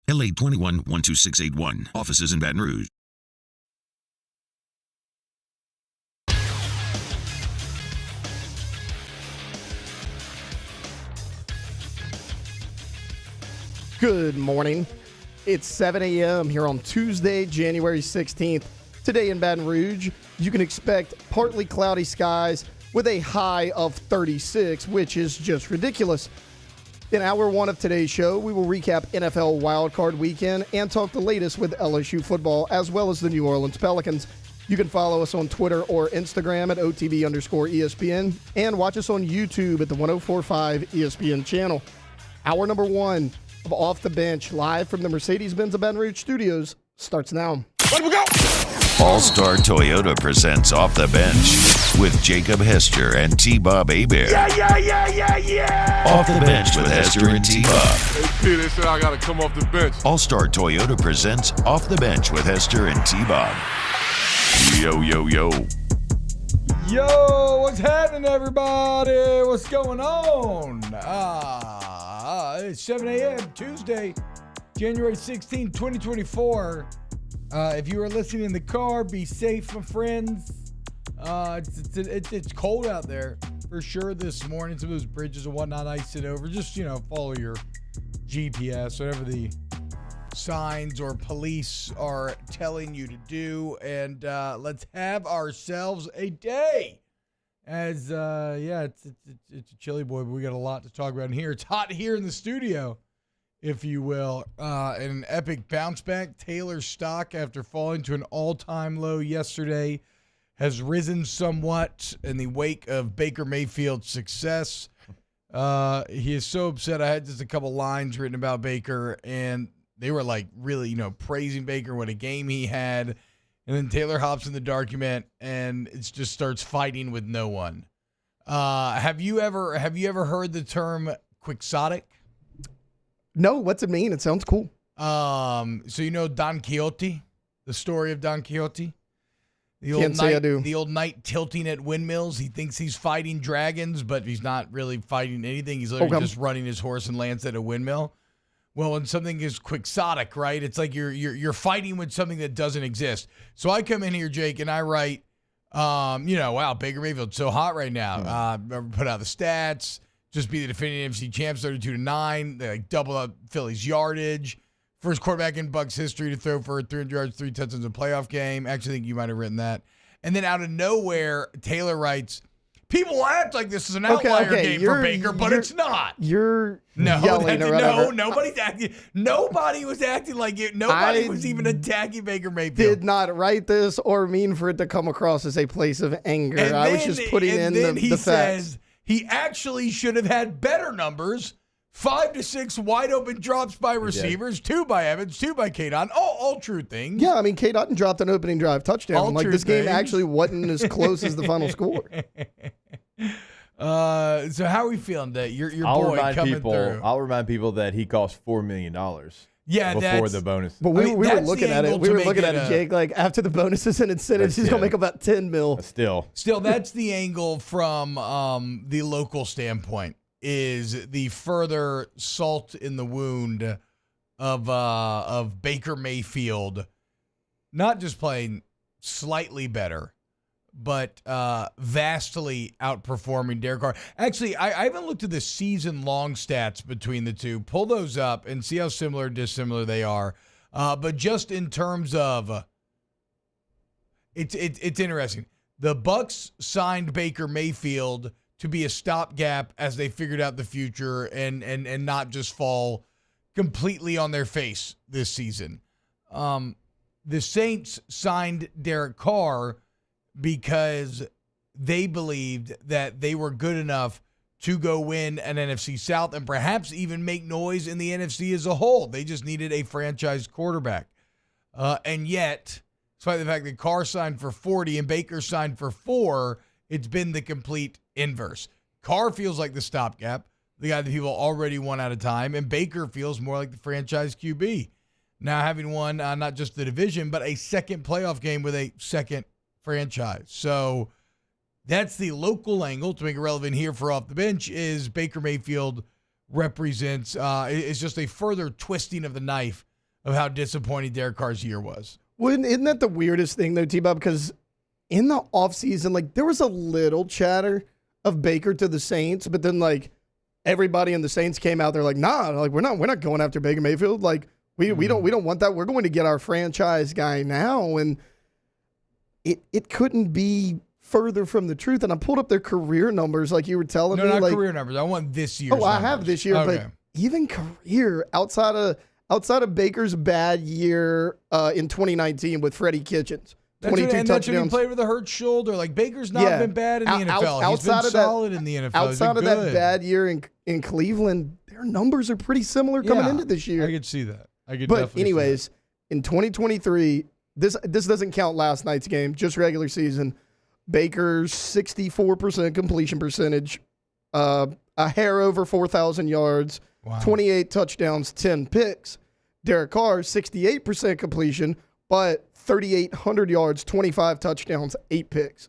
LA 21-12681. Offices in Baton Rouge. Good morning. It's 7 a.m. here on Tuesday, January 16th. Today in Baton Rouge, you can expect partly cloudy skies with a high of 36, which is just ridiculous. In hour one of today's show, we will recap NFL Wildcard Weekend and talk the latest with LSU football, as well as the New Orleans Pelicans. You can follow us on Twitter or Instagram at OTB_ESPN and watch us on YouTube at the 1045 ESPN channel. Hour number one of Off the Bench, live from the Mercedes-Benz of Baton Rouge studios, starts now. Let we go! All-Star Toyota presents Off the Bench with Jacob Hester and T-Bob Hebert. Yeah! Off the Bench with Hester and T-Bob. Hey, P, they said I got to come off the bench. All-Star Toyota presents Off the Bench with Hester and T-Bob. Yo. Yo, what's happening, everybody? What's going on? It's 7 a.m. Tuesday, January 16, 2024. If you are listening in the car, be safe, my friends. It's cold out there for sure this morning. Some of those bridges and whatnot iced it over. Just, follow your GPS, whatever the signs or police are telling you to do, and let's have ourselves a day. It's a chilly boy, but we got a lot to talk about in here. It's hot here in the studio, if you will. An epic bounce back. Taylor's stock, after falling to an all-time low yesterday, has risen somewhat in the wake of Baker Mayfield's success. He is so upset. I had just a couple lines written about Baker, and they were like really, praising Baker, what a game he had. And then Taylor hops in the document and it just starts fighting with no one. Have you ever heard the term quixotic? No, what's it mean? It sounds cool. So Don Quixote, the story of Don Quixote? Can't say I do. The old knight tilting at windmills. He thinks he's fighting dragons, but he's not really fighting anything. He's literally just running his horse and lance at a windmill. Well, when something is quixotic, right? It's like you're fighting with something that doesn't exist. So I come in here, Jake, and I write, wow, Baker Mayfield's so hot right now. Put out the stats. Just be the defending NFC champs, 32-9. They double up Philly's yardage. First quarterback in Bucs history to throw for 300 yards, 3 touchdowns in a playoff game. Actually, I think you might have written that. And then out of nowhere, Taylor writes, people act like this is an outlier game for Baker, but it's not. You're yelling or whatever. Nobody's acting. Nobody was acting like it. Nobody was even attacking Baker Mayfield. Did not write this or mean for it to come across as a place of anger. I was just putting in the facts. Says he actually should have had better numbers. 5 to 6 wide open drops by receivers, 2 by Evans, 2 by K-Dot. All true things. Yeah, I mean, K-Dot dropped an opening drive touchdown. This game actually wasn't as close as the final score. So how are we feeling today? Your boy coming through. I'll remind people that he cost $4 million. Before the bonus. But we were looking at it. We were looking at it, Jake. Like after the bonuses and incentives, he's gonna make about $10 million. Still, that's the angle from the local standpoint. Is the further salt in the wound of Baker Mayfield, not just playing slightly better, but vastly outperforming Derek Carr. Actually, I haven't looked at the season-long stats between the two. Pull those up and see how similar or dissimilar they are. But just in terms of, it's interesting. The Bucs signed Baker Mayfield to be a stopgap as they figured out the future and not just fall completely on their face this season. The Saints signed Derek Carr because they believed that they were good enough to go win an NFC South and perhaps even make noise in the NFC as a whole. They just needed a franchise quarterback. And yet, despite the fact that Carr signed for 40 and Baker signed for 4, it's been the complete inverse. Carr feels like the stopgap, the guy that people already won at a time, and Baker feels more like the franchise QB. Now having won not just the division, but a second playoff game with a second franchise. So that's the local angle. To make it relevant here for Off the Bench is Baker Mayfield represents, is just a further twisting of the knife of how disappointing Derek Carr's year was. Well, isn't that the weirdest thing, though, T-Bob? Because in the offseason, like, there was a little chatter of Baker to the Saints, but then, like, everybody in the Saints came out there like, nah, like, we're not going after Baker Mayfield. Like, we don't want that. We're going to get our franchise guy now. And it couldn't be further from the truth. And I pulled up their career numbers, like you were telling me. No, not like, career numbers. I want this year's Oh, numbers. I have this year, Okay. but even career outside of Baker's bad year in 2019 with Freddie Kitchens. 22 touchdowns. That's when he played with a hurt shoulder. Like, Baker's not been bad in the NFL. He's been solid in the NFL. Outside of that bad year in Cleveland, their numbers are pretty similar coming into this year. I could see that. But anyways, in 2023, this doesn't count last night's game, just regular season. Baker's 64% completion percentage, a hair over 4,000 yards, 28 touchdowns, 10 picks. Derek Carr, 68% completion, but 3,800 yards, 25 touchdowns, 8 picks.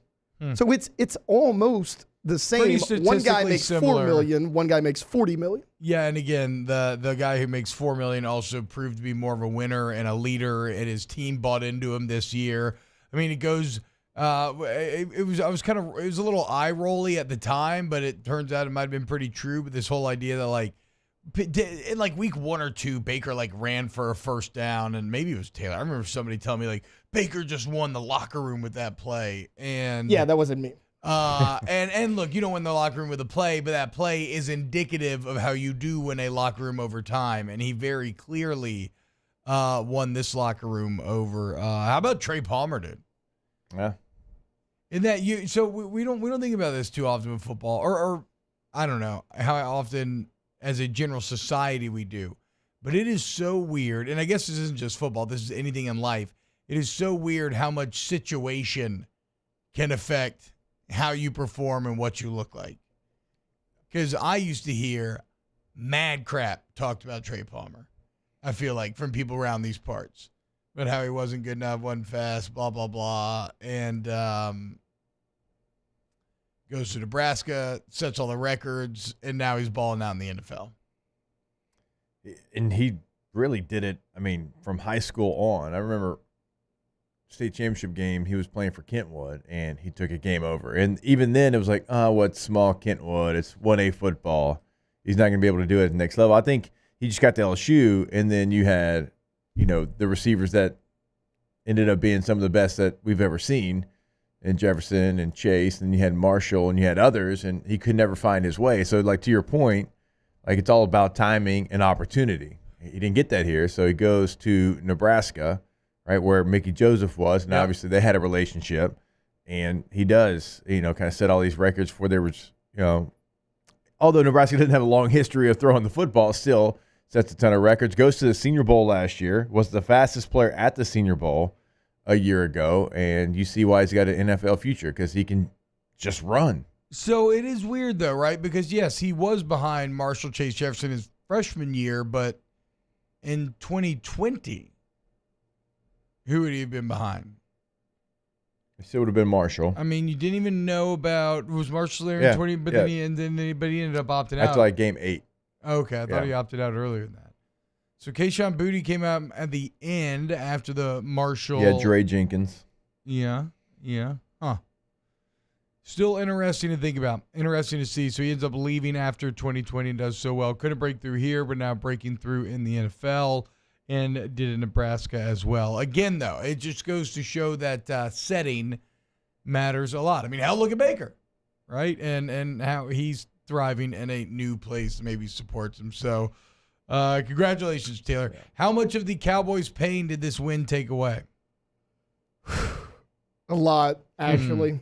So it's almost the same. One guy makes similar. $4 million, one guy makes $40 million. Yeah, and again, the guy who makes $4 million also proved to be more of a winner and a leader, and his team bought into him this year. I mean, it goes. It was a little eye rolly at the time, but it turns out it might have been pretty true. But this whole idea that, like, in like week 1 or 2, Baker like ran for a first down, and maybe it was Taylor. I remember somebody telling me like Baker just won the locker room with that play, and yeah, that wasn't me. And look, you don't win the locker room with a play, but that play is indicative of how you do win a locker room over time, and he very clearly won this locker room over. How about Trey Palmer did? Yeah. In that we don't think about this too often with football, or I don't know how often as a general society we do, but it is so weird. And I guess this isn't just football. This is anything in life. It is so weird how much situation can affect how you perform and what you look like. Because I used to hear mad crap talked about Trey Palmer, I feel like, from people around these parts. But how he wasn't good enough, wasn't fast, blah, blah, blah. And goes to Nebraska, sets all the records, and now he's balling out in the NFL. And he really did it, I mean, from high school on. I remember state championship game, he was playing for Kentwood, and he took a game over. And even then, it was like, what's small Kentwood? It's 1A football. He's not going to be able to do it at the next level. I think he just got to LSU, and then you had, the receivers that ended up being some of the best that we've ever seen, and Jefferson and Chase, and you had Marshall, and you had others, and he could never find his way. So, like, to your point, like, it's all about timing and opportunity. He didn't get that here, so he goes to Nebraska, right, where Mickey Joseph was, and obviously they had a relationship, and he does, kind of set all these records for there was, although Nebraska didn't have a long history of throwing the football, still sets a ton of records, goes to the Senior Bowl last year, was the fastest player at the Senior Bowl a year ago, and you see why he's got an NFL future, because he can just run. So it is weird, though, right? Because, yes, he was behind Marshall, Chase, Jefferson his freshman year, but in 2020, who would he have been behind? It still would have been Marshall. I mean, you didn't even know about, was Marshall there in 20, but then he ended up opting out. That's like game 8. Okay, I thought he opted out earlier than that. So Kayshon Boutte came out at the end after the Marshall. Yeah, Dre Jenkins. Yeah. Huh. Still interesting to think about. Interesting to see. So he ends up leaving after 2020 and does so well. Couldn't break through here, but now breaking through in the NFL and did in Nebraska as well. Again, though, it just goes to show that setting matters a lot. I mean, hell, look at Baker, right? And how he's thriving in a new place, maybe supports him. So congratulations, Taylor. How much of the Cowboys' pain did this win take away? A lot, actually.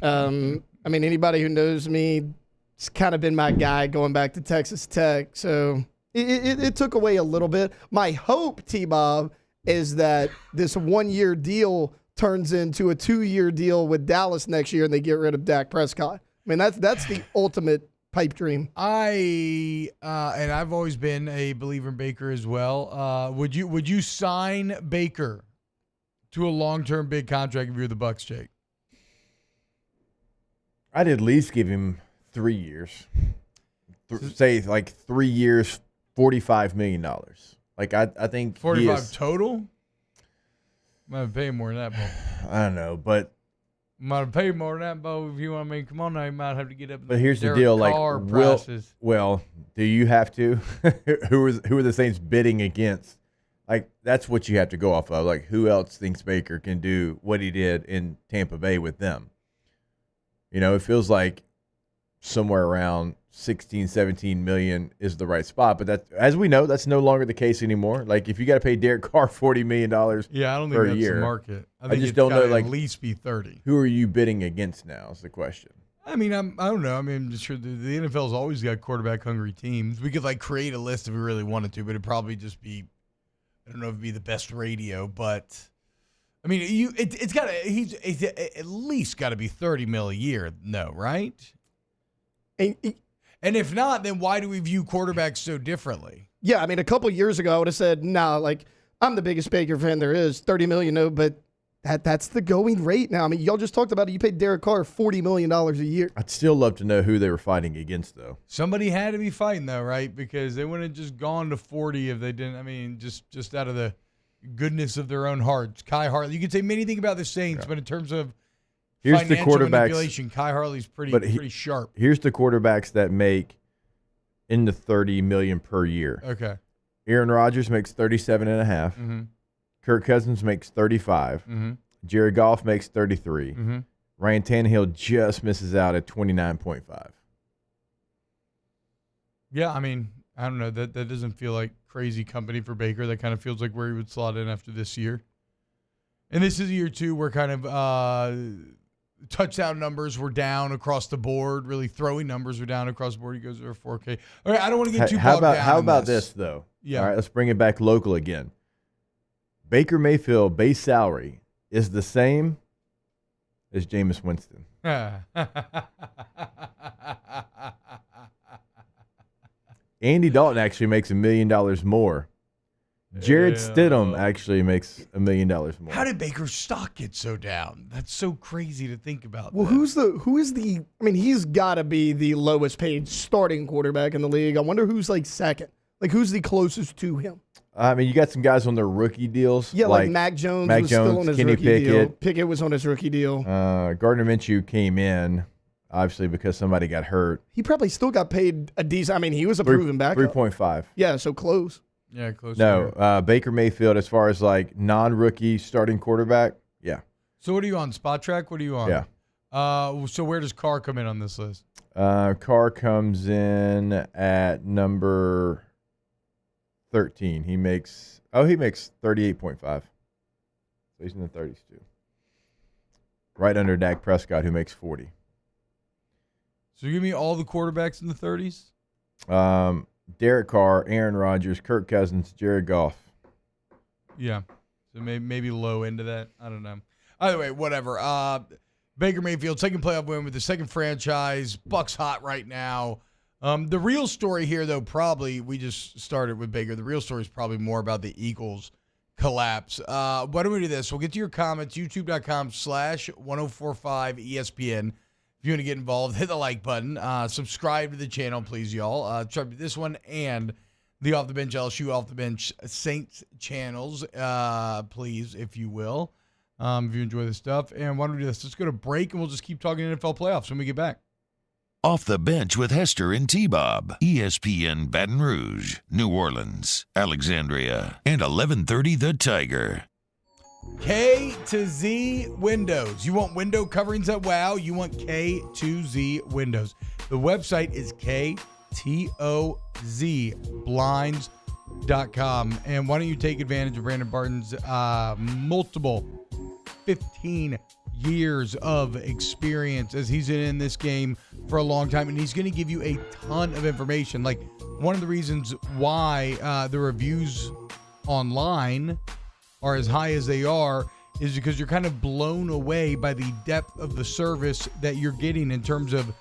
I mean, anybody who knows me, it's kind of been my guy going back to Texas Tech. So it took away a little bit. My hope, T-Bob, is that this 1-year deal turns into a 2-year deal with Dallas next year and they get rid of Dak Prescott. I mean, that's the ultimate pipe dream. And I've always been a believer in Baker as well. Would you sign Baker to a long-term big contract if you're the Bucs, Jake? I'd at least give him 3 years. Say like 3 years, $45 million. Like I think 45 total. Might pay more than that, Bo. I don't know, but Might pay more than that, Bo. If you want me, come on now. You might have to get up. But here's the Derek deal: like, Carr prices. well, do you have to? who are the Saints bidding against? Like, that's what you have to go off of. Like, who else thinks Baker can do what he did in Tampa Bay with them? You know, it feels like somewhere around 16, 17 million is the right spot. But that, as we know, that's no longer the case anymore. Like, if you got to pay Derek Carr $40 million yeah, I don't think per that's year, the market. I think just don't know. Like, at least be 30. Who are you bidding against now? Is the question. I mean, I don't know. I mean, I'm just sure the NFL's always got quarterback hungry teams. We could like create a list if we really wanted to, but it'd probably just be, I don't know if it'd be the best radio, but I mean, it's got to, he's at least got to be 30 mil a year. No, right? And if not, then why do we view quarterbacks so differently? Yeah, I mean, a couple years ago, I would have said, nah, like, I'm the biggest Baker fan there is, 30 million, no, but that's the going rate now. I mean, y'all just talked about it. You paid Derek Carr $40 million a year. I'd still love to know who they were fighting against, though. Somebody had to be fighting, though, right? Because they wouldn't have just gone to 40 if they didn't. I mean, just out of the goodness of their own hearts. Kai Hartley. You could say anything about the Saints, but in terms of financial manipulation, Kai Hartley's pretty sharp. Here's the quarterbacks that make in the $30 million per year. Okay. Aaron Rodgers makes 37.5. Mm-hmm. Kirk Cousins makes 35. Mm-hmm. Jared Goff makes 33. Mm-hmm. Ryan Tannehill just misses out at 29.5. Yeah, I mean, I don't know. That doesn't feel like crazy company for Baker. That kind of feels like where he would slot in after this year. And this is year two where kind of touchdown numbers were down across the board. Really throwing numbers were down across the board. He goes over 4K. All right, I don't want to get too bogged down. How about this, though? Yeah. All right, let's bring it back local again. Baker Mayfield base salary is the same as Jameis Winston. Andy Dalton actually makes $1 million more. Jared Stidham actually makes $1 million more. How did Baker's stock get so down? That's so crazy to think about. Well, who is the? I mean, he's got to be the lowest paid starting quarterback in the league. I wonder who's like second. Like, who's the closest to him? I mean, you got some guys on their rookie deals. Yeah, like Mac Jones was still on his Kenny rookie Pickett. deal. Pickett was on his rookie deal. Gardner Minshew came in, obviously, because somebody got hurt. He probably still got paid a decent. I mean, he was a proven backup. 3.5. Yeah, so close. Yeah, close. No, Baker Mayfield, as far as like non-rookie starting quarterback, yeah. So what are you on? Spot Track? What are you on? Yeah. So where does Carr come in on this list? Carr comes in at number 13. He makes 38.5. So he's in the 30s too. Right under Dak Prescott, who makes 40. So give me all the quarterbacks in the 30s? Derek Carr, Aaron Rodgers, Kirk Cousins, Jared Goff. Yeah. So maybe low into that. I don't know. Either way, whatever. Baker Mayfield, second playoff win with the second franchise. Bucks hot right now. The real story here, though, probably, we just started with Baker. The real story is probably more about the Eagles collapse. Why don't we do this? We'll get to your comments, youtube.com/1045ESPN. If you want to get involved, hit the like button. Subscribe to the channel, please, y'all. Subscribe to this one and the Off the Bench LSU Off the Bench Saints channels, please, if you will, if you enjoy this stuff. And why don't we do this? Let's go to break, and we'll just keep talking NFL playoffs when we get back. Off the Bench with Hester and T-Bob. ESPN Baton Rouge, New Orleans, Alexandria, and 1130 The Tiger. K to Z Windows. You want window coverings at WOW? You want K to Z Windows. The website is KTOZblinds.com. And why don't you take advantage of Brandon Barton's multiple 15 years of experience, as he's been in this game for a long time, and he's going to give you a ton of information. Like, one of the reasons why the reviews online are as high as they are is because you're kind of blown away by the depth of the service that you're getting in terms of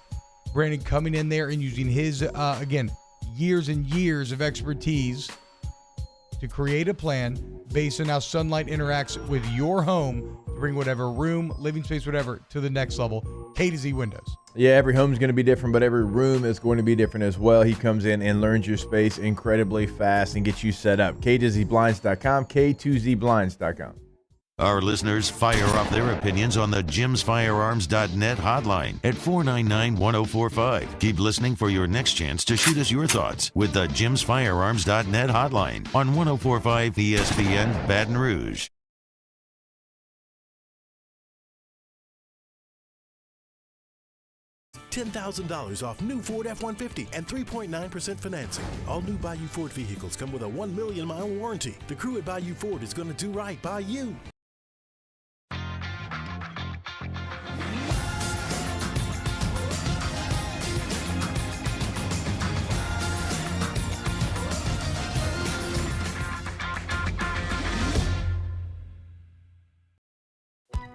Brandon coming in there and using his, again, years and years of expertise to create a plan based on how sunlight interacts with your home to bring whatever room, living space, whatever, to the next level. K to Z Windows. Yeah, every home's going to be different, but every room is going to be different as well. He comes in and learns your space incredibly fast and gets you set up. K2ZBlinds.com, K2ZBlinds.com. Our listeners fire off their opinions on the jimsfirearms.net hotline at 499-1045. Keep listening for your next chance to shoot us your thoughts with the jimsfirearms.net hotline on 1045 ESPN Baton Rouge. $10,000 off new Ford F-150 and 3.9% financing. All new Bayou Ford vehicles come with a 1 million mile warranty. The crew at Bayou Ford is going to do right by you.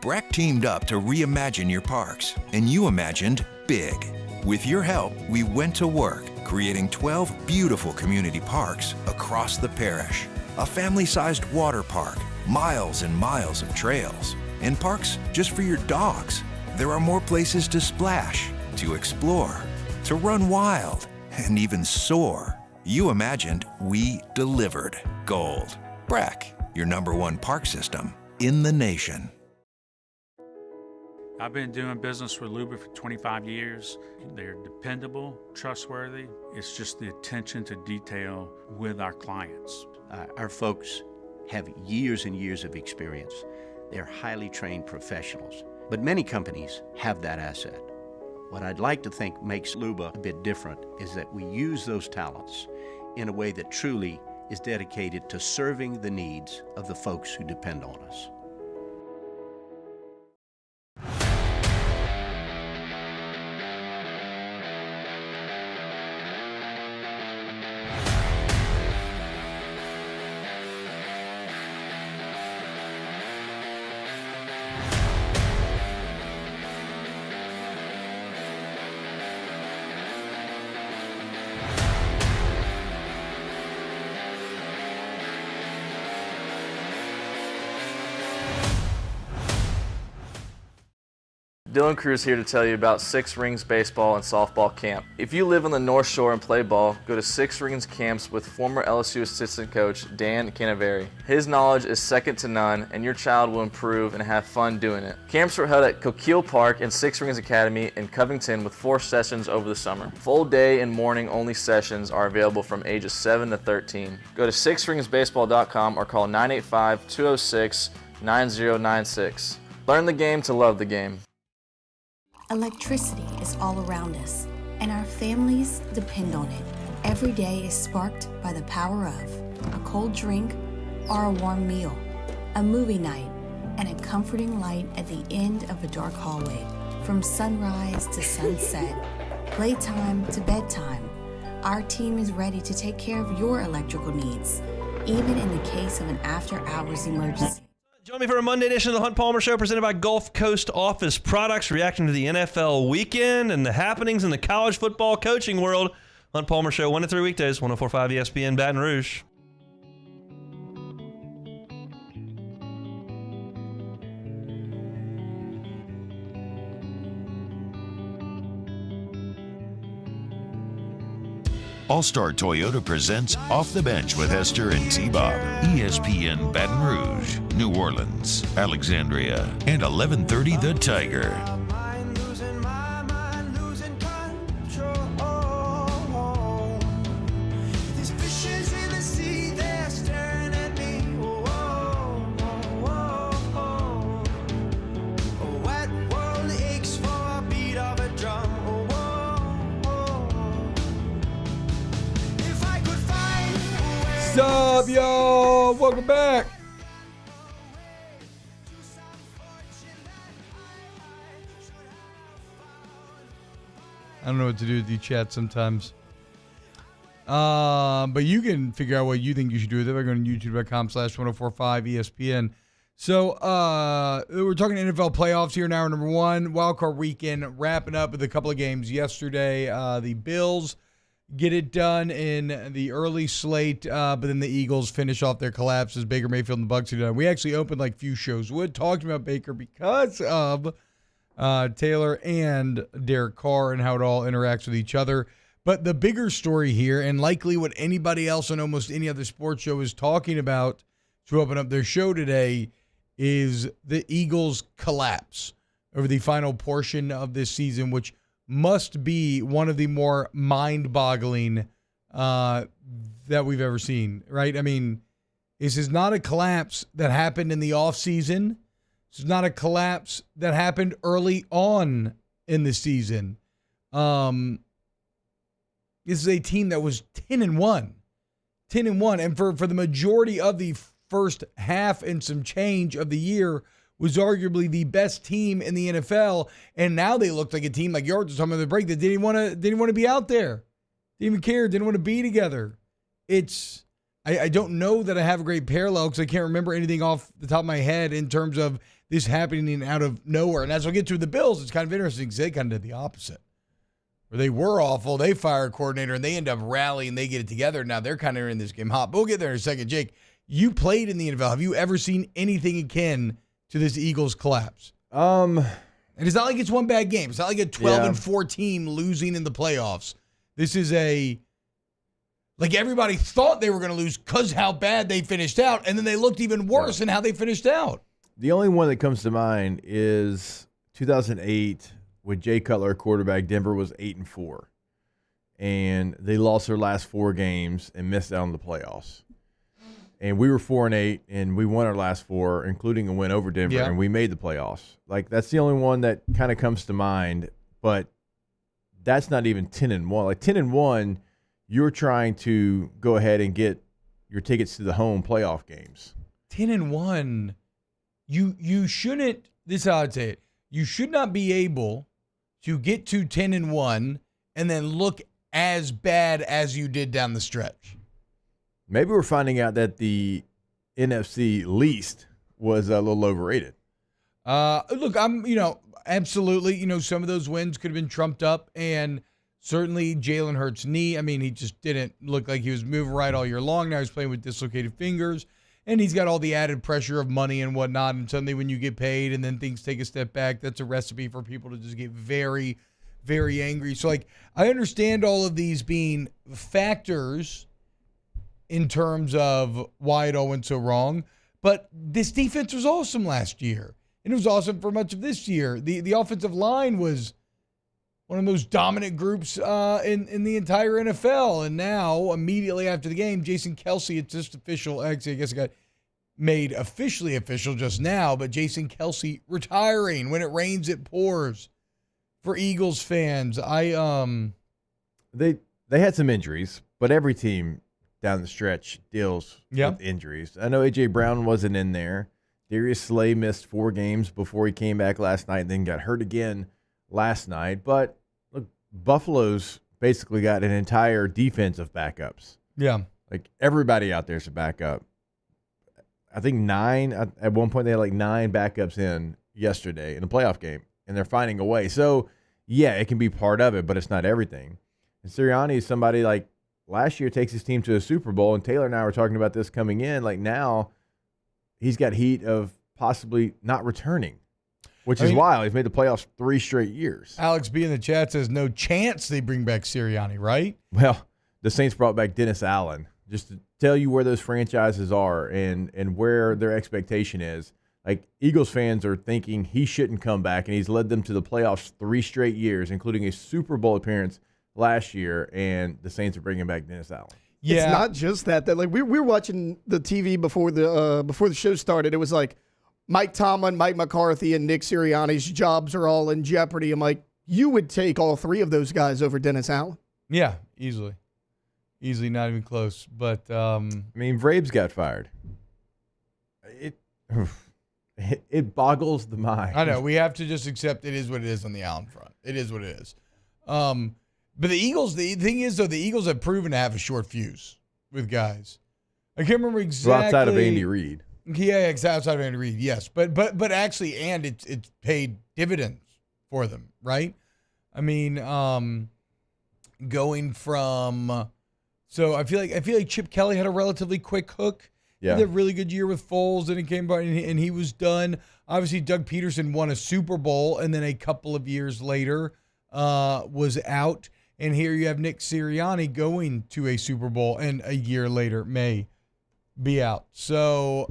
BRAC teamed up to reimagine your parks, and you imagined big. With your help, we went to work, creating 12 beautiful community parks across the parish. A family-sized water park, miles and miles of trails, and parks just for your dogs. There are more places to splash, to explore, to run wild, and even soar. You imagined, we delivered. Gold. BRAC, your #1 park system in the nation. I've been doing business with Luba for 25 years. They're dependable, trustworthy. It's just the attention to detail with our clients. Our folks have years and years of experience. They're highly trained professionals, but many companies have that asset. What I'd like to think makes Luba a bit different is that we use those talents in a way that truly is dedicated to serving the needs of the folks who depend on us. Dylan Cruz here to tell you about Six Rings Baseball and Softball Camp. If you live on the North Shore and play ball, go to Six Rings Camps with former LSU assistant coach Dan Canaveri. His knowledge is second to none, and your child will improve and have fun doing it. Camps were held at Coquille Park and Six Rings Academy in Covington with 4 sessions over the summer. Full day and morning only sessions are available from ages 7 to 13. Go to sixringsbaseball.com or call 985-206-9096. Learn the game to love the game. Electricity is all around us, and our families depend on it. Every day is sparked by the power of a cold drink or a warm meal, a movie night, and a comforting light at the end of a dark hallway. From sunrise to sunset, playtime to bedtime, our team is ready to take care of your electrical needs, even in the case of an after-hours emergency. Join me for a Monday edition of the Hunt Palmer Show presented by Gulf Coast Office Products, reacting to the NFL weekend and the happenings in the college football coaching world. Hunt Palmer Show, 1 to 3 weekdays, 104.5 ESPN Baton Rouge. All-Star Toyota presents Off the Bench with Hester and T-Bob. ESPN Baton Rouge, New Orleans, Alexandria, and 1130 The Tiger. What's up, y'all? Welcome back. I don't know what to do with the chat sometimes. But you can figure out what you think you should do with it by going to youtube.com/1045ESPN. So we're talking NFL playoffs here in hour number 1. Wildcard weekend wrapping up with a couple of games yesterday. The Bills get it done in the early slate, but then the Eagles finish off their collapse as Baker Mayfield and the Bucs are done. We actually opened like few shows talking about Baker because of Taylor and Derek Carr and how it all interacts with each other. But the bigger story here, and likely what anybody else on almost any other sports show is talking about to open up their show today, is the Eagles' collapse over the final portion of this season, which must be one of the more mind-boggling that we've ever seen, right? I mean, this is not a collapse that happened in the offseason. This is not a collapse that happened early on in the season. This is a team that was 10-1. 10-1. And for the majority of the first half and some change of the year was arguably the best team in the NFL. And now they looked like a team, like yours, talking about the break, that didn't want to be out there. Didn't even care. Didn't want to be together. I don't know that I have a great parallel because I can't remember anything off the top of my head in terms of this happening out of nowhere. And as we get to the Bills, it's kind of interesting because they kind of did the opposite. Where they were awful, they fire a coordinator, and they end up rallying, they get it together. Now they're kind of in this game hot. But we'll get there in a second. Jake, you played in the NFL. Have you ever seen anything akin to this Eagles collapse? And it's not like it's one bad game. It's not like a 12-4 team losing in the playoffs. This is like everybody thought they were going to lose because how bad they finished out, and then they looked even worse in how they finished out. The only one that comes to mind is 2008 with Jay Cutler, quarterback. Denver was 8-4, and they lost their last 4 games and missed out on the playoffs. And we were 4-8, and we won our last 4, including a win over Denver, and we made the playoffs. Like, that's the only one that kind of comes to mind, but that's not even 10-1. Like 10-1, you're trying to go ahead and get your tickets to the home playoff games. 10-1, you shouldn't. This is how I'd say it. You should not be able to get to 10-1 and then look as bad as you did down the stretch. Maybe we're finding out that the NFC least was a little overrated. Look, absolutely, some of those wins could have been trumped up, and certainly Jalen Hurts' knee. I mean, he just didn't look like he was moving right all year long. Now he's playing with dislocated fingers, and he's got all the added pressure of money and whatnot. And suddenly when you get paid and then things take a step back, that's a recipe for people to just get very, very angry. So, I understand all of these being factors in terms of why it all went so wrong, but this defense was awesome last year, and it was awesome for much of this year. The offensive line was one of the most dominant groups in the entire NFL. And now, immediately after the game, Jason Kelce, it's just official. Actually, I guess it got made officially official just now, but Jason Kelce retiring. When it rains, it pours. For Eagles fans, they had some injuries, but every team down the stretch deals with injuries. I know A.J. Brown wasn't in there. Darius Slay missed 4 games before he came back last night and then got hurt again last night. But look, Buffalo's basically got an entire defense of backups. Yeah. Like, everybody out there is a backup. I think 9, at one point they had like 9 backups in yesterday in the playoff game, and they're finding a way. So, yeah, it can be part of it, but it's not everything. And Sirianni is somebody like last year takes his team to a Super Bowl, and Taylor and I were talking about this coming in. Like, now he's got heat of possibly not returning, which is wild. He's made the playoffs 3 straight years. Alex B in the chat says no chance they bring back Sirianni, right? Well, the Saints brought back Dennis Allen just to tell you where those franchises are and where their expectation is. Like, Eagles fans are thinking he shouldn't come back, and he's led them to the playoffs 3 straight years, including a Super Bowl appearance last year, and the Saints are bringing back Dennis Allen. Yeah. It's not just that like we were watching the TV before the show started. It was like Mike Tomlin, Mike McCarthy, and Nick Sirianni's jobs are all in jeopardy. I'm like, you would take all 3 of those guys over Dennis Allen? Yeah, easily, not even close. But I mean, Vrabes got fired. It boggles the mind. I know. We have to just accept it is what it is on the Allen front. It is what it is. But the Eagles, the thing is, though, the Eagles have proven to have a short fuse with guys. I can't remember exactly. Well, outside of Andy Reid. Yeah, outside of Andy Reid, yes. But actually, and it's paid dividends for them, right? I mean, going from. So I feel like Chip Kelly had a relatively quick hook. Yeah. He had a really good year with Foles, and it came by, and he was done. Obviously, Doug Peterson won a Super Bowl, and then a couple of years later was out. And here you have Nick Sirianni going to a Super Bowl, and a year later may be out. So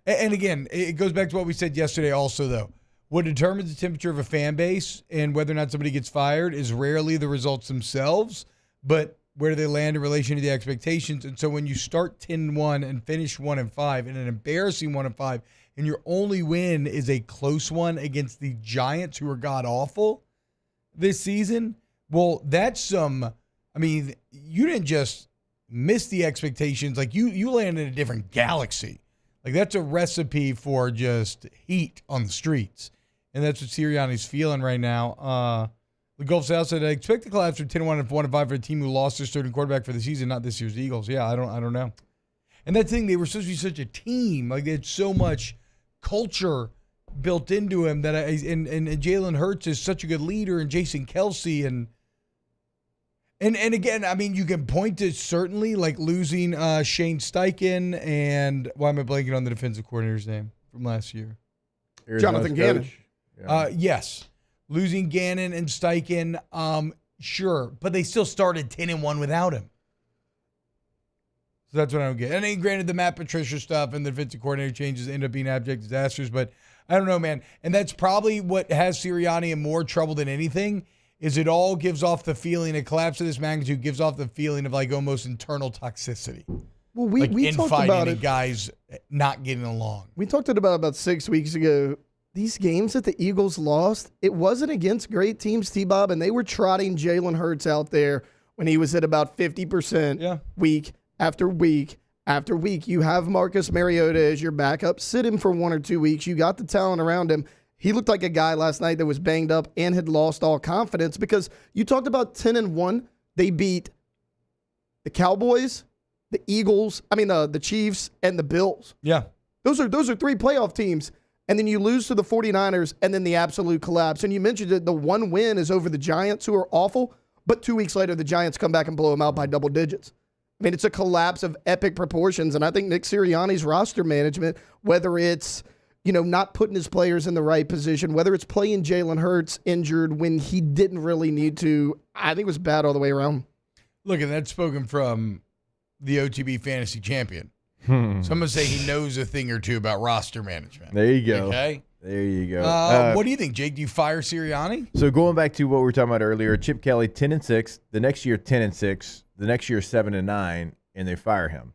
and again, it goes back to what we said yesterday also, though. What determines the temperature of a fan base and whether or not somebody gets fired is rarely the results themselves, but where do they land in relation to the expectations. And so when you start 10-1 and finish 1-5 in an embarrassing 1-5, and your only win is a close one against the Giants, who are god-awful this season, well, that's some – I mean, you didn't just miss the expectations. Like, you landed in a different galaxy. Like, that's a recipe for just heat on the streets. And that's what Sirianni's feeling right now. The Gulf South said, I expect the collapse from 10-1 and 1-5 for a team who lost their starting quarterback for the season, not this year's Eagles. Yeah, I don't know. And that thing, they were supposed to be such a team. Like, they had so much culture built into him that and Jalen Hurts is such a good leader, and Jason Kelsey and again, I mean, you can point to certainly like losing Shane Steichen and why am I blanking on the defensive coordinator's name from last year? Jonathan Gannon. Yeah. Yes. Losing Gannon and Steichen, sure, but they still started 10-1 without him. So that's what I don't get. And then granted, the Matt Patricia stuff and the defensive coordinator changes end up being abject disasters, but I don't know, man. And that's probably what has Sirianni in more trouble than anything, is it all gives off the feeling, a collapse of this magnitude gives off the feeling of like almost internal toxicity. Well, we talked about it. Guys not getting along. We talked about 6 weeks ago. These games that the Eagles lost, it wasn't against great teams, T-Bob, and they were trotting Jalen Hurts out there when he was at about 50% week after week after week. You have Marcus Mariota as your backup. Sit him for 1 or 2 weeks. You got the talent around him. He looked like a guy last night that was banged up and had lost all confidence because you talked about 10-1. They beat the Cowboys, the Eagles, the Chiefs, and the Bills. Yeah. Those are 3 playoff teams. And then you lose to the 49ers and then the absolute collapse. And you mentioned that the one win is over the Giants, who are awful, but 2 weeks later, the Giants come back and blow them out by double digits. I mean, it's a collapse of epic proportions. And I think Nick Sirianni's roster management, whether it's, not putting his players in the right position, whether it's playing Jalen Hurts injured when he didn't really need to, I think it was bad all the way around. Look, and that's spoken from the OTB fantasy champion. So I'm going to say he knows a thing or two about roster management. There you go. Okay? There you go. What do you think, Jake? Do you fire Sirianni? So going back to what we were talking about earlier, Chip Kelly 10-6, the next year 10-6, the next year 7-9, and they fire him.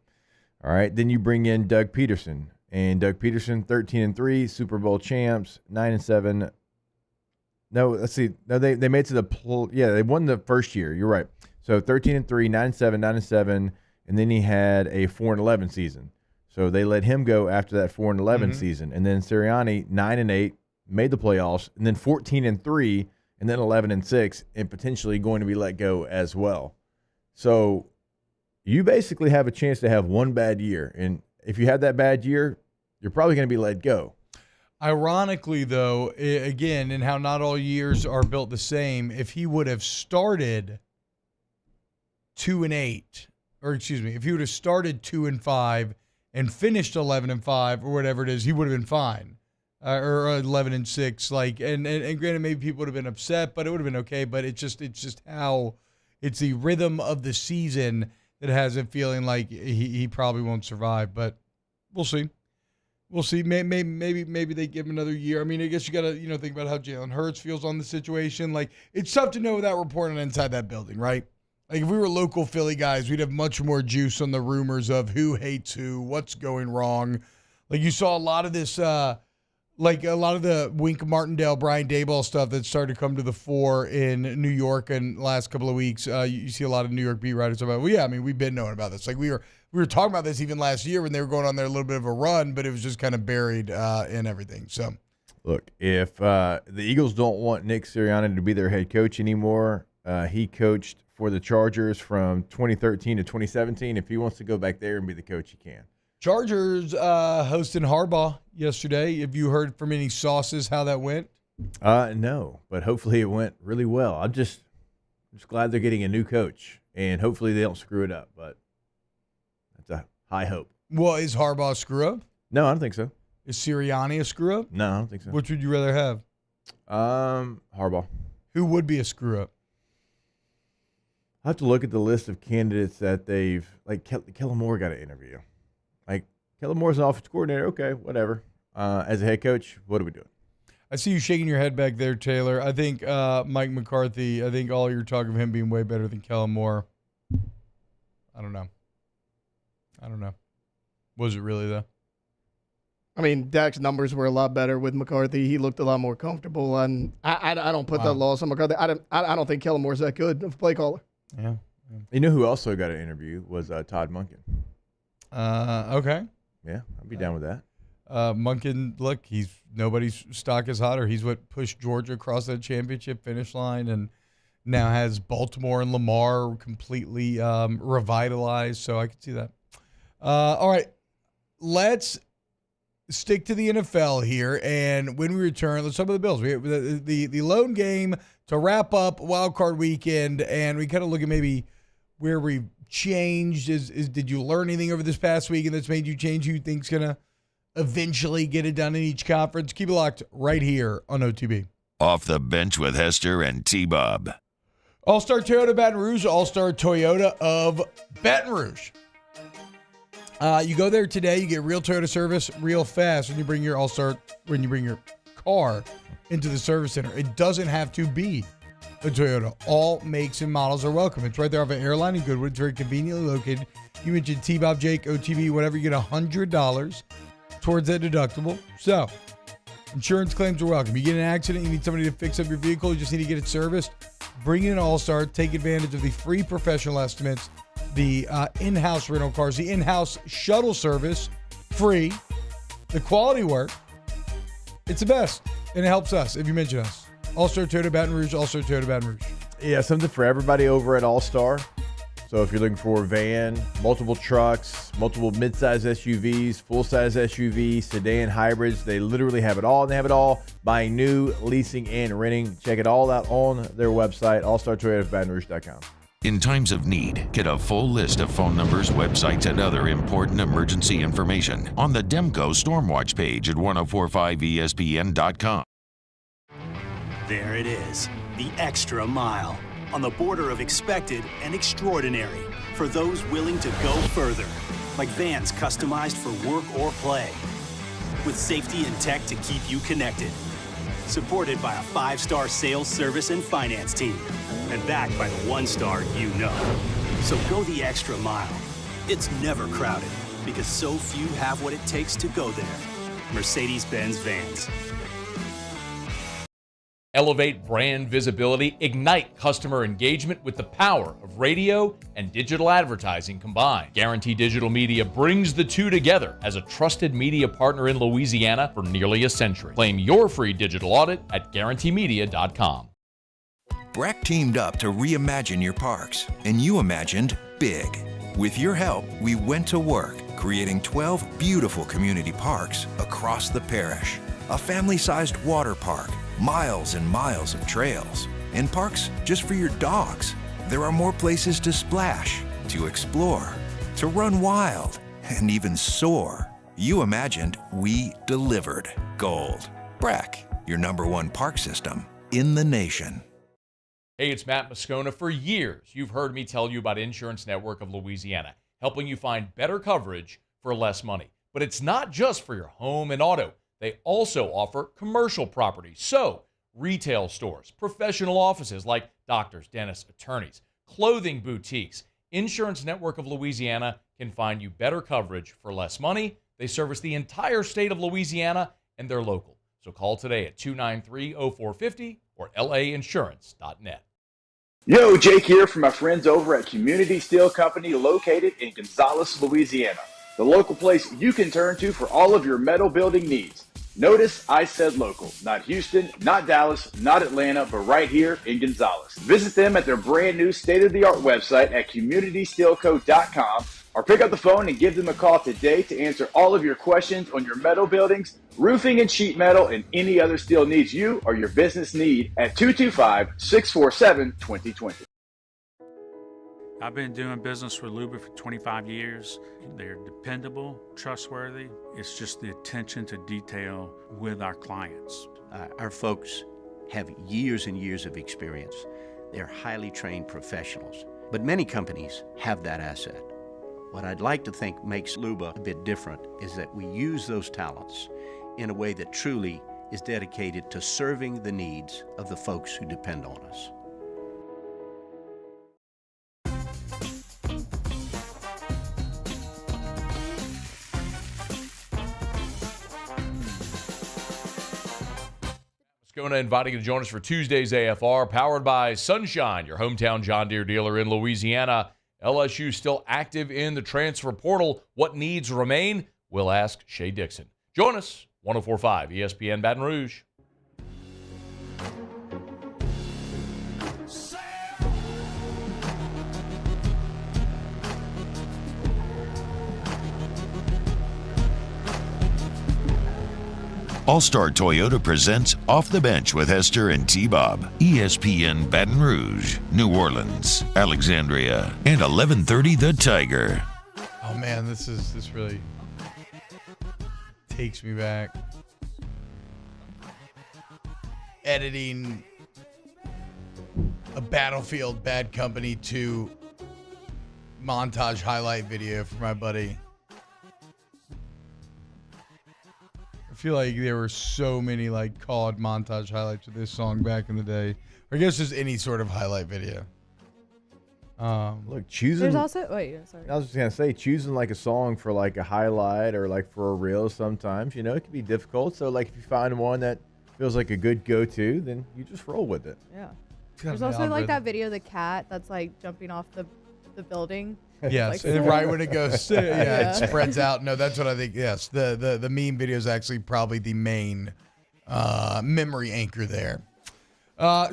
All right. Then you bring in Doug Peterson, and Doug Peterson 13-3, Super Bowl champs, 9-7. No, let's see. No, they made it to they won the first year. You're right. So 13-3, 9-7, 9-7. And then he had a 4-11 season. So they let him go after that 4-11 season. And then Sirianni, 9-8, made the playoffs, and then 14-3, and then 11-6, and potentially going to be let go as well. So you basically have a chance to have one bad year. And if you have that bad year, you're probably going to be let go. Ironically, though, again, and how not all years are built the same, if he would have started 2-8, or excuse me, if he would have started 2-5 and finished 11-5 or whatever it is, he would have been fine. Or 11-6, like, and granted, maybe people would have been upset, but it would have been okay. But it's just how it's the rhythm of the season that has him feeling like he probably won't survive. But we'll see. We'll see. Maybe they give him another year. I mean, I guess you got to think about how Jalen Hurts feels on the situation. Like, it's tough to know without reporting inside that building, right? Like, if we were local Philly guys, we'd have much more juice on the rumors of who hates who, what's going wrong. Like, you saw a lot of this, like a lot of the Wink Martindale, Brian Daboll stuff that started to come to the fore in New York in the last couple of weeks. You see a lot of New York beat writers about, well, yeah, I mean, we've been knowing about this. Like, we were talking about this even last year when they were going on there a little bit of a run, but it was just kind of buried in everything. So, look, if the Eagles don't want Nick Sirianni to be their head coach anymore, he coached for the Chargers from 2013 to 2017. If he wants to go back there and be the coach, he can. Chargers hosting Harbaugh yesterday. Have you heard from any sources how that went? No, but hopefully it went really well. just glad they're getting a new coach, and hopefully they don't screw it up. But that's a high hope. Well, is Harbaugh a screw-up? No, I don't think so. Is Sirianni a screw-up? No, I don't think so. Which would you rather have? Harbaugh. Who would be a screw-up? I have to look at the list of candidates that they've like. Kellen Moore got an interview. Like Kellen Moore's an offensive coordinator. Okay, whatever. As a head coach, what are we doing? I see you shaking your head back there, Taylor. I think Mike McCarthy. I think all your talk of him being way better than Kellen Moore. I don't know. Was it really though? I mean, Dak's numbers were a lot better with McCarthy. He looked a lot more comfortable, and I don't put that loss on McCarthy. I don't think Kellen Moore's that good of a play caller. Yeah. You know who also got an interview was Todd Monken. Okay. Yeah, I'd be down with that. Monken, look, nobody's stock is hotter. He's what pushed Georgia across that championship finish line, and now has Baltimore and Lamar completely revitalized. So I can see that. All right, let's stick to the NFL here, and when we return, let's talk about the Bills. We have the lone game to wrap up Wild Card Weekend, and we kind of look at maybe where we've changed. Did you learn anything over this past weekend that's made you change who you think's gonna eventually get it done in each conference? Keep it locked right here on OTB. Off the Bench with Hester and T-Bob. All-Star Toyota Baton Rouge, All-Star Toyota of Baton Rouge. You go there today, you get real Toyota service real fast when you bring your car into the service center. It doesn't have to be a Toyota. All makes and models are welcome. It's right there off of Airline in Goodwood. It's very conveniently located. You mentioned T-Bob, Jake, OTB, whatever, you get $100 towards that deductible. So, insurance claims are welcome. You get in an accident, you need somebody to fix up your vehicle, you just need to get it serviced. Bring in All-Star. Take advantage of the free professional estimates, the in-house rental cars, the in-house shuttle service, free, the quality work. It's the best, and it helps us if you mention us. All-Star Toyota Baton Rouge, All-Star Toyota Baton Rouge. Yeah, something for everybody over at All-Star. So if you're looking for a van, multiple trucks, multiple mid-size SUVs, full-size SUVs, sedan hybrids, they literally have it all, and they have it all buying new, leasing, and renting. Check it all out on their website, allstartoyotabatonrouge.com. In times of need, get a full list of phone numbers, websites, and other important emergency information on the Demco Stormwatch page at 1045ESPN.com. There it is, the extra mile, on the border of expected and extraordinary for those willing to go further, like vans customized for work or play, with safety and tech to keep you connected. Supported by a 5-star sales, service, and finance team, and backed by the 1-star you know. So go the extra mile. It's never crowded, because so few have what it takes to go there. Mercedes-Benz Vans. Elevate brand visibility, ignite customer engagement with the power of radio and digital advertising combined. Guarantee Digital Media brings the two together as a trusted media partner in Louisiana for nearly a century. Claim your free digital audit at guaranteemedia.com. Breck teamed up to reimagine your parks, and you imagined big. With your help, we went to work, creating 12 beautiful community parks across the parish. A family-sized water park, miles and miles of trails, and parks just for your dogs. There are more places to splash, to explore, to run wild, and even soar. You imagined, we delivered. Gold. Breck, your #1 park system in the nation. Hey, it's Matt Moscona. For years, you've heard me tell you about Insurance Network of Louisiana, helping you find better coverage for less money. But it's not just for your home and auto. They also offer commercial property. So, retail stores, professional offices like doctors, dentists, attorneys, clothing boutiques. Insurance Network of Louisiana can find you better coverage for less money. They service the entire state of Louisiana, and they're local. So call today at 293-0450 or lainsurance.net. Yo, Jake here from my friends over at Community Steel Company located in Gonzales, Louisiana. The local place you can turn to for all of your metal building needs. Notice I said local, not Houston, not Dallas, not Atlanta, but right here in Gonzales. Visit them at their brand new state-of-the-art website at communitysteelco.com or pick up the phone and give them a call today to answer all of your questions on your metal buildings, roofing and sheet metal, and any other steel needs you or your business need at 225-647-2020. I've been doing business with Luba for 25 years. They're dependable, trustworthy. It's just the attention to detail with our clients. Our folks have years and years of experience. They're highly trained professionals, but many companies have that asset. What I'd like to think makes Luba a bit different is that we use those talents in a way that truly is dedicated to serving the needs of the folks who depend on us. Moscona inviting you to join us for Tuesday's AFR, powered by Sunshine, your hometown John Deere dealer in Louisiana. LSU still active in the transfer portal. What needs remain? We'll ask Shea Dixon. Join us, 104.5 ESPN Baton Rouge. All-Star Toyota presents Off the Bench with Hester and T-Bob. ESPN Baton Rouge, New Orleans, Alexandria, and 1130 The Tiger. Oh man, this really takes me back. Editing a Battlefield Bad Company 2 montage highlight video for my buddy. I feel like there were so many like COD montage highlights of this song back in the day. Or I guess just any sort of highlight video. Look, choosing. There's also sorry. I was just gonna say, choosing like a song for like a highlight or like for a reel sometimes, it can be difficult. So like if you find one that feels like a good go-to, then you just roll with it. Yeah. There's also like that video of the cat that's like jumping off the building. Yes, like, and right when it goes, it spreads out. No, that's what I think. Yes, the meme video is actually probably the main memory anchor there.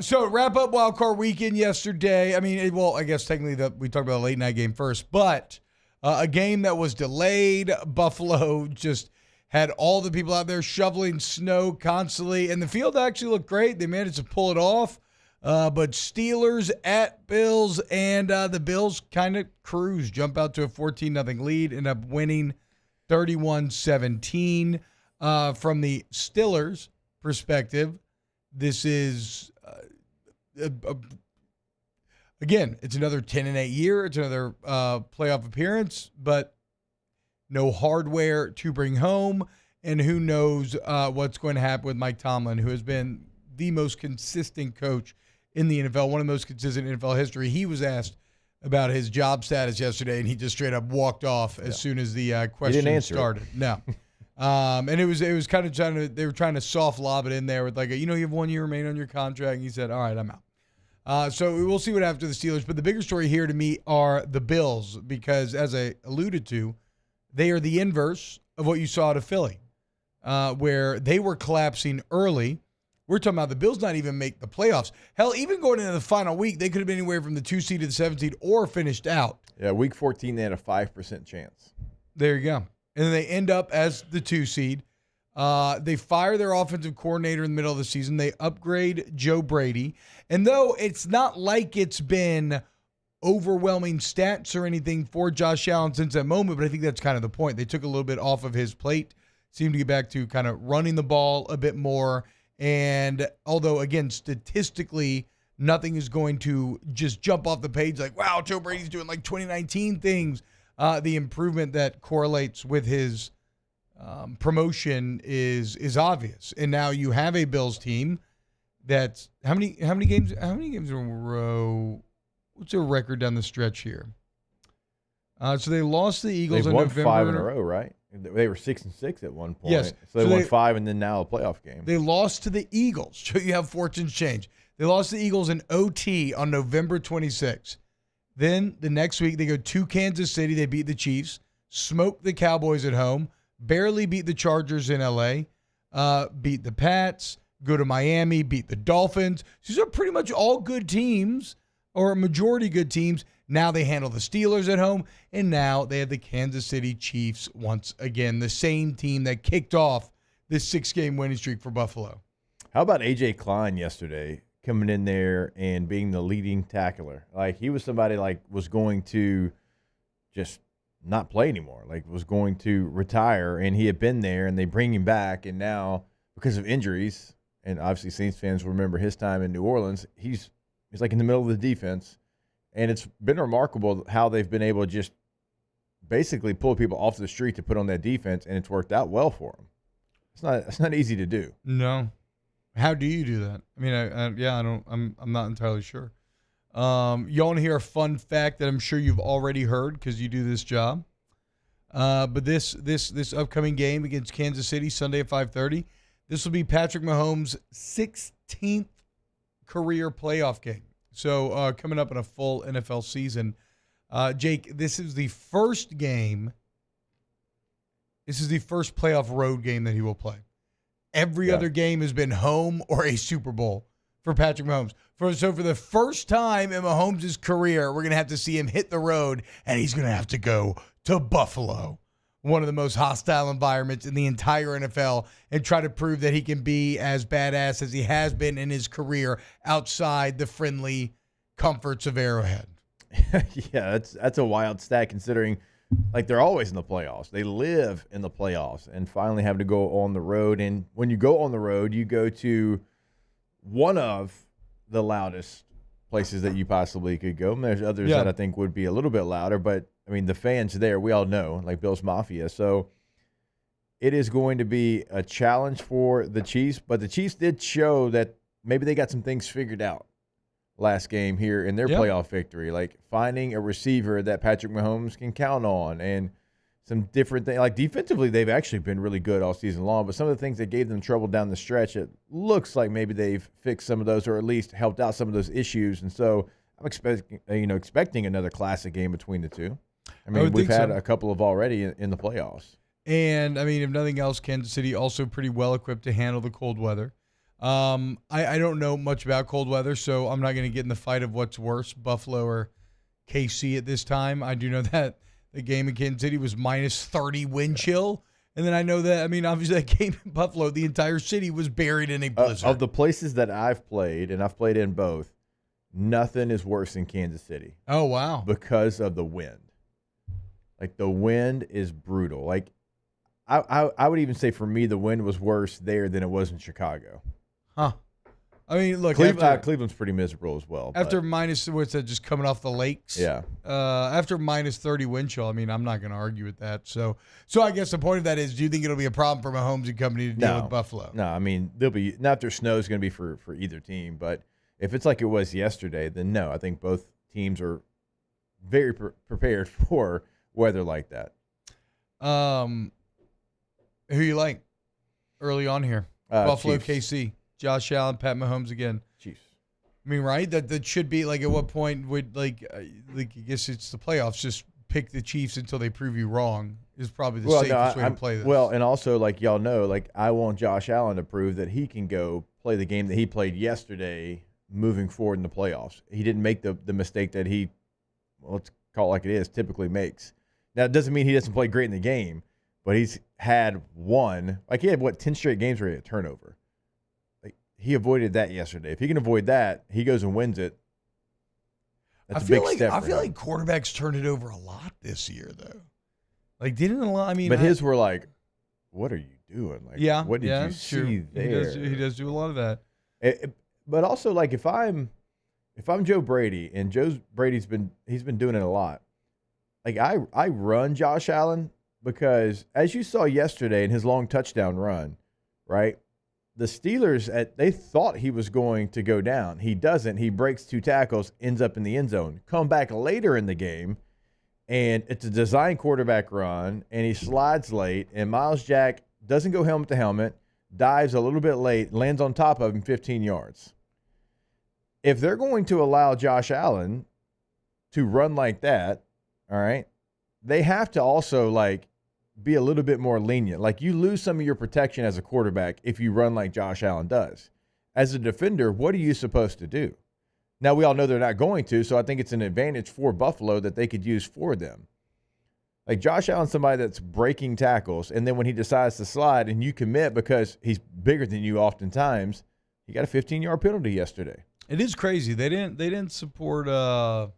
So wrap up Wild Card Weekend yesterday. I mean, I guess technically we talked about the late night game first, but a game that was delayed. Buffalo just had all the people out there shoveling snow constantly, and the field actually looked great. They managed to pull it off. But Steelers at Bills, and the Bills kind of cruise, jump out to a 14-0 lead, end up winning 31-17. From the Steelers' perspective, this is, again, it's another 10-8 year. It's another playoff appearance, but no hardware to bring home, and who knows what's going to happen with Mike Tomlin, who has been the most consistent coach in the NFL, one of the most consistent in NFL history. He was asked about his job status yesterday, and he just straight up walked off as soon as the question started. No. And it was kind of they were trying to soft lob it in there with like, you have 1 year remaining on your contract. And he said, all right, I'm out. So we'll see what happens to the Steelers. But the bigger story here to me are the Bills, because as I alluded to, they are the inverse of what you saw to Philly, where they were collapsing early. We're talking about the Bills not even make the playoffs. Hell, even going into the final week, they could have been anywhere from the 2 seed to the 7 seed or finished out. Yeah, week 14, they had a 5% chance. There you go. And then they end up as the 2 seed. They fire their offensive coordinator in the middle of the season. They upgrade Joe Brady. And though it's not like it's been overwhelming stats or anything for Josh Allen since that moment, but I think that's kind of the point. They took a little bit off of his plate, seemed to get back to kind of running the ball a bit more. And although, again, statistically, nothing is going to just jump off the page like, wow, Joe Brady's doing like 2019 things. The improvement that correlates with his promotion is obvious. And now you have a Bills team that's how many games in a row? What's their record down the stretch here? So they lost to the Eagles in November. They've won 5 in a row, right? They were 6-6 at one point. Yes. So they won 5 and then now a playoff game. They lost to the Eagles. So you have fortunes change. They lost to the Eagles in OT on November 26th. Then the next week they go to Kansas City. They beat the Chiefs, smoke the Cowboys at home, barely beat the Chargers in LA, beat the Pats, go to Miami, beat the Dolphins. These are pretty much all good teams, or a majority good teams. Now they handle the Steelers at home, and now they have the Kansas City Chiefs once again, the same team that kicked off this 6-game winning streak for Buffalo. How about A.J. Klein yesterday coming in there and being the leading tackler. Like, he was somebody was going to just not play anymore, was going to retire, and he had been there, and they bring him back, and now because of injuries, and obviously Saints fans will remember his time in New Orleans, he's like in the middle of the defense, and it's been remarkable how they've been able to just basically pull people off the street to put on that defense, and it's worked out well for them. It's not easy to do. No. How do you do that? I mean, I'm not entirely sure. You want to hear a fun fact that I'm sure you've already heard because you do this job. But this upcoming game against Kansas City Sunday at 5:30, this will be Patrick Mahomes' 16th career playoff game. So coming up in a full NFL season, Jake, this is the first game. This is the first playoff road game that he will play. Every other game has been home or a Super Bowl for Patrick Mahomes. So for the first time in Mahomes' career, we're going to have to see him hit the road, and he's going to have to go to Buffalo, one of the most hostile environments in the entire NFL, and try to prove that he can be as badass as he has been in his career outside the friendly comforts of Arrowhead. Yeah, that's a wild stat considering they're always in the playoffs. They live in the playoffs and finally have to go on the road. And when you go on the road, you go to one of the loudest places that you possibly could go. And there's others that I think would be a little bit louder, but I mean, the fans there, we all know, like Bill's Mafia. So it is going to be a challenge for the Chiefs, but the Chiefs did show that maybe they got some things figured out last game here in their playoff victory, like finding a receiver that Patrick Mahomes can count on and some different things. Like defensively, they've actually been really good all season long, but some of the things that gave them trouble down the stretch, it looks like maybe they've fixed some of those or at least helped out some of those issues. And so I'm expecting another classic game between the two. I mean, we've had a couple of already in the playoffs. And, I mean, if nothing else, Kansas City also pretty well equipped to handle the cold weather. I don't know much about cold weather, so I'm not going to get in the fight of what's worse, Buffalo or KC at this time. I do know that the game in Kansas City was minus 30 wind chill. And then I know that, I mean, obviously that game in Buffalo, the entire city was buried in a blizzard. Of the places that I've played, and I've played in both, nothing is worse than Kansas City. Oh, wow. Because of the wind. Like, the wind is brutal. Like, I would even say for me, the wind was worse there than it was in Chicago. Huh. I mean, look, Cleveland's pretty miserable as well. After minus, what's that, just coming off the lakes? Yeah. After minus 30 wind chill, I mean, I'm not going to argue with that. So I guess the point of that is, do you think it'll be a problem for Mahomes and company to deal with Buffalo? No, I mean, there'll be, not if there's snow is going to be for either team, but if it's like it was yesterday, then no, I think both teams are very prepared for weather like that. Who you like early on here? Buffalo, Chiefs. KC. Josh Allen, Pat Mahomes again. Chiefs. I mean, right? That should be like, at what point would I guess it's the playoffs. Just pick the Chiefs until they prove you wrong is probably the safest way to play this. Well, and also, like y'all know, like I want Josh Allen to prove that he can go play the game that he played yesterday moving forward in the playoffs. He didn't make the mistake that he, let's call it like it is, typically makes. Now, it doesn't mean he doesn't play great in the game, but he's had one. Like, he had, 10 straight games where he had a turnover. He avoided that yesterday. If he can avoid that, he goes and wins it. That's a big step. I feel like quarterbacks turned it over a lot this year, though. Like, didn't a lot? I mean, but his were like, "What are you doing? Like, what did you see there?" He does do a lot of that. But also, like, if I'm Joe Brady, and Brady's been doing it a lot. Like, I run Josh Allen because, as you saw yesterday in his long touchdown run, right? The Steelers, they thought he was going to go down. He doesn't. He breaks 2 tackles, ends up in the end zone. Come back later in the game, and it's a design quarterback run, and he slides late, and Miles Jack doesn't go helmet to helmet, dives a little bit late, lands on top of him 15 yards. If they're going to allow Josh Allen to run like that, all right, they have to also, like, be a little bit more lenient. Like, you lose some of your protection as a quarterback if you run like Josh Allen does. As a defender, what are you supposed to do? Now, we all know they're not going to, so I think it's an advantage for Buffalo that they could use for them. Like, Josh Allen's somebody that's breaking tackles, and then when he decides to slide and you commit because he's bigger than you oftentimes, he got a 15-yard penalty yesterday. It is crazy. They didn't support. I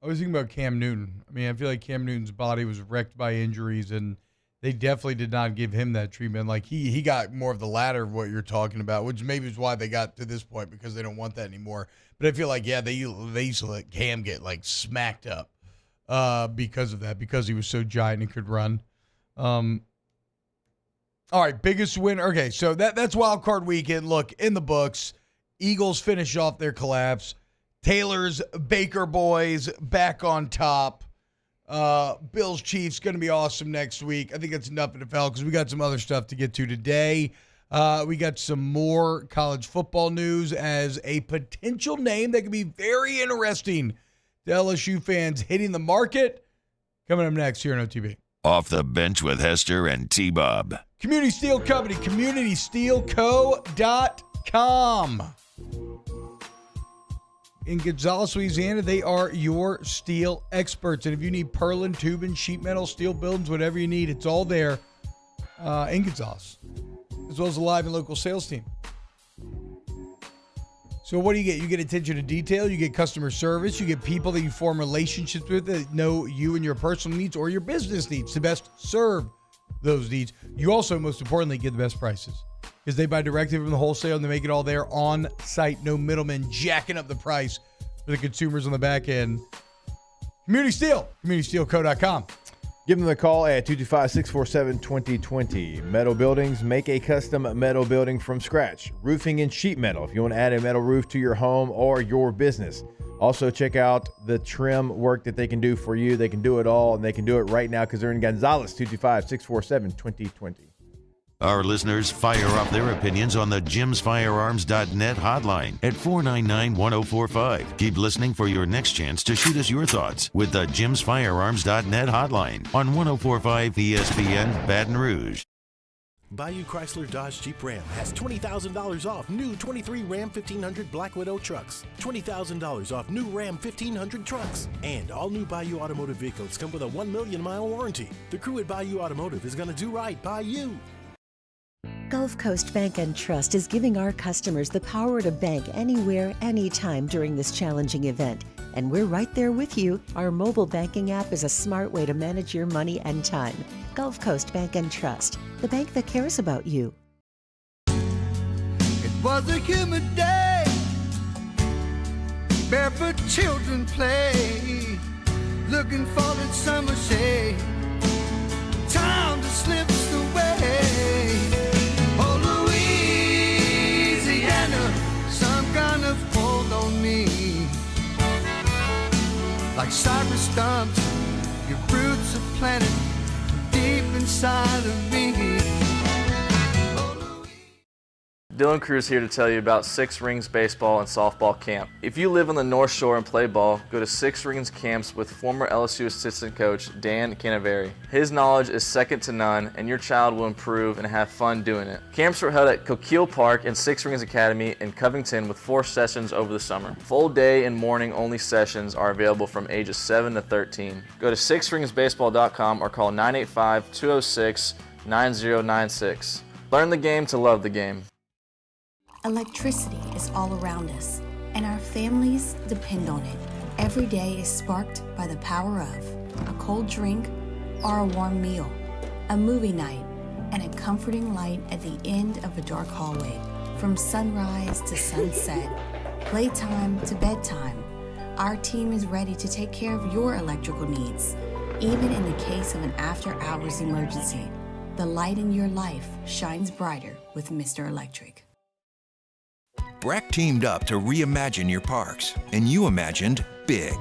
was thinking about Cam Newton. I mean, I feel like Cam Newton's body was wrecked by injuries, and they definitely did not give him that treatment. Like he got more of the latter of what you're talking about, which maybe is why they got to this point, because they don't want that anymore. But I feel like, yeah, they used to let Cam get like smacked up because of that, because he was so giant and could run. All right, biggest winner. Okay, so that's wild card weekend. Look, in the books, Eagles finish off their collapse. Taylor's Baker boys back on top. Bills Chiefs going to be awesome next week. I think that's enough NFL because we got some other stuff to get to today. We got some more college football news as a potential name that could be very interesting to LSU fans hitting the market. Coming up next here on OTB. Off the bench with Hester and T-Bob. Community Steel Company, communitysteelco.com. In Gonzales, Louisiana, they are your steel experts. And if you need purlin, tubing, sheet metal, steel buildings, whatever you need, it's all there in Gonzales, as well as a live and local sales team. So what do you get? You get attention to detail. You get customer service. You get people that you form relationships with that know you and your personal needs or your business needs to best serve those needs. You also, most importantly, get the best prices because they buy directly from the wholesale and they make it all there on site. No middlemen jacking up the price for the consumers on the back end. Community Steel, communitysteelco.com. Give them a call at 225-647-2020. Metal Buildings, make a custom metal building from scratch. Roofing and sheet metal if you want to add a metal roof to your home or your business. Also, check out the trim work that they can do for you. They can do it all, and they can do it right now because they're in Gonzales, 225-647-2020. Our listeners fire off their opinions on the jimsfirearms.net hotline at 499-1045. Keep listening for your next chance to shoot us your thoughts with the jimsfirearms.net hotline on 1045 ESPN Baton Rouge. Bayou Chrysler Dodge Jeep Ram has $20,000 off new 23 Ram 1500 Black Widow trucks, $20,000 off new Ram 1500 trucks, and all new Bayou Automotive vehicles come with a 1 million mile warranty. The crew at Bayou Automotive is going to do right by you. Gulf Coast Bank and Trust is giving our customers the power to bank anywhere, anytime during this challenging event. And we're right there with you. Our mobile banking app is a smart way to manage your money and time. Gulf Coast Bank and Trust, the bank that cares about you. It was a humid day, barefoot children play, looking for that summer shade. Time just slips away. Oh, Louisiana, some kind of hold on me. Like cypress stumps, your roots are planted deep inside of me. Dylan Cruz here to tell you about Six Rings Baseball and Softball Camp. If you live on the North Shore and play ball, go to Six Rings Camps with former LSU assistant coach Dan Canaveri. His knowledge is second to none, and your child will improve and have fun doing it. Camps were held at Coquille Park and Six Rings Academy in Covington with 4 sessions over the summer. Full day and morning only sessions are available from ages 7 to 13. Go to sixringsbaseball.com or call 985-206-9096. Learn the game to love the game. Electricity is all around us, and our families depend on it. Every day is sparked by the power of a cold drink or a warm meal, a movie night, and a comforting light at the end of a dark hallway. From sunrise to sunset, playtime to bedtime, our team is ready to take care of your electrical needs. Even in the case of an after-hours emergency, the light in your life shines brighter with Mr. Electric. Breck teamed up to reimagine your parks, and you imagined big.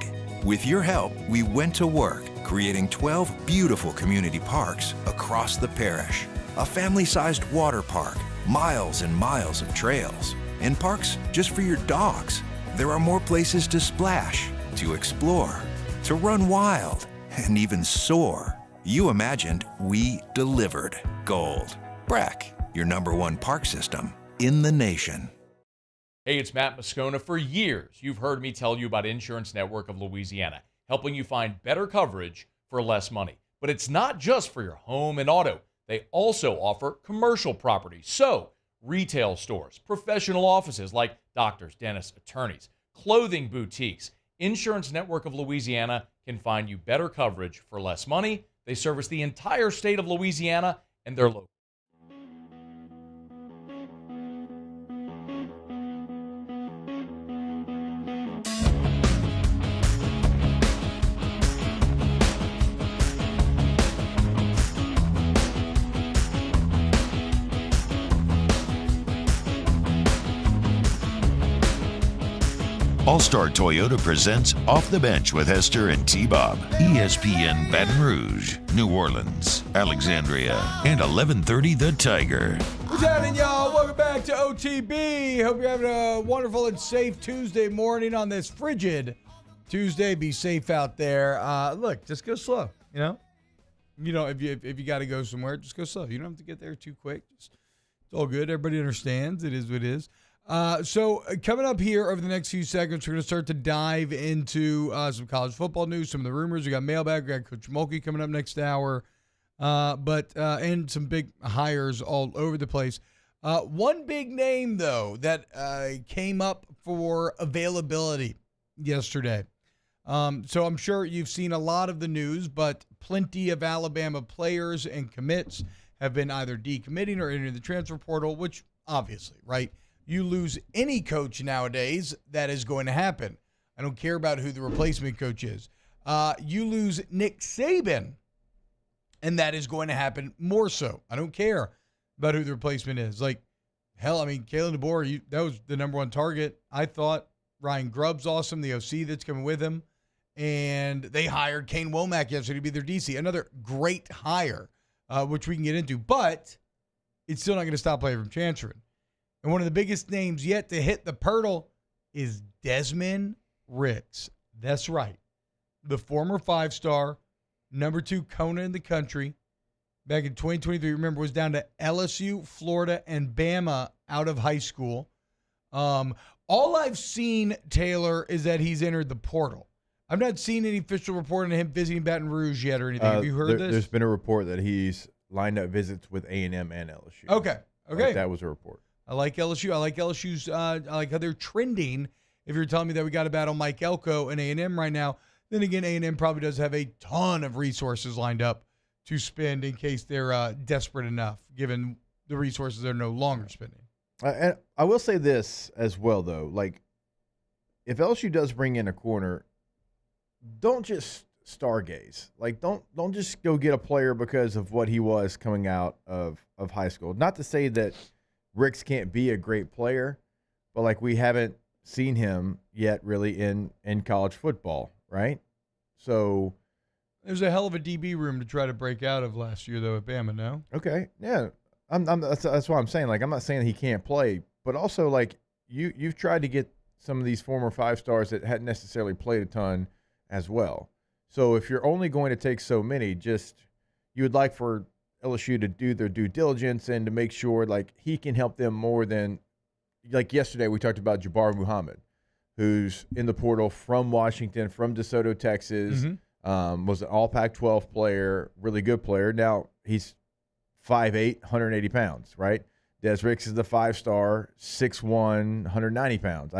With your help, we went to work, creating 12 beautiful community parks across the parish. A family-sized water park, miles and miles of trails, and parks just for your dogs. There are more places to splash, to explore, to run wild, and even soar. You imagined, we delivered gold. Breck, your #1 park system in the nation. Hey, it's Matt Moscona. For years, you've heard me tell you about Insurance Network of Louisiana, helping you find better coverage for less money. But it's not just for your home and auto. They also offer commercial property. So retail stores, professional offices like doctors, dentists, attorneys, clothing boutiques. Insurance Network of Louisiana can find you better coverage for less money. They service the entire state of Louisiana, and they're local. All-Star Toyota presents Off the Bench with Hester and T-Bob. ESPN Baton Rouge, New Orleans, Alexandria, and 1130 The Tiger. What's happening, y'all? Welcome back to OTB. Hope you're having a wonderful and safe Tuesday morning on this frigid Tuesday. Be safe out there. Look, just go slow, you know? If you got to go somewhere, just go slow. You don't have to get there too quick. It's all good. Everybody understands. It is what it is. So coming up here over the next few seconds, we're going to start to dive into some college football news, some of the rumors. We got mailbag, we got Coach Mulkey coming up next hour, and some big hires all over the place. One big name, though, that came up for availability yesterday. So I'm sure you've seen a lot of the news, but plenty of Alabama players and commits have been either decommitting or entering the transfer portal, which obviously, right? You lose any coach nowadays, that is going to happen. I don't care about who the replacement coach is. You lose Nick Saban, and that is going to happen more so. I don't care about who the replacement is. Like, hell, I mean, Kalen DeBoer, that was the number one target. I thought Ryan Grubb's awesome, the OC that's coming with him. And they hired Kane Womack yesterday to be their DC. Another great hire, which we can get into. But it's still not going to stop players from transferring. And one of the biggest names yet to hit the portal is Desmond Ricks. That's right. The former 5-star, number 2 Kona in the country, back in 2023, remember, was down to LSU, Florida, and Bama out of high school. All I've seen, Taylor, is that he's entered the portal. I've not seen any official report on him visiting Baton Rouge yet or anything. Have you heard this? There's been a report that he's lined up visits with A&M and LSU. Okay. Like that was a report. I like LSU. I like LSU's. I like how they're trending. If you're telling me that we got to battle Mike Elko and A&M right now, then again, A&M probably does have a ton of resources lined up to spend in case they're desperate enough, given the resources they're no longer spending. And I will say this as well, though. Like, if LSU does bring in a corner, don't just stargaze. Like, don't just go get a player because of what he was coming out of high school. Not to say that Ricks can't be a great player, but like we haven't seen him yet really in college football, right? So there's a hell of a DB room to try to break out of last year, though, at Bama. No, okay, yeah, that's what I'm saying. Like, I'm not saying he can't play, but also like you've tried to get some of these former 5-stars that hadn't necessarily played a ton as well. So if you're only going to take so many, you would like for LSU to do their due diligence and to make sure like he can help them more than like yesterday we talked about Jabbar Muhammad, who's in the portal from Washington, from DeSoto, Texas, was an all Pac-12 player, really good player. Now he's 5'8", 180 pounds, right? Des Ricks is the 5-star, 6'1", 190 pounds.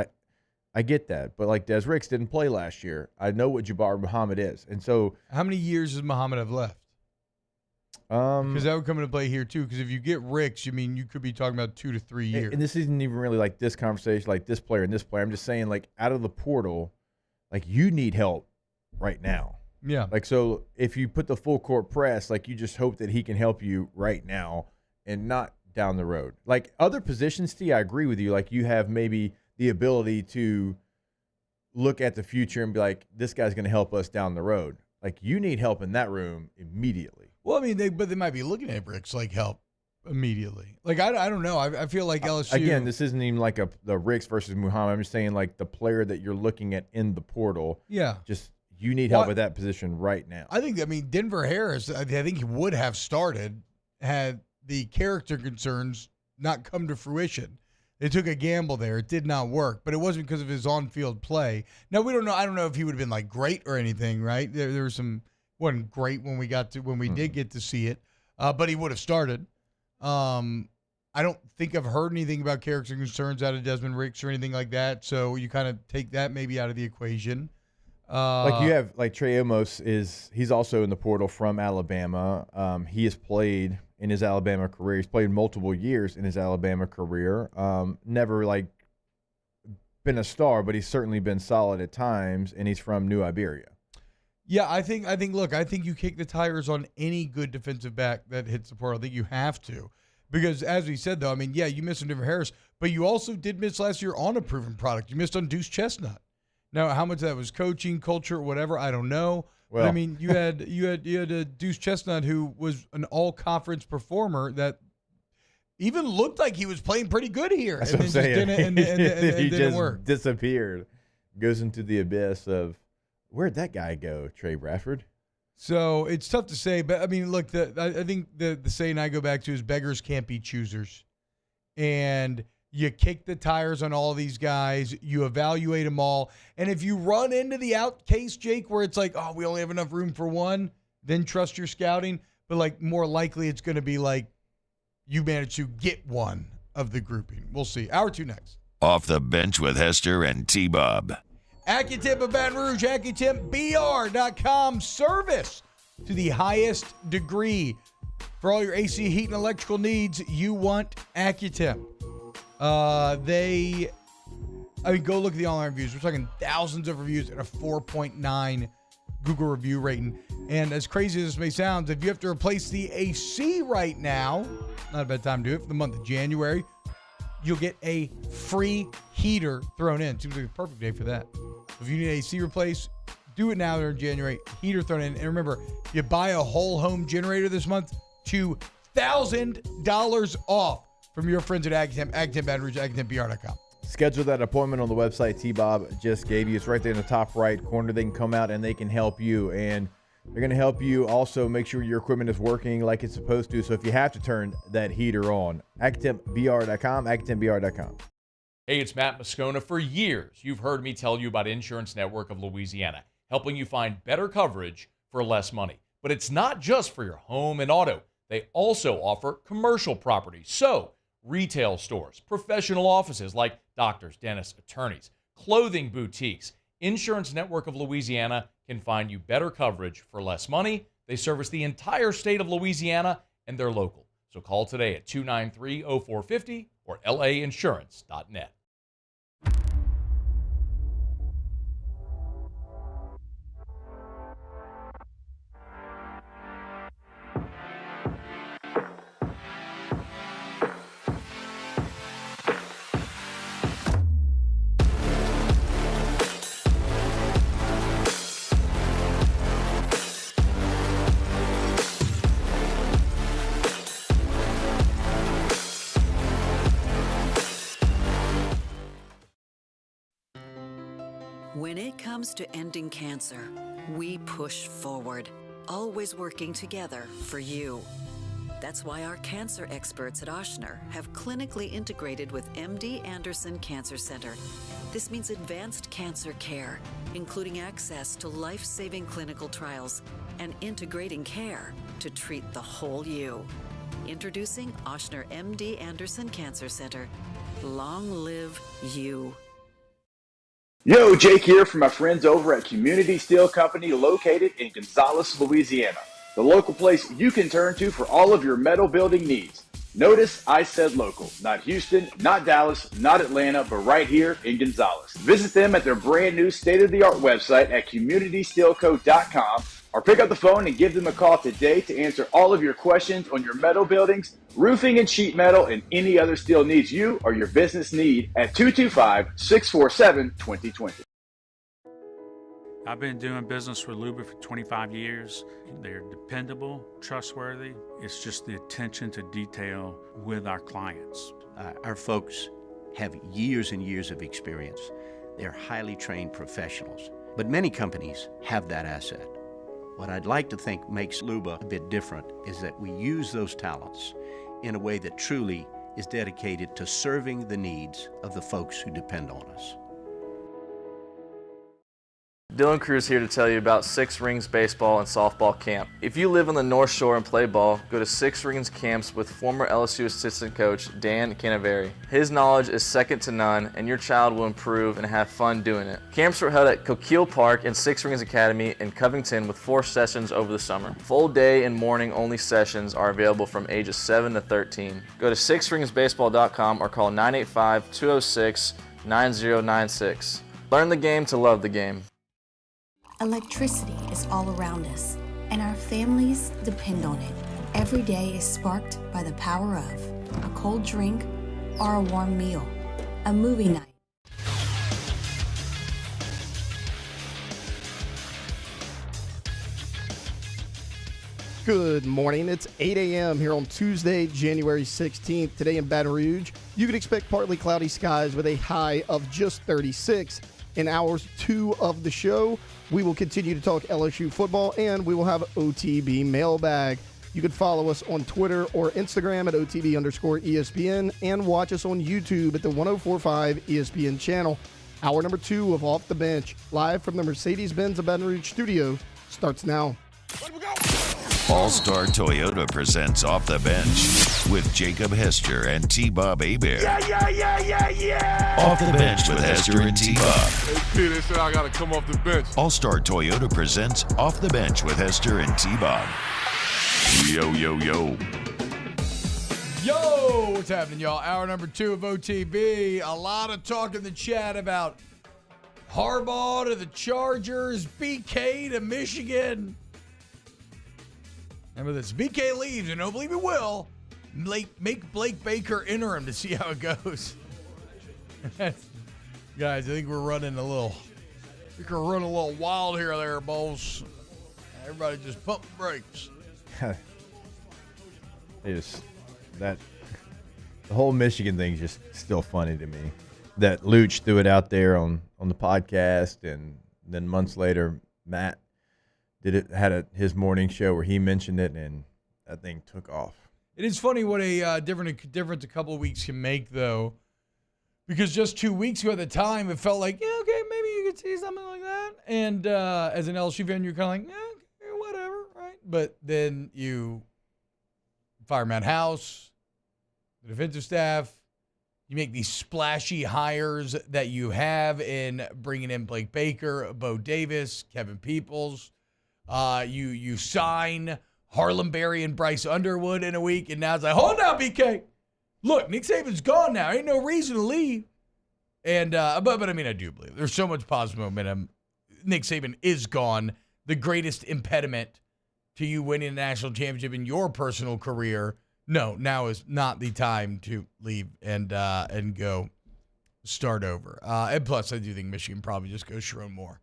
I get that, but like Des Ricks didn't play last year. I know what Jabbar Muhammad is, and so how many years does Muhammad have left? Because that would come into play here too. Because if you get Ricks, you could be talking about 2 to 3 years. And this isn't even really like this conversation, like this player and this player. I'm just saying, like out of the portal, like you need help right now. Yeah. Like so, if you put the full court press, like you just hope that he can help you right now and not down the road. Like other positions, T, I agree with you. Like you have maybe the ability to look at the future and be like, this guy's going to help us down the road. Like you need help in that room immediately. Well, I mean, they might be looking at Ricks like help immediately. Like I don't know. I feel like LSU. Again, this isn't even like the Ricks versus Muhammad. I'm just saying like the player that you're looking at in the portal. Yeah. Just you need help with that position right now. I think Denver Harris. I think he would have started had the character concerns not come to fruition. They took a gamble there. It did not work, but it wasn't because of his on-field play. Now we don't know. I don't know if he would have been like great or anything. Right? There was some. Wasn't great when we did get to see it, but he would have started. I don't think I've heard anything about character concerns out of Desmond Ricks or anything like that. So you kind of take that maybe out of the equation. Like you have, like Trey Amos he's also in the portal from Alabama. He has played in his Alabama career. He's played multiple years in his Alabama career. Never like been a star, but he's certainly been solid at times, and he's from New Iberia. Yeah, I think you kick the tires on any good defensive back that hits the portal. I think you have to. Because as we said, though, I mean, yeah, you missed on Denver Harris, but you also did miss last year on a proven product. You missed on Deuce Chestnut. Now, how much of that was coaching, culture, whatever, I don't know. Well, but I mean, you had a Deuce Chestnut who was an all-conference performer that even looked like he was playing pretty good here. That's and what I'm then saying. Just didn't, He didn't just work. disappeared. Goes into the abyss of, where'd that guy go, Trey Bradford? So it's tough to say, but I mean, look, I think the saying I go back to is beggars can't be choosers. And you kick the tires on all these guys, you evaluate them all. And if you run into the out case, Jake, where it's like, oh, we only have enough room for one, then trust your scouting. But like more likely it's going to be like you manage to get one of the grouping. We'll see. Hour 2 next. Off the bench with Hester and T-Bob. AccuTemp of Baton Rouge, AccuTempBR.com service to the highest degree. For all your AC, heat, and electrical needs, you want AccuTemp. Go look at the online reviews. We're talking thousands of reviews and a 4.9 Google review rating. And as crazy as this may sound, if you have to replace the AC right now, not a bad time to do it, for the month of January, you'll get a free heater thrown in. Seems like a perfect day for that. If you need AC replaced, do it now during January. Heater thrown in. And remember, if you buy a whole home generator this month, $2,000 off from your friends at AccuTemp, AccuTemp Baton Rouge, AccuTempBR.com. Schedule that appointment on the website T-Bob just gave you. It's right there in the top right corner. They can come out and they can help you. And they're going to help you also make sure your equipment is working like it's supposed to. So if you have to turn that heater on, AccuTempBR.com, AccuTempBR.com. Hey, it's Matt Moscona. For years, you've heard me tell you about Insurance Network of Louisiana, helping you find better coverage for less money. But it's not just for your home and auto. They also offer commercial property. So, retail stores, professional offices like doctors, dentists, attorneys, clothing boutiques. Insurance Network of Louisiana can find you better coverage for less money. They service the entire state of Louisiana, and they're local. So call today at 293-0450 or lainsurance.net. When it comes to ending cancer, we push forward, always working together for you. That's why our cancer experts at Ochsner have clinically integrated with MD Anderson Cancer Center. This means advanced cancer care, including access to life-saving clinical trials and integrating care to treat the whole you. Introducing Ochsner MD Anderson Cancer Center. Long live you. Yo, Jake here from my friends over at Community Steel Company located in Gonzales, Louisiana. The local place you can turn to for all of your metal building needs. Notice I said local, not Houston, not Dallas, not Atlanta, but right here in Gonzales. Visit them at their brand new state-of-the-art website at communitysteelco.com or pick up the phone and give them a call today to answer all of your questions on your metal buildings, roofing and sheet metal, and any other steel needs you or your business need at 225-647-2020. I've been doing business with Luba for 25 years. They're dependable, trustworthy. It's just the attention to detail with our clients. Our folks have years and years of experience. They're highly trained professionals, but many companies have that asset. What I'd like to think makes Luba a bit different is that we use those talents in a way that truly is dedicated to serving the needs of the folks who depend on us. Dylan Cruz here to tell you about Six Rings Baseball and Softball Camp. If you live on the North Shore and play ball, go to Six Rings Camps with former LSU assistant coach Dan Canaveri. His knowledge is second to none, and your child will improve and have fun doing it. Camps were held at Coquille Park and Six Rings Academy in Covington with 4 sessions over the summer. Full day and morning only sessions are available from ages 7 to 13. Go to sixringsbaseball.com or call 985-206-9096. Learn the game to love the game. Electricity is all around us, and our families depend on it. Every day is sparked by the power of a cold drink or a warm meal, a movie night. Good morning. It's 8 a.m. here on Tuesday, January 16th. Today in Baton Rouge, you can expect partly cloudy skies with a high of just 36. In hours 2 of the show, we will continue to talk LSU football, and we will have OTB mailbag. You can follow us on Twitter or Instagram at OTB_ESPN and watch us on YouTube at the 1045 ESPN channel. Hour number 2 of Off the Bench, live from the Mercedes-Benz of Baton Rouge studio, starts now. All-Star Toyota presents Off the Bench with Jacob Hester and T-Bob Hebert. Yeah. Off the Bench with Hester and T-Bob. Hey, P, they said I got to come off the bench. All-Star Toyota presents Off the Bench with Hester and T-Bob. Yo. Yo, what's happening, y'all? Hour number 2 of OTB. A lot of talk in the chat about Harbaugh to the Chargers, BK to Michigan. Remember this, BK leaves, and don't believe it will. Make Blake Baker interim to see how it goes. Guys, I think we're running a little wild here, there, boys. Everybody just pump the brakes. The whole Michigan thing is just still funny to me. That Luch threw it out there on the podcast, and then months later, Matt had his morning show where he mentioned it, and that thing took off. It is funny what a difference a couple of weeks can make, though, because just 2 weeks ago at the time, it felt like, yeah, okay, maybe you could see something like that. And as an LSU fan, you're kind of like, yeah, okay, whatever, right? But then you fire Matt House, the defensive staff, you make these splashy hires that you have in bringing in Blake Baker, Bo Davis, Kevin Peoples. You sign Harlem Berry and Bryce Underwood in a week, and now it's like, hold on, BK. Look, Nick Saban's gone now. Ain't no reason to leave. And but I mean, I do believe there's so much positive momentum. Nick Saban is gone. The greatest impediment to you winning a national championship in your personal career. No, now is not the time to leave and go start over. And plus, I do think Michigan probably just goes Sharon Moore.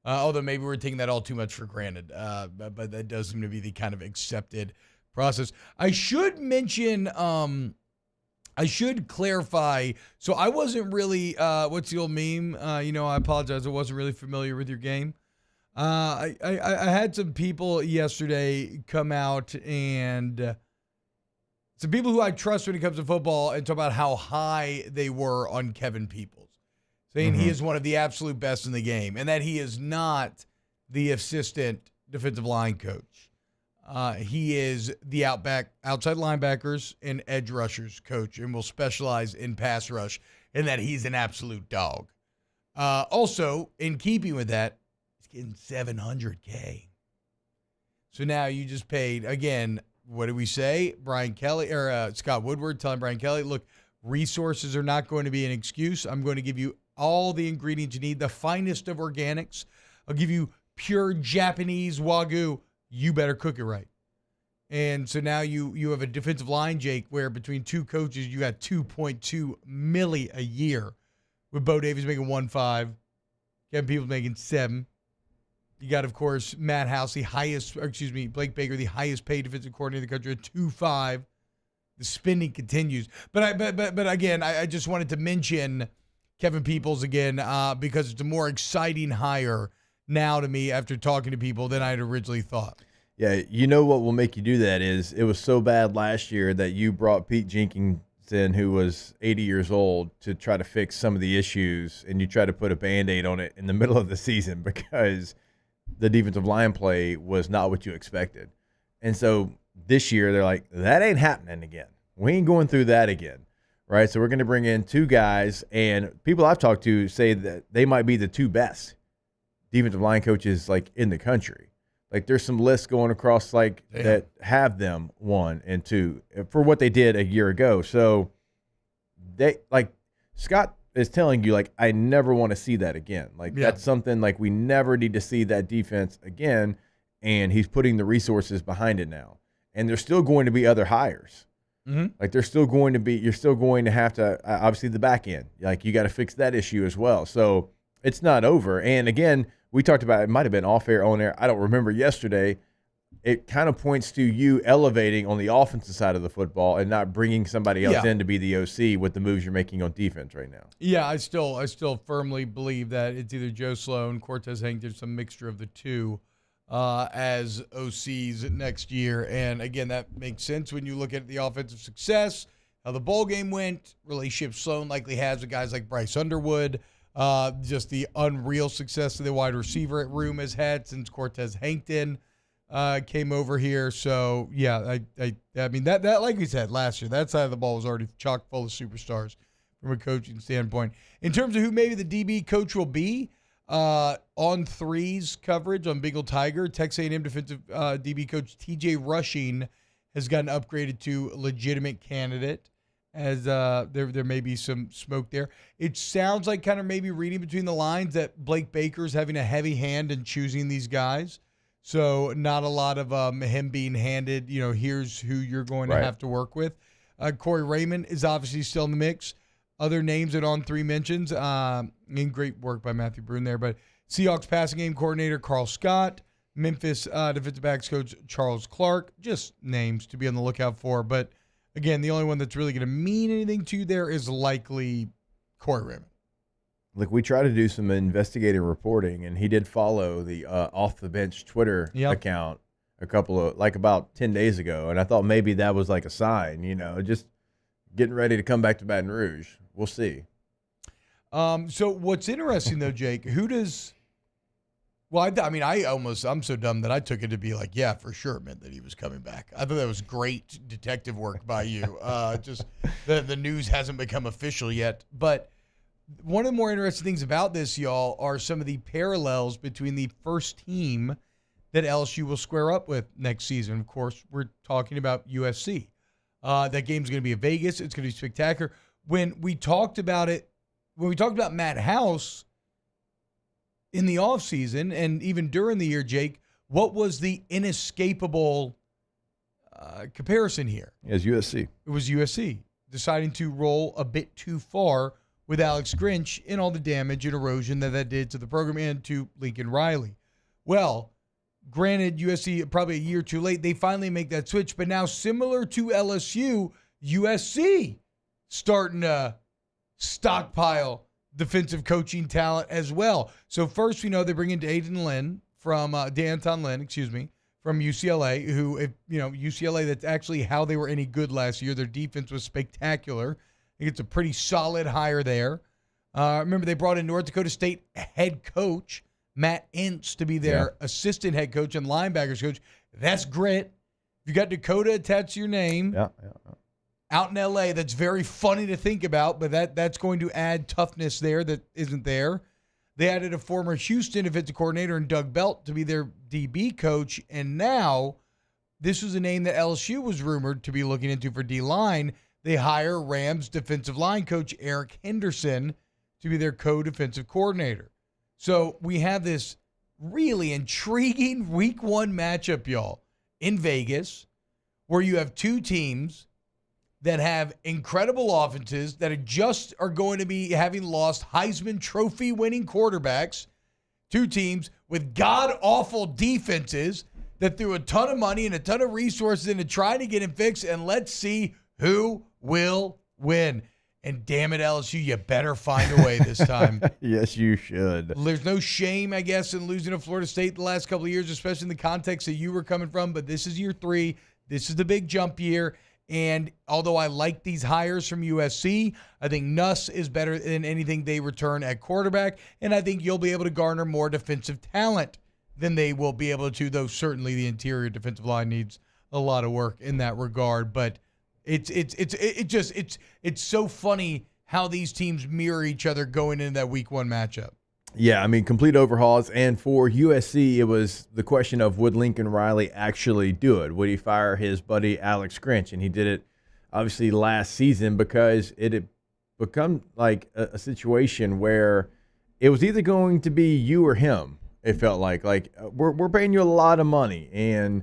Although maybe we're taking that all too much for granted, but that does seem to be the kind of accepted process. I should mention, I should clarify. So I wasn't really, what's the old meme? I apologize. I wasn't really familiar with your game. I had some people yesterday come out, and some people who I trust when it comes to football, and talk about how high they were on Kevin Peoples. Saying he is one of the absolute best in the game, and that he is not the assistant defensive line coach. He is the outside linebackers and edge rushers coach, and will specialize in pass rush, and that he's an absolute dog. Also, in keeping with that, he's getting $700K. So now you just paid, again, what did we say? Brian Kelly, or Scott Woodward telling Brian Kelly, look, resources are not going to be an excuse. I'm going to give you all the ingredients you need, the finest of organics. I'll give you pure Japanese Wagyu. You better cook it right. And so now you have a defensive line, Jake, where between two coaches, you got $2.2 million a year, with Bo Davis making 1.5, Kevin Peoples making 7. You got, of course, Matt House, Blake Baker, the highest paid defensive coordinator in the country at 2.5. The spending continues. But again, I just wanted to mention Kevin Peoples again, because it's a more exciting hire now to me after talking to people than I had originally thought. Yeah, you know what will make you do that is it was so bad last year that you brought Pete Jenkins in who was 80 years old to try to fix some of the issues, and you try to put a Band-Aid on it in the middle of the season because the defensive line play was not what you expected. And so this year they're like, that ain't happening again. We ain't going through that again, right? So we're going to bring in 2 guys, and people I've talked to say that they might be the 2 best defensive line coaches like in the country. Like there's some lists going across like that have them 1 and 2 for what they did a year ago. So they like Scott is telling you like I never want to see that again. Like that's something like we never need to see that defense again, and he's putting the resources behind it now. And there's still going to be other hires. Like there's still going to be you're still going to have to obviously the back end. Like you got to fix that issue as well. So it's not over. And again, we talked about it might have been off air, on air. I don't remember yesterday. It kind of points to you elevating on the offensive side of the football and not bringing somebody else in to be the OC with the moves you're making on defense right now. Yeah, I still firmly believe that it's either Joe Sloan, Cortez Hankton, some mixture of the two as OCs next year. And again, that makes sense when you look at the offensive success, how the bowl game went, relationship Sloan likely has with guys like Bryce Underwood. Just the unreal success that the wide receiver room has had since Cortez Hankton came over here. So yeah, I mean that like we said last year, that side of the ball was already chock full of superstars from a coaching standpoint. In terms of who maybe the DB coach will be on threes coverage on Bengal Tiger, Texas A&M defensive DB coach TJ Rushing has gotten upgraded to legitimate candidate. As there may be some smoke there. It sounds like kind of maybe reading between the lines that Blake Baker's having a heavy hand in choosing these guys. So not a lot of him being handed, here's who you're going to have to work with. Corey Raymond is obviously still in the mix. Other names that on 3 mentions, and great work by Matthew Brune there, but Seahawks passing game coordinator Carl Scott, Memphis defensive backs coach Charles Clark, just names to be on the lookout for, but again, the only one that's really going to mean anything to you there is likely Corey Raymond. Look, we tried to do some investigative reporting, and he did follow the Off the Bench Twitter account about 10 days ago, and I thought maybe that was like a sign, just getting ready to come back to Baton Rouge. We'll see. So what's interesting, though, Jake, I'm so dumb that I took it to be like, yeah, for sure, meant that he was coming back. I thought that was great detective work by you. Just the news hasn't become official yet. But one of the more interesting things about this, y'all, are some of the parallels between the first team that LSU will square up with next season. Of course, we're talking about USC. That game's going to be in Vegas. It's going to be spectacular. When we talked about Matt House in the offseason and even during the year, Jake, what was the inescapable comparison here? It was USC. It was USC deciding to roll a bit too far with Alex Grinch and all the damage and erosion that did to the program and to Lincoln Riley. Well, granted, USC probably a year too late. They finally make that switch, but now similar to LSU, USC starting to stockpile defensive coaching talent as well. So first, we know they bring in D'Anton Lynn from UCLA, who, UCLA, that's actually how they were any good last year. Their defense was spectacular. I think it's a pretty solid hire there. Remember, they brought in North Dakota State head coach Matt Ince to be their assistant head coach and linebackers coach. That's grit. If you got Dakota attached to your name, out in L.A., that's very funny to think about, but that's going to add toughness there that isn't there. They added a former Houston defensive coordinator and Doug Belt to be their DB coach, and now this was a name that LSU was rumored to be looking into for D-line. They hire Rams defensive line coach Eric Henderson to be their co-defensive coordinator. So we have this really intriguing week 1 matchup, y'all, in Vegas, where you have two teams that have incredible offenses that are going to be having lost Heisman Trophy winning quarterbacks. Two teams with god-awful defenses that threw a ton of money and a ton of resources into trying to get him fixed, and let's see who will win. And damn it, LSU, you better find a way this time. Yes, you should. There's no shame, I guess, in losing to Florida State the last couple of years, especially in the context that you were coming from, but this is year 3. This is the big jump year. And although I like these hires from USC, I think Nuss is better than anything they return at quarterback. And I think you'll be able to garner more defensive talent than they will be able to, though certainly the interior defensive line needs a lot of work in that regard. But it's so funny how these teams mirror each other going into that week 1 matchup. Yeah, I mean, complete overhauls. And for USC, it was the question of would Lincoln Riley actually do it? Would he fire his buddy Alex Grinch? And he did it, obviously, last season because it had become like a situation where it was either going to be you or him, it felt like. Like, we're paying you a lot of money, and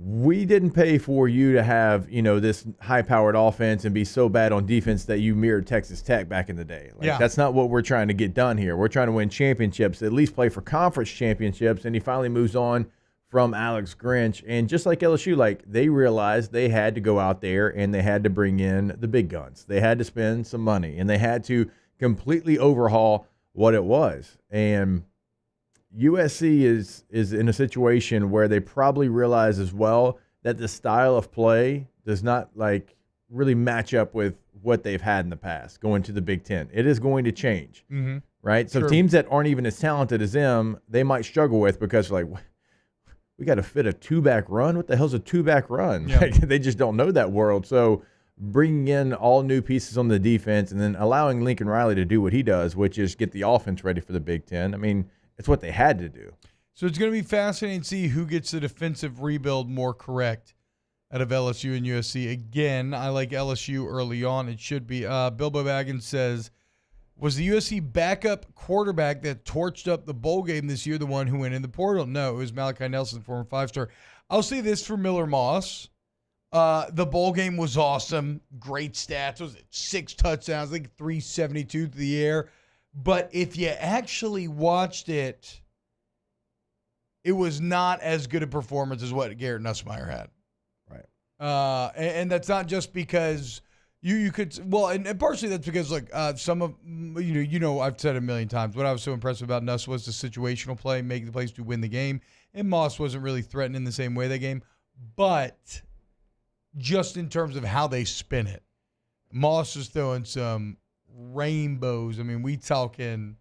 we didn't pay for you to have, this high-powered offense and be so bad on defense that you mirrored Texas Tech back in the day. That's not what we're trying to get done here. We're trying to win championships, at least play for conference championships. And he finally moves on from Alex Grinch. And just like LSU, they realized they had to go out there and they had to bring in the big guns. They had to spend some money, and they had to completely overhaul what it was. And USC is in a situation where they probably realize as well that the style of play does not really match up with what they've had in the past going to the Big Ten. It is going to change, right? So teams that aren't even as talented as them, they might struggle with because we got to fit a 2-back run. What the hell's a 2-back run? Yeah. They just don't know that world. So bringing in all new pieces on the defense and then allowing Lincoln Riley to do what he does, which is get the offense ready for the Big Ten. I mean, it's what they had to do. So it's going to be fascinating to see who gets the defensive rebuild more correct out of LSU and USC. Again, I like LSU early on. It should be. Bilbo Baggins says, was the USC backup quarterback that torched up the bowl game this year the one who went in the portal? No, it was Malachi Nelson, former 5-star. I'll say this for Miller Moss. The bowl game was awesome. Great stats. Was it 6 touchdowns, 372 to the air. But if you actually watched it, it was not as good a performance as what Garrett Nussmeier had. Right. And that's not just because you could, well, and partially that's because some of, I've said it a million times, what I was so impressed about Nuss was the situational play, making the plays to win the game. And Moss wasn't really threatened in the same way that game. But just in terms of how they spin it, Moss is throwing some rainbows. I mean, we talking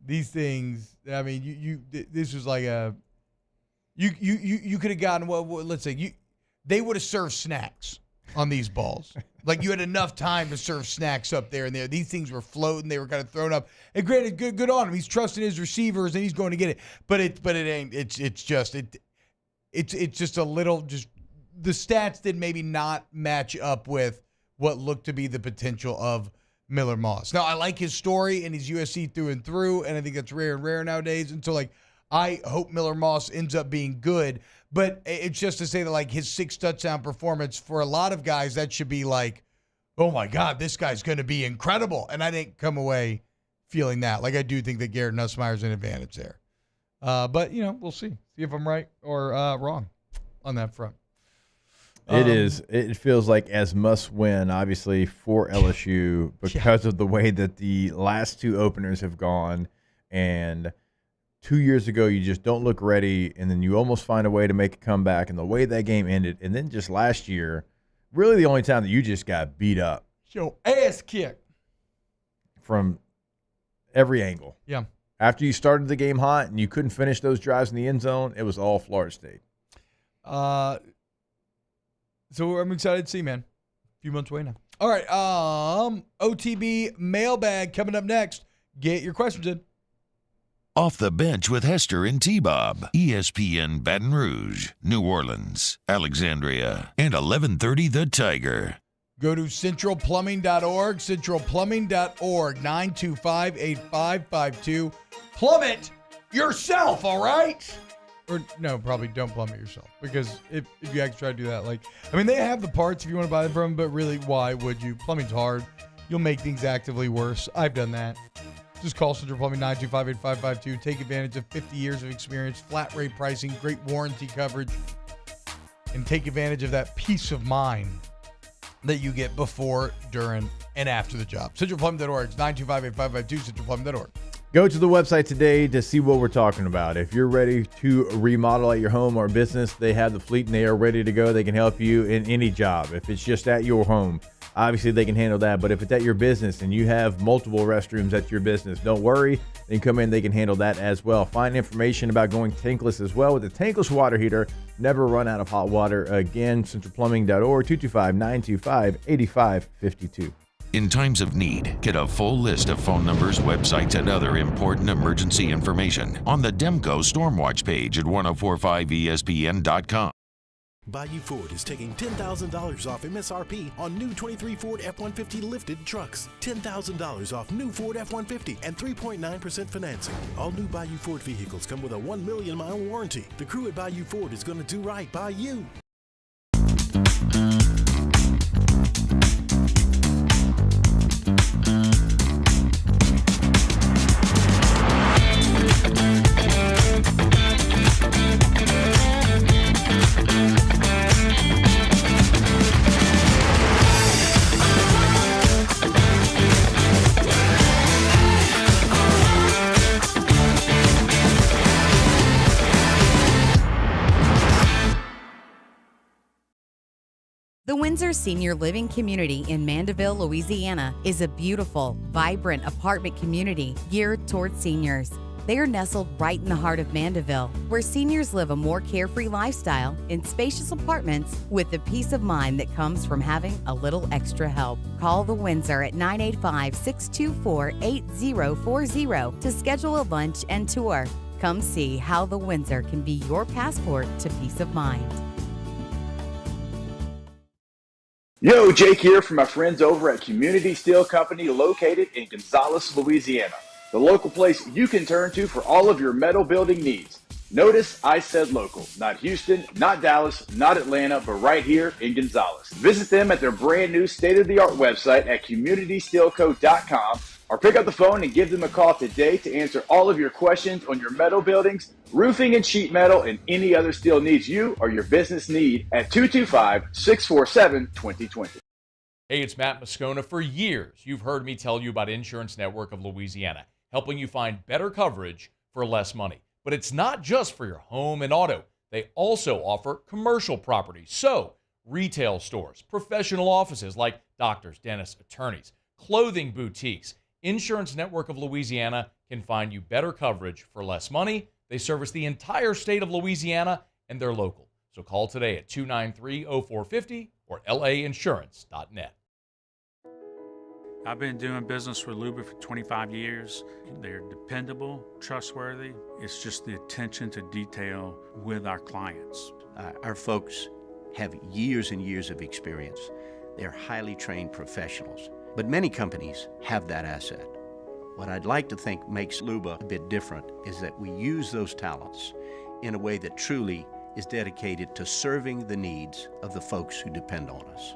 these things. I mean, this was like you could have gotten let's say they would have served snacks on these balls. You had enough time to serve snacks up there and there. These things were floating. They were kind of thrown up. And granted, good on him. He's trusting his receivers and he's going to get it. But it ain't. It's just a little. Just the stats did maybe not match up with what looked to be the potential of Miller Moss. Now, I like his story, and he's USC through and through, and I think that's rare and rare nowadays. And so, I hope Miller Moss ends up being good, but it's just to say that, his 6 touchdown performance, for a lot of guys, that should be oh, my God, this guy's going to be incredible. And I didn't come away feeling that. I do think that Garrett Nussmeier's an advantage there. But, we'll see. See if I'm right or wrong on that front. It is. It feels like as must win, obviously, for LSU because of the way that the last 2 openers have gone. And 2 years ago, you just don't look ready, and then you almost find a way to make a comeback. And the way that game ended, and then just last year, really the only time that you just got beat up. Your ass kicked. From every angle. Yeah. After you started the game hot and you couldn't finish those drives in the end zone, it was all Florida State. So I'm excited to see, man. A few months away now. All right. OTB mailbag coming up next. Get your questions in. Off the Bench with Hester and T-Bob. ESPN Baton Rouge, New Orleans, Alexandria, and 1130 The Tiger. Go to centralplumbing.org, centralplumbing.org, 925-8552. Plumb it yourself, all right? Or no, probably don't plumb it yourself, because if you actually try to do that, they have the parts if you want to buy them from them, but really, why would you? Plumbing's hard. You'll make things actively worse. I've done that. Just call Central Plumbing, 925-8552. Take advantage of 50 years of experience, flat rate pricing, great warranty coverage, and take advantage of that peace of mind that you get before, during, and after the job. CentralPlumbing.org. It's 925-8552, CentralPlumbing.org. Go to the website today to see what we're talking about. If you're ready to remodel at your home or business, they have the fleet and they are ready to go. They can help you in any job. If it's just at your home, obviously they can handle that. But if it's at your business and you have multiple restrooms at your business, don't worry. They can come in, they can handle that as well. Find information about going tankless as well with the tankless water heater. Never run out of hot water again. Centralplumbing.org, 225-925-8552. In times of need, get a full list of phone numbers, websites, and other important emergency information on the Demco Stormwatch page at 1045ESPN.com. Bayou Ford is taking $10,000 off MSRP on new 23 Ford F-150 lifted trucks. $10,000 off new Ford F-150 and 3.9% financing. All new Bayou Ford vehicles come with a 1 million mile warranty. The crew at Bayou Ford is going to do right by you. The Windsor Senior Living Community in Mandeville, Louisiana is a beautiful, vibrant apartment community geared toward seniors. They are nestled right in the heart of Mandeville, where seniors live a more carefree lifestyle in spacious apartments with the peace of mind that comes from having a little extra help. Call the Windsor at 985-624-8040 to schedule a lunch and tour. Come see how the Windsor can be your passport to peace of mind. Yo, Jake here from my friends over at Community Steel Company located in Gonzales, Louisiana. The local place you can turn to for all of your metal building needs. Notice I said local, not Houston, not Dallas, not Atlanta, but right here in Gonzales. Visit them at their brand new state-of-the-art website at communitysteelco.com or pick up the phone and give them a call today to answer all of your questions on your metal buildings, roofing and sheet metal, and any other steel needs you or your business need at 225-647-2020. Hey, it's Matt Moscona. For years, you've heard me tell you about Insurance Network of Louisiana, helping you find better coverage for less money. But it's not just for your home and auto. They also offer commercial properties. So, retail stores, professional offices like doctors, dentists, attorneys, clothing boutiques. Insurance Network of Louisiana can find you better coverage for less money. They service the entire state of Louisiana, and they're local. So call today at 293-0450 or lainsurance.net. I've been doing business with Luba for 25 years. They're dependable, trustworthy. It's just the attention to detail with our clients. Our folks have years and years of experience. They're highly trained professionals. But many companies have that asset. What I'd like to think makes Luba a bit different is that we use those talents in a way that truly is dedicated to serving the needs of the folks who depend on us.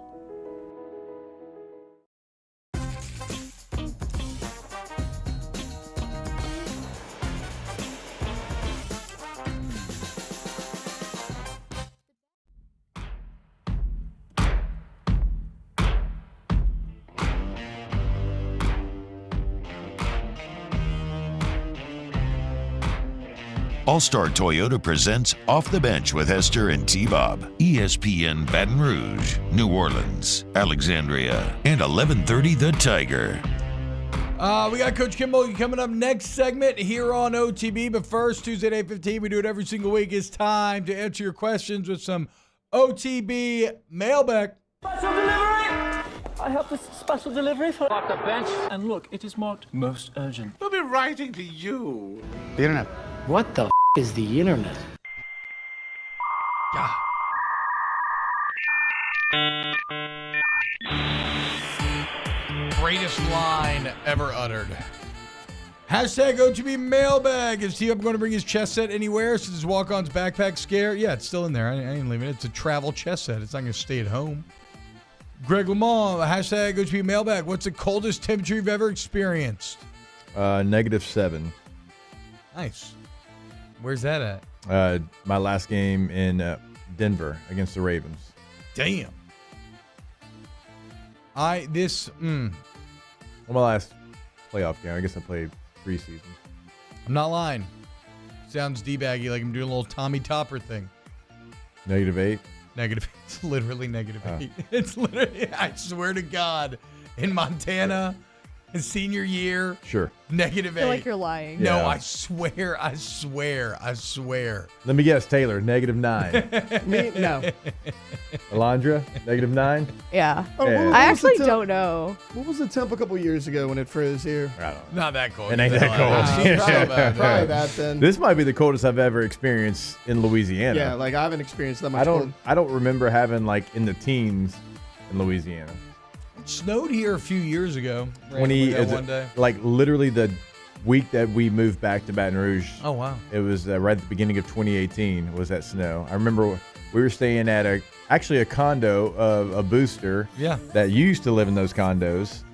All-Star Toyota presents Off the Bench with Hester and T-Bob. ESPN Baton Rouge, New Orleans, Alexandria, and 1130 The Tiger. We got Coach Kimball coming up next segment here on OTB. But first, Tuesday at 8:15, we do it every single week. It's time to answer your questions with some OTB mailbag. Special delivery! I have this special delivery for Off the Bench. And look, it is marked most urgent. We'll be writing to you. The internet. What the is the internet? Yeah. Greatest line ever uttered. Hashtag OTB mailbag. Is T-Up going to bring his chess set anywhere since his walk-on's backpack scare? Yeah, it's still in there. I ain't leaving it. It's a travel chess set. It's not going to stay at home. Greg Lamont, hashtag OTB mailbag. What's the coldest temperature you've ever experienced? -7. Nice. Where's that at? My last game in Denver against the Ravens. Damn. Well, my last playoff game. I guess I played 3 seasons. I'm not lying. Sounds D-baggy, like I'm doing a little Tommy Topper thing. -8. Negative. It's literally -8. It's literally, I swear to God, in Montana, his senior year. Sure. -8. I feel like you're lying. No, Yeah. I swear. Let me guess, Taylor, -9. Me? No. Alondra, -9. Yeah. Yeah. I actually don't know. What was the temp a couple years ago when it froze here? I don't know. Not that cold. It ain't that cold. Probably that then. This might be the coldest I've ever experienced in Louisiana. Yeah, like I haven't experienced that much cold. I don't remember having like in the teens in Louisiana. It snowed here a few years ago. One day. Like literally the week that we moved back to Baton Rouge. Oh, wow. It was right at the beginning of 2018 was that snow. I remember we were staying at a condo of a booster that used to live in those condos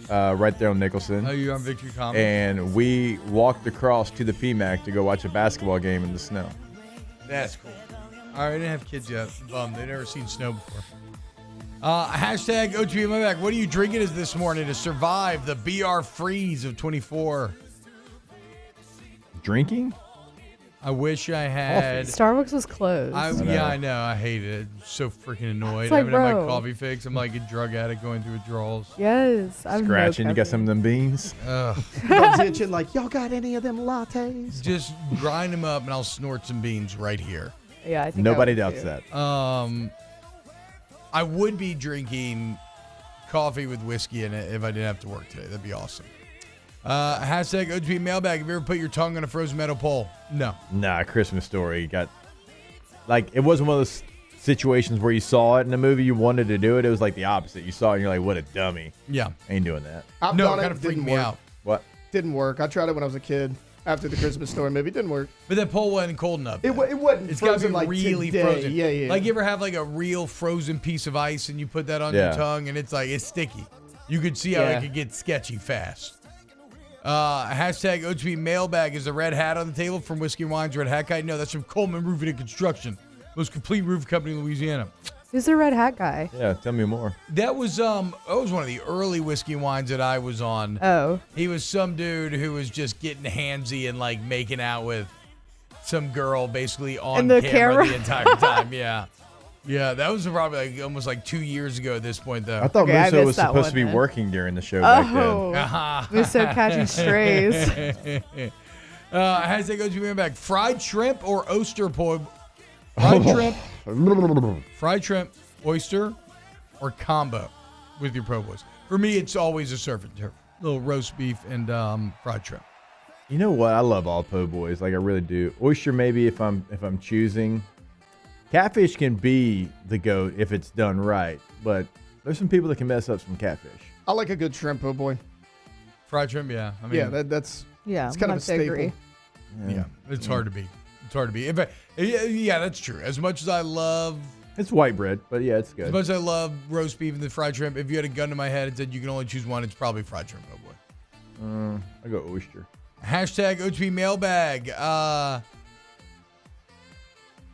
right there on Nicholson. Oh, you're on Victory Commons? And we walked across to the PMAC to go watch a basketball game in the snow. That's cool. All right, I didn't have kids yet. Bummed. They've never seen snow before. Hashtag OTB my back. What are you drinking this morning to survive the BR freeze of 24? Drinking? I wish I had. Starbucks was closed. Yeah, I know. I hate it. I'm so freaking annoyed. It's like, I haven't had my bro. coffee fix. I'm like a drug addict going through withdrawals. Yes. I'm Scratching. You got some of them beans? Bub's itching like, y'all got any of them lattes? Just grind them up and I'll snort some beans right here. Yeah, I think Nobody I would doubts too. that. I would be drinking coffee with whiskey in it if I didn't have to work today. That'd be awesome. Hashtag OTB mailbag. Have you ever put your tongue on a frozen metal pole? No. Nah, Christmas Story got like it wasn't one of those situations where you saw it in a movie, you wanted to do it. It was like the opposite. You saw it and you're like, what a dummy. Yeah. Ain't doing that. I've No, done it it. kinda freaked Didn't me work. out. What? Didn't work. I tried it when I was a kid after the Christmas Story movie. Didn't work. But that pole wasn't cold enough. It wasn't It's got to frozen be like really today. frozen. Yeah. Like you ever have like a real frozen piece of ice and you put that on Yeah. your tongue and it's like it's sticky. You could see how Yeah. it could get sketchy fast. Hashtag OTB mailbag. Is the red hat on the table from Whiskey and Wine's Red Hat Guy? No, that's from Coleman Roofing and Construction. Most complete roof company in Louisiana. Who's the red hat guy? Yeah, tell me more. That was one of the early Whiskey and Wines that I was on. Oh. He was some dude who was just getting handsy and like making out with some girl basically on And the camera camera? the entire time. Yeah. Yeah, that was probably like almost like 2 years ago at this point though. I thought Okay, I Musso missed was that supposed one to be then. working during the show back Oh. then. Musso catching strays. Hashtag OTB back. Fried shrimp or oyster po? Fried shrimp, oyster, or combo with your po' boys. For me, it's always a surf and turf. Little roast beef and fried shrimp. You know what? I love all po' boys. Like I really do. Oyster maybe if I'm choosing. Catfish can be the GOAT if it's done right, but there's some people that can mess up some catfish. I like a good shrimp, oh boy. Fried shrimp, yeah. I mean, Yeah, that's Yeah, it's kind of a I staple. agree. yeah, it's hard to beat. It's hard to beat. Yeah, that's true. As much as I love, It's white bread, but yeah, it's as good. much as I love roast beef and the fried shrimp, if you had a gun to my head and said you can only choose one, it's probably fried shrimp, oh boy. I go oyster. Hashtag OTB mailbag.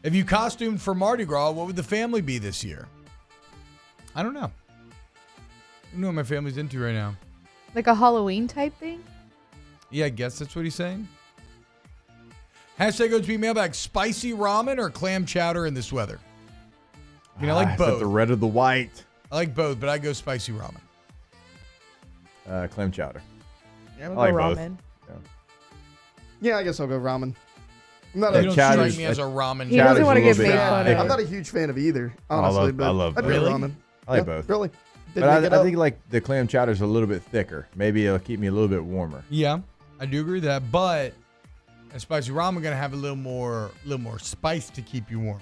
If you costumed for Mardi Gras, what would the family be this year? I don't know. I don't know what my family's into right now. Like a Halloween type thing? Yeah, I guess that's what he's saying. Hashtag OTB mailbag. Spicy ramen or clam chowder in this weather? I mean, I like Is that both. the red or the white? I like both, but I go spicy ramen. Clam chowder. Yeah, I we'll like go both. ramen. Yeah, I guess I'll go ramen. I'm not You a don't chowder's- strike me as a ramen. He doesn't Chowder's want a to get little made bit fun thicker. I'm of. not a huge fan of either, honestly. I love I'd both. go Really? ramen. I like Yeah, both. Really? But Didn't make it I up. think like the clam chowder's a little bit thicker. Maybe it'll keep me a little bit warmer. Yeah, I do agree with that. But a spicy ramen gonna have a little more spice to keep you warmer.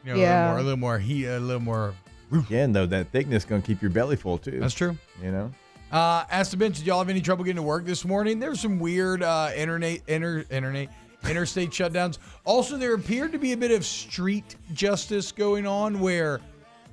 You know, Yeah. a little more heat, a little more. Again, though, that thickness gonna keep your belly full too. That's true. You know. Ask the bench, did y'all have any trouble getting to work this morning? There were some weird interstate shutdowns. Also, there appeared to be a bit of street justice going on where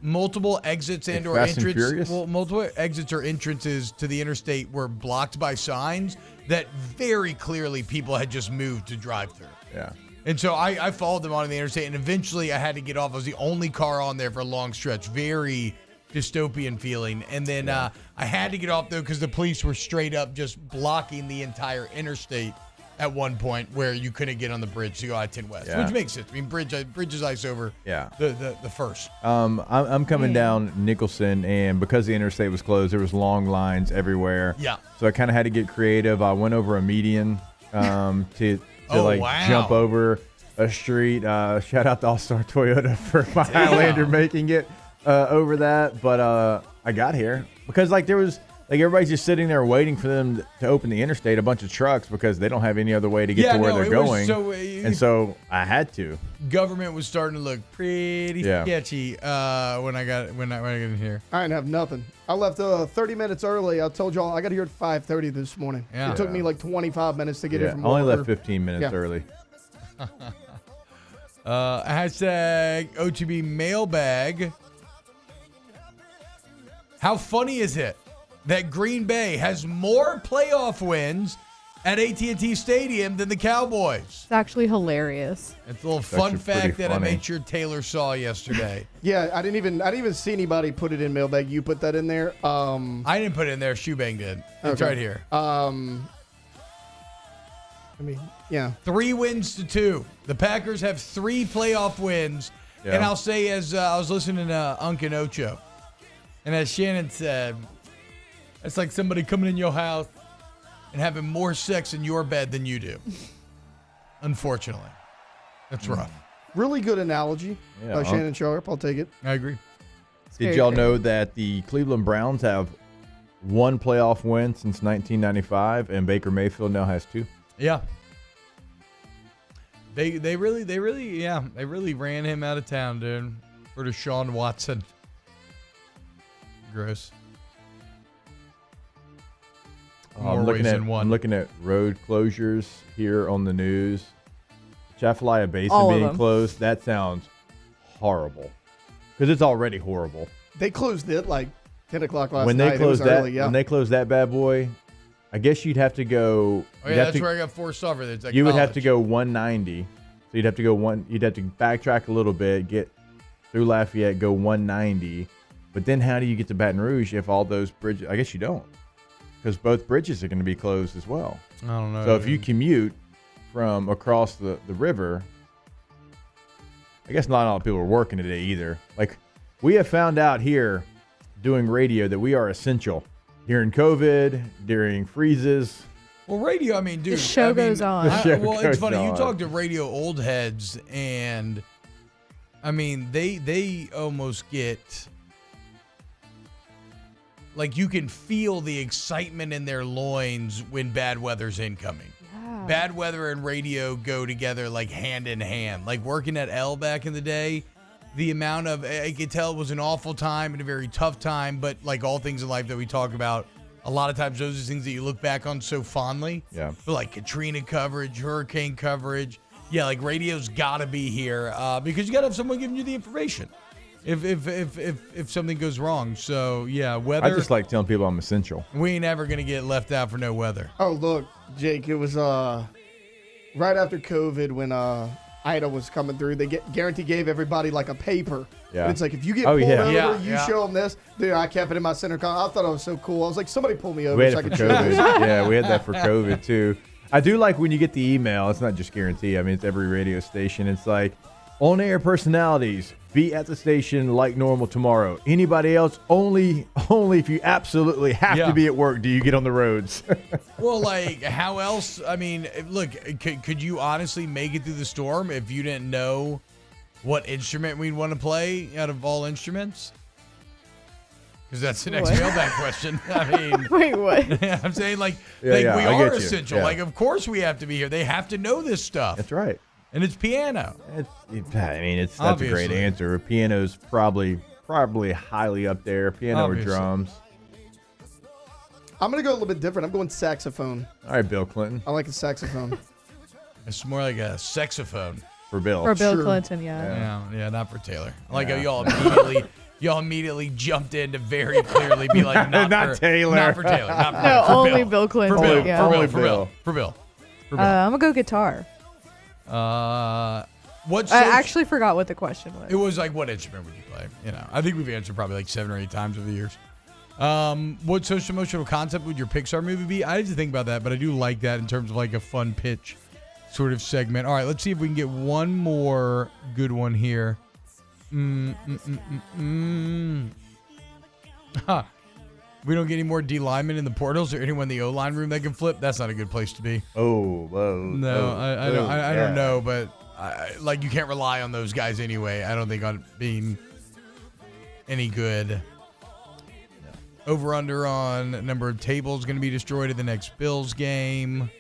multiple exits and or Fast and entrances, Furious? multiple exits or entrances to the interstate were blocked by signs that very clearly people had just moved to drive through. Yeah. And so I followed them on the interstate, and eventually I had to get off. I was the only car on there for a long stretch. Very dystopian feeling. And then I had to get off, though, because the police were straight up just blocking the entire interstate at one point where you couldn't get on the bridge to go I-10 West, which makes sense. I mean, bridge is ice over the first. I'm coming down Nicholson, and because the interstate was closed, there was long lines everywhere. Yeah. So I kind of had to get creative. I went over a median to jump over a street. Shout out to All-Star Toyota for my Highlander making it over that. But I got here because there was everybody's just sitting there waiting for them to open the interstate, a bunch of trucks, because they don't have any other way to get to where they're going. So I had to. Government was starting to look pretty sketchy when I got in here. I didn't have nothing. I left 30 minutes early. I told y'all I got here at 5:30 this morning. Yeah. It took me like 25 minutes to get here from I only work. left 15 minutes early. Hashtag OTB mailbag. How funny is it that Green Bay has more playoff wins at AT&T Stadium than the Cowboys? It's actually hilarious. It's a little fun fact that I made sure Taylor saw yesterday. Yeah, I didn't even see anybody put it in mailbag. You put that in there. I didn't put it in there. Shoebang did. It's right here. I mean, yeah. 3 wins to 2. The Packers have 3 playoff wins. Yeah. And I'll say, as I was listening to Unc and Ocho, and as Shannon said, it's like somebody coming in your house and having more sex in your bed than you do. Unfortunately. That's rough. Really good analogy. Yeah, Shannon Sharp, I'll take it. I agree. Did y'all know that the Cleveland Browns have 1 playoff win since 1995, and Baker Mayfield now has 2? Yeah. They really ran him out of town, dude. For Deshaun Watson. Gross. I'm looking at road closures here on the news. Atchafalaya Basin being closed. That sounds horrible because it's already horrible. They closed it like 10 o'clock last When night. they closed that, early, when they closed that bad boy, I guess you'd have to go. Oh yeah, that's where I got forced over. It's like you would have to go 190. So you'd have to go You'd have to backtrack a little bit, get through Lafayette, go 190. But then how do you get to Baton Rouge if all those bridges? I guess you don't, because both bridges are going to be closed as well. I don't know. So if you commute from across the river, I guess not all people are working today either. Like, we have found out here doing radio that we are essential during COVID, during freezes. Well, radio, I mean, dude. The show goes on. It's funny. You talk to radio old heads, and I mean, they almost get. Like, you can feel the excitement in their loins when bad weather's incoming. Yeah. Bad weather and radio go together like hand in hand. Like working at L back in the day, the amount of, I could tell it was an awful time and a very tough time, but like all things in life that we talk about, a lot of times those are things that you look back on so fondly. Yeah. But like Katrina coverage, hurricane coverage. Yeah, like radio's got to be here because you got to have someone giving you the information. If something goes wrong. So, yeah, weather. I just like telling people I'm essential. We ain't ever going to get left out for no weather. Oh, look, Jake, it was right after COVID when Ida was coming through. They Guarantee gave everybody like a paper. Yeah. And it's like, if you get pulled over, you Yeah. show them this. Dude, I kept it in my center console. I thought it was so cool. I was like, somebody pull me over We had so I it for could show COVID. this. Yeah, we had that for COVID too. I do like when you get the email. It's not just Guarantee. I mean, it's every radio station. It's like, on-air personalities, be at the station like normal tomorrow. Anybody else, only if you absolutely have to be at work do you get on the roads. Well, like, how else? I mean, look, could you honestly make it through the storm if you didn't know what instrument we'd want to play out of all instruments? Because that's the next mailbag question. I mean, wait, what? I'm saying, like we I are get you. essential. Yeah. Like, of course we have to be here. They have to know this stuff. That's right. And it's piano. That's a great answer. Piano's probably highly up there. Piano Obviously. or drums. I'm going to go a little bit different. I'm going saxophone. All right, Bill Clinton. I like a saxophone. It's more like a saxophone. For Bill. For Bill Sure. Clinton, yeah. Yeah, not for Taylor. I like how y'all immediately jumped in to very clearly be like, Not Taylor. Not for Taylor. Not for No, for only Bill. Bill Clinton. For Bill. Yeah. Only For Bill. I'm going to go guitar. What? I actually forgot what the question was. It was like, what instrument would you play? You know, I think we've answered probably like 7 or 8 times over the years. What social emotional concept would your Pixar movie be? I didn't think about that, but I do like that in terms of like a fun pitch sort of segment. All right, let's see if we can get one more good one here. Huh. We don't get any more D linemen in the portals or anyone in the O-line room that can flip. That's not a good place to be. No, I don't know, but like you can't rely on those guys anyway. I don't think on being any good. Over under on number of tables going to be destroyed at the next Bills game.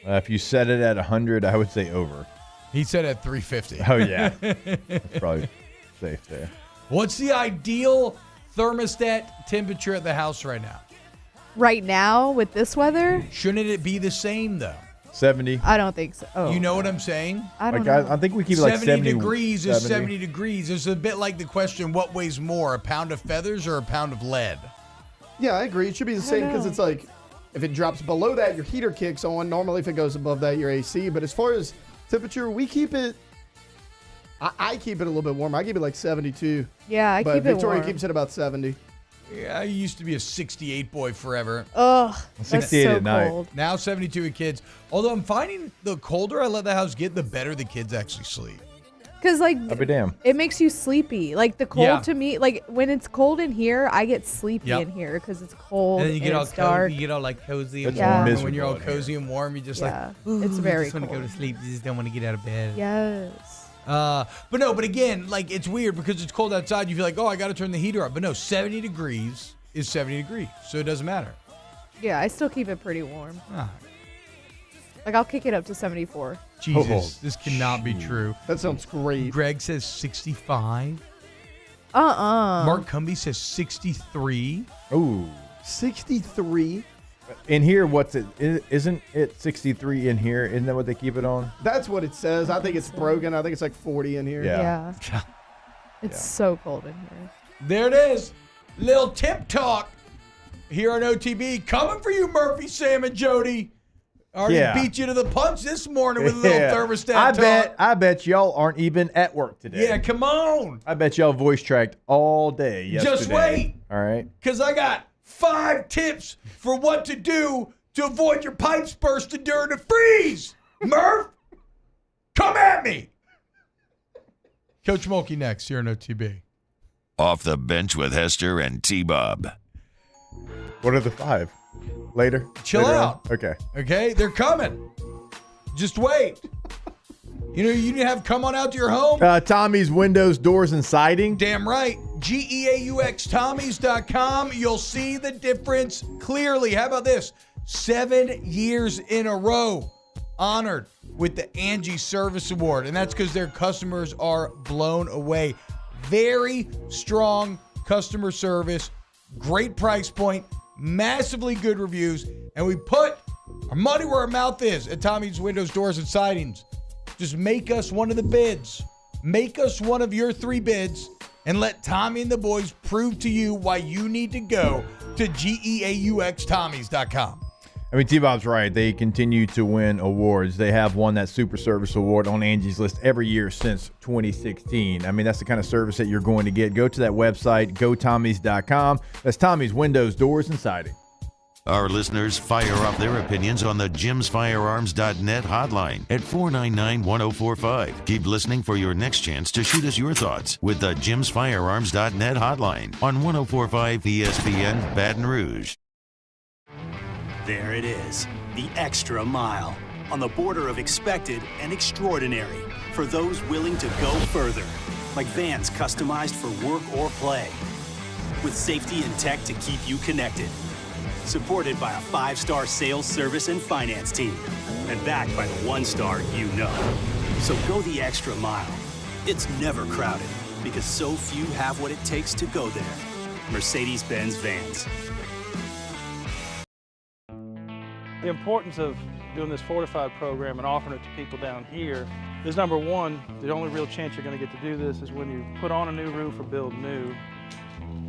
If you set it at 100, I would say over. He said at 350. Oh yeah, that's probably safe there. What's the ideal thermostat temperature at the house right now? Right now with this weather? Shouldn't it be the same though? 70. I don't think so. Oh, you know what I'm saying? I don't know. I think we keep it like 70 degrees is 70 degrees. It's a bit like the question, what weighs more, a pound of feathers or a pound of lead? Yeah, I agree. It should be the same because it's like if it drops below that, your heater kicks on. Normally, if it goes above that, your AC. But as far as temperature, we keep it. I keep it a little bit warmer. I keep it like 72. Yeah, I but keep it Victoria warm. keeps it about 70. Yeah, I used to be a 68 boy forever. Ugh, 68 that's so at night. cold. Now 72 with kids. Although I'm finding the colder I let the house get, the better the kids actually sleep. Because, like, I'll be damned. it makes you sleepy. Like, the cold Yeah. to me, like, when it's cold in here, I get sleepy in here because it's cold And then you get all it's dark. cozy, you get all like cozy and That's warm. And miserable when you're all in here. cozy and warm, you just Yeah, like, it's very just want to go cold. to sleep. You just don't want to get out of bed. Yes. But again, like it's weird because it's cold outside. You feel like, oh, I got to turn the heater up. But no, 70 degrees is 70 degrees. So it doesn't matter. Yeah, I still keep it pretty warm. Ah, Like, I'll kick it up to 74. Jesus, this cannot be true. That sounds great. Greg says 65. Uh-uh. Mark Cumby says 63. Ooh. 63. In here, what's it? Isn't it 63 in here? Isn't that what they keep it on? That's what it says. I think it's broken. I think it's like 40 in here. Yeah. Yeah. It's so cold in here. There it is. Little tip talk here on OTB. Coming for you, Murphy, Sam, and Jody. Already beat you to the punch this morning with a little thermostat talk. I bet y'all aren't even at work today. Yeah, come on. I bet y'all voice tracked all day yesterday. Just wait. All right. Because I got 5 tips for what to do to avoid your pipes bursting during the freeze. Murph, come at me. Coach Mulkey next here on OTB. Off the bench with Hester and T-Bob. What are the 5? Later? Chill Later out. on? Okay. Okay, they're coming. Just wait. You know, you need to have come on out to your home. Tommy's Windows, Doors, and Siding. Damn right. GEAUXTommies.com. You'll see the difference clearly. How about this? 7 years in a row honored with the Angie Service Award. And that's because their customers are blown away. Very strong customer service. Great price point. Massively good reviews. And we put our money where our mouth is at Tommy's Windows, Doors, and Sidings. Just make us one of the bids. Make us one of your 3 bids and let Tommy and the boys prove to you why you need to go to GEAUXTommies.com. I mean, T-Bob's right. They continue to win awards. They have won that Super Service Award on Angie's List every year since 2016. I mean, that's the kind of service that you're going to get. Go to that website, gotommies.com. That's Tommy's Windows, Doors, and Siding. Our listeners fire off their opinions on the jimsfirearms.net hotline at 499-1045. Keep listening for your next chance to shoot us your thoughts with the jimsfirearms.net hotline on 1045 ESPN Baton Rouge. There it is, the extra mile, on the border of expected and extraordinary, for those willing to go further, like vans customized for work or play, with safety and tech to keep you connected, supported by a 5-star sales, service, and finance team, and backed by the 1-star you know. So go the extra mile. It's never crowded, because so few have what it takes to go there. Mercedes-Benz Vans. The importance of doing this fortified program and offering it to people down here is, number one, the only real chance you're going to get to do this is when you put on a new roof or build new.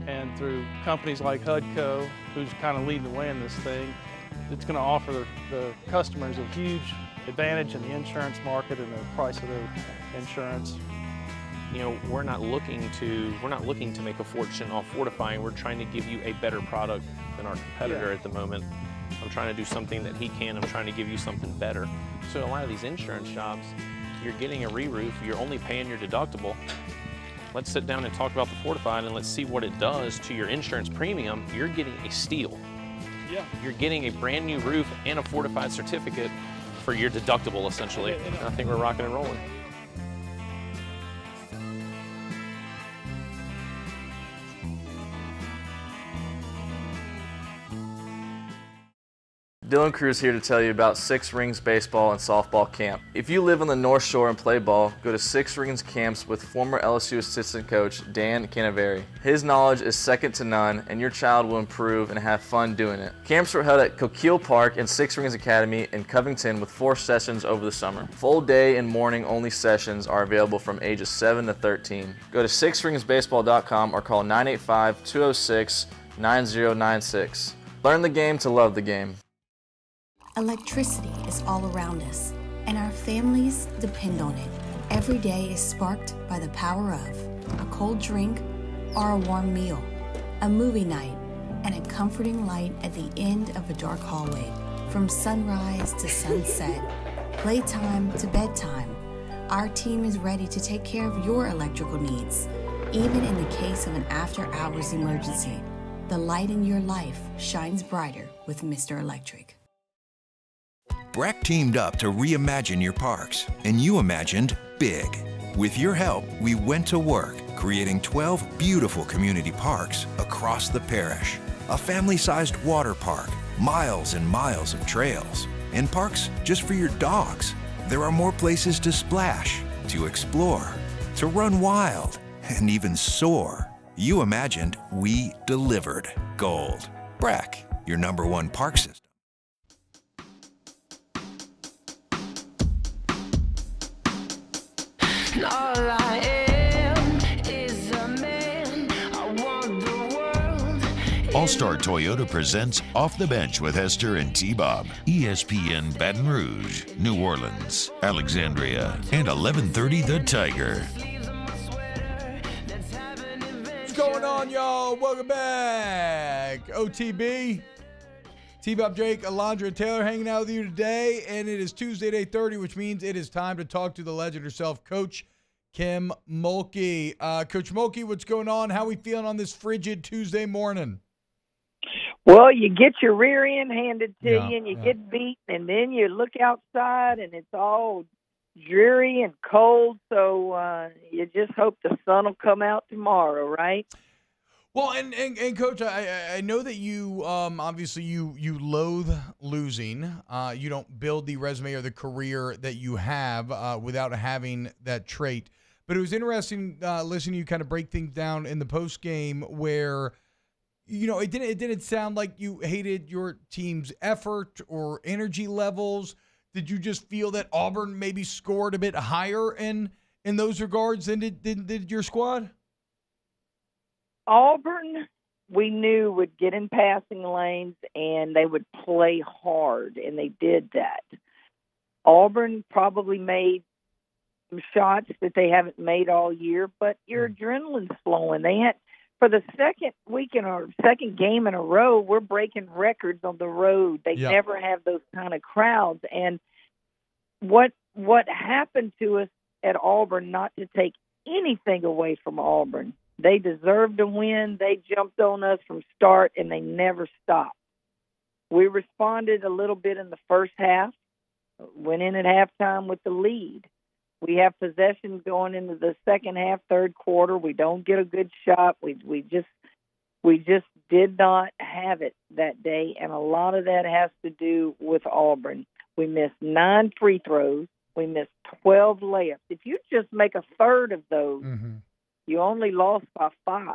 And through companies like HUDCO, who's kind of leading the way in this thing, it's going to offer the customers a huge advantage in the insurance market and the price of their insurance. You know, we're not looking to make a fortune off fortifying. We're trying to give you a better product than our competitor at the moment. I'm trying to do something that he can. I'm trying to give you something better. So a lot of these insurance shops, you're getting a re-roof, you're only paying your deductible. Let's sit down and talk about the fortified and let's see what it does to your insurance premium. You're getting a steal. Yeah. You're getting a brand new roof and a fortified certificate for your deductible, essentially. And I think we're rocking and rolling. Dylan Cruz here to tell you about Six Rings Baseball and Softball Camp. If you live on the North Shore and play ball, go to Six Rings Camps with former LSU assistant coach Dan Canaveri. His knowledge is second to none, and your child will improve and have fun doing it. Camps were held at Coquille Park and Six Rings Academy in Covington with 4 sessions over the summer. Full day and morning only sessions are available from ages 7 to 13. Go to sixringsbaseball.com or call 985-206-9096. Learn the game to love the game. Electricity is all around us, and our families depend on it. Every day is sparked by the power of a cold drink or a warm meal, a movie night, and a comforting light at the end of a dark hallway. From sunrise to sunset, playtime to bedtime, our team is ready to take care of your electrical needs. Even in the case of an after-hours emergency, the light in your life shines brighter with Mr. Electric. Breck teamed up to reimagine your parks, and you imagined big. With your help, we went to work, creating 12 beautiful community parks across the parish. A family-sized water park, miles and miles of trails, and parks just for your dogs. There are more places to splash, to explore, to run wild, and even soar. You imagined, we delivered gold. Breck, your #1 park system. And all I am is a man. I want the world. All-Star Toyota presents Off the Bench with Hester and T-Bob. ESPN Baton Rouge, New Orleans, Alexandria, and 1130 The Tiger. What's going on, y'all? Welcome back. OTB. T-Bob, Jake, Alondra, Taylor hanging out with you today, and it is Tuesday at 8:30, which means it is time to talk to the legend herself, Coach Kim Mulkey. Coach Mulkey, what's going on? How are we feeling on this frigid Tuesday morning? Well, you get your rear end handed to you, and you get beat, and then you look outside, and it's all dreary and cold, so you just hope the sun will come out tomorrow, right? Well, and Coach, I know that you obviously you loathe losing. You don't build the resume or the career that you have without having that trait. But it was interesting listening to you kind of break things down in the post game where, you know, it didn't sound like you hated your team's effort or energy levels. Did you just feel that Auburn maybe scored a bit higher in those regards than did your squad? Auburn, we knew, would get in passing lanes, and they would play hard, and they did that. Auburn probably made some shots that they haven't made all year, but your adrenaline's flowing. They had, for the second game in a row, we're breaking records on the road. They never have those kind of crowds. And what happened to us at Auburn, not to take anything away from Auburn, they deserved to win. They jumped on us from start, and they never stopped. We responded a little bit in the first half, went in at halftime with the lead. We have possession going into the second half, third quarter. We don't get a good shot. We just did not have it that day, and a lot of that has to do with Auburn. We missed 9 free throws. We missed 12 layups. If you just make a third of those, you only lost by 5.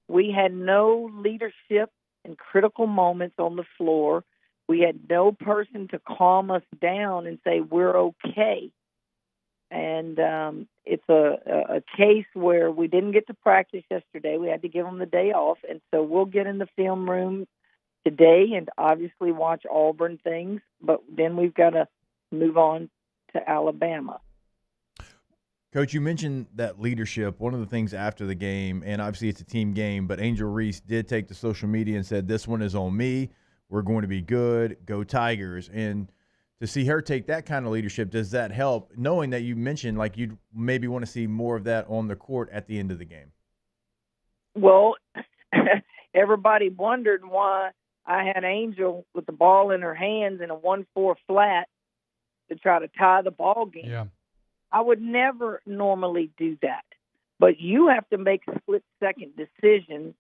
We had no leadership in critical moments on the floor. We had no person to calm us down and say, we're okay. And it's a case where we didn't get to practice yesterday. We had to give them the day off. And so we'll get in the film room today and obviously watch Auburn things. But then we've got to move on to Alabama. Coach, you mentioned that leadership. One of the things after the game, and obviously it's a team game, but Angel Reese did take to social media and said, "This one is on me. We're going to be good. Go Tigers." And to see her take that kind of leadership, does that help, knowing that you mentioned like you'd maybe want to see more of that on the court at the end of the game? Well, everybody wondered why I had Angel with the ball in her hands in a 1-4 flat to try to tie the ball game. Yeah. I would never normally do that. But you have to make split-second decisions.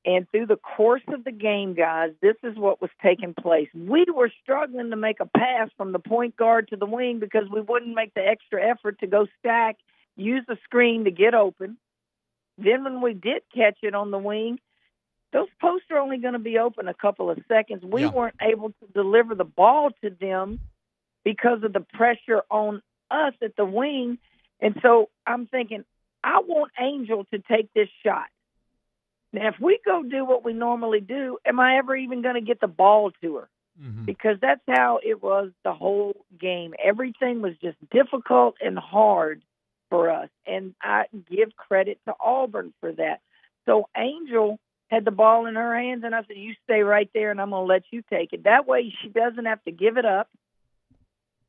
And through the course of the game, guys, this is what was taking place. We were struggling to make a pass from the point guard to the wing because we wouldn't make the extra effort to go stack, use the screen to get open. Then when we did catch it on the wing, those posts are only going to be open a couple of seconds. We weren't able to deliver the ball to them because of the pressure on us at the wing. And so I'm thinking, I want Angel to take this shot. Now, if we go do what we normally do, am I ever even going to get the ball to her? Because that's how it was the whole game. Everything was just difficult and hard for us. And I give credit to Auburn for that. So Angel had the ball in her hands, and I said, you stay right there, and I'm going to let you take it. That way she doesn't have to give it up,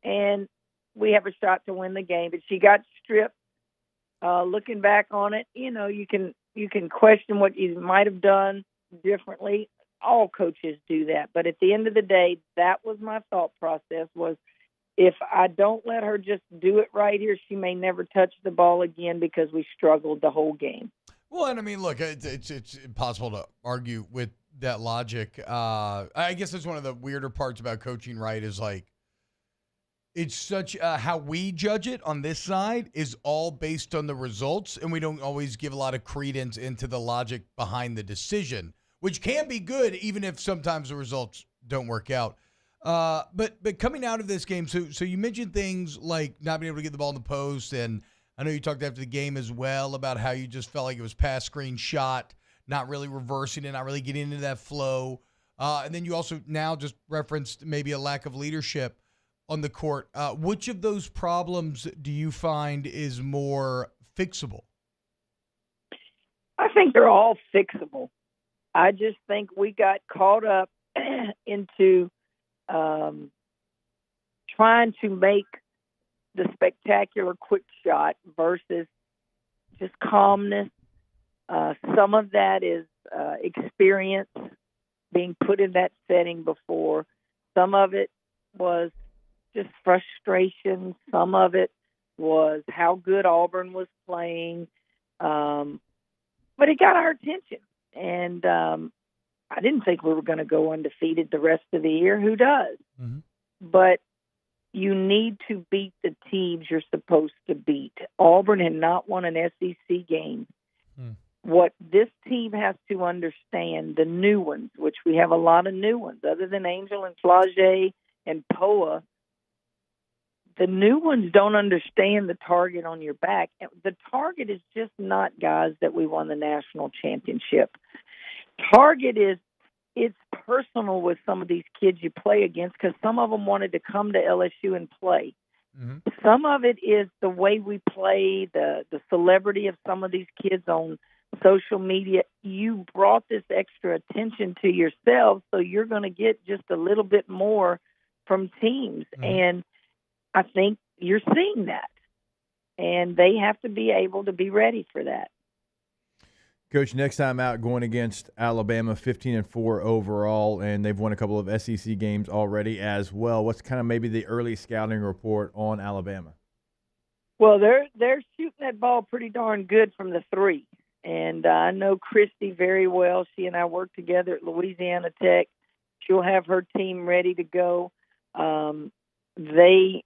and we have a shot to win the game. But she got stripped. Looking back on it, you can question what you might have done differently. All coaches do that. But at the end of the day, that was my thought process, was if I don't let her just do it right here, she may never touch the ball again because we struggled the whole game. Well, and I mean, look, it's impossible to argue with that logic. I guess that's one of the weirder parts about coaching, right, is like it's such how we judge it on this side is all based on the results, and we don't always give a lot of credence into the logic behind the decision, which can be good even if sometimes the results don't work out. But coming out of this game, so you mentioned things like not being able to get the ball in the post, and I know you talked after the game as well about how you just felt like it was pass, screen, shot, not really reversing it, not really getting into that flow. And then you also now just referenced maybe a lack of leadership on the court. Which of those problems do you find is more fixable? I think they're all fixable. I just think we got caught up into trying to make the spectacular quick shot versus just calmness. Some of that is experience, being put in that setting before. Some of it was just frustration. Some of it was how good Auburn was playing. But it got our attention. And I didn't think we were going to go undefeated the rest of the year. Who does? But you need to beat the teams you're supposed to beat. Auburn had not won an SEC game. What this team has to understand, the new ones, which we have a lot of new ones, other than Angel and Flage and Poa, the new ones don't understand the target on your back. The target is just not, guys, that we won the national championship. Target is, it's personal with some of these kids you play against because some of them wanted to come to LSU and play. Some of it is the way we play, the celebrity of some of these kids on social media. You brought this extra attention to yourself, so you're going to get just a little bit more from teams. And I think you're seeing that. And they have to be able to be ready for that. Coach, next time out going against Alabama, 15-4 overall, and they've won a couple of SEC games already as well. What's kind of maybe the early scouting report on Alabama? Well, they're shooting that ball pretty darn good from the three. And I know Christy very well. She and I work together at Louisiana Tech. She'll have her team ready to go. They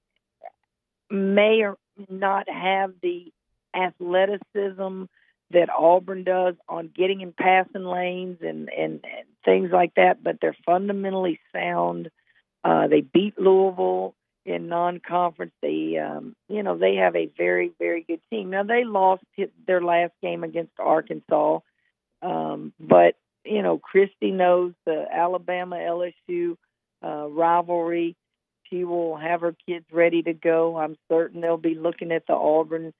may or not have the athleticism that Auburn does on getting in passing lanes and things like that, but they're fundamentally sound. They beat Louisville in non-conference. They have a very, very good team. Now, they lost their last game against Arkansas, but, Christy knows the Alabama-LSU rivalry. She will have her kids ready to go. I'm certain they'll be looking at the Auburn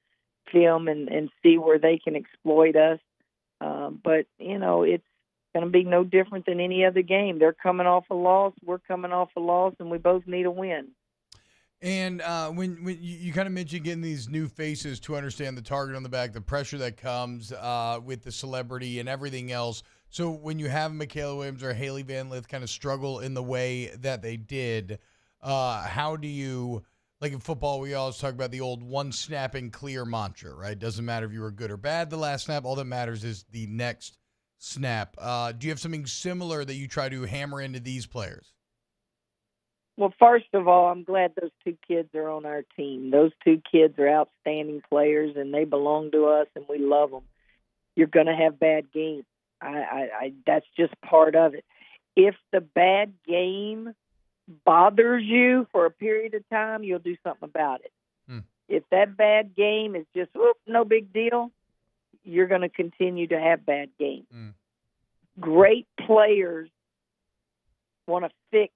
them and see where they can exploit us. But, it's going to be no different than any other game. They're coming off a loss. We're coming off a loss, and we both need a win. And when you kind of mentioned getting these new faces to understand the target on the back, the pressure that comes with the celebrity and everything else. So when you have Michaela Williams or Haley Van Lith kind of struggle in the way that they did, how do you, like in football, we always talk about the old one snap and clear mantra, right? Doesn't matter if you were good or bad the last snap. All that matters is the next snap. Do you have something similar that you try to hammer into these players? Well, first of all, I'm glad those two kids are on our team. Those two kids are outstanding players, and they belong to us, and we love them. You're going to have bad games. That's just part of it. If the bad game bothers you for a period of time, you'll do something about it. If that bad game is just, no big deal, you're going to continue to have bad games. Great players want to fix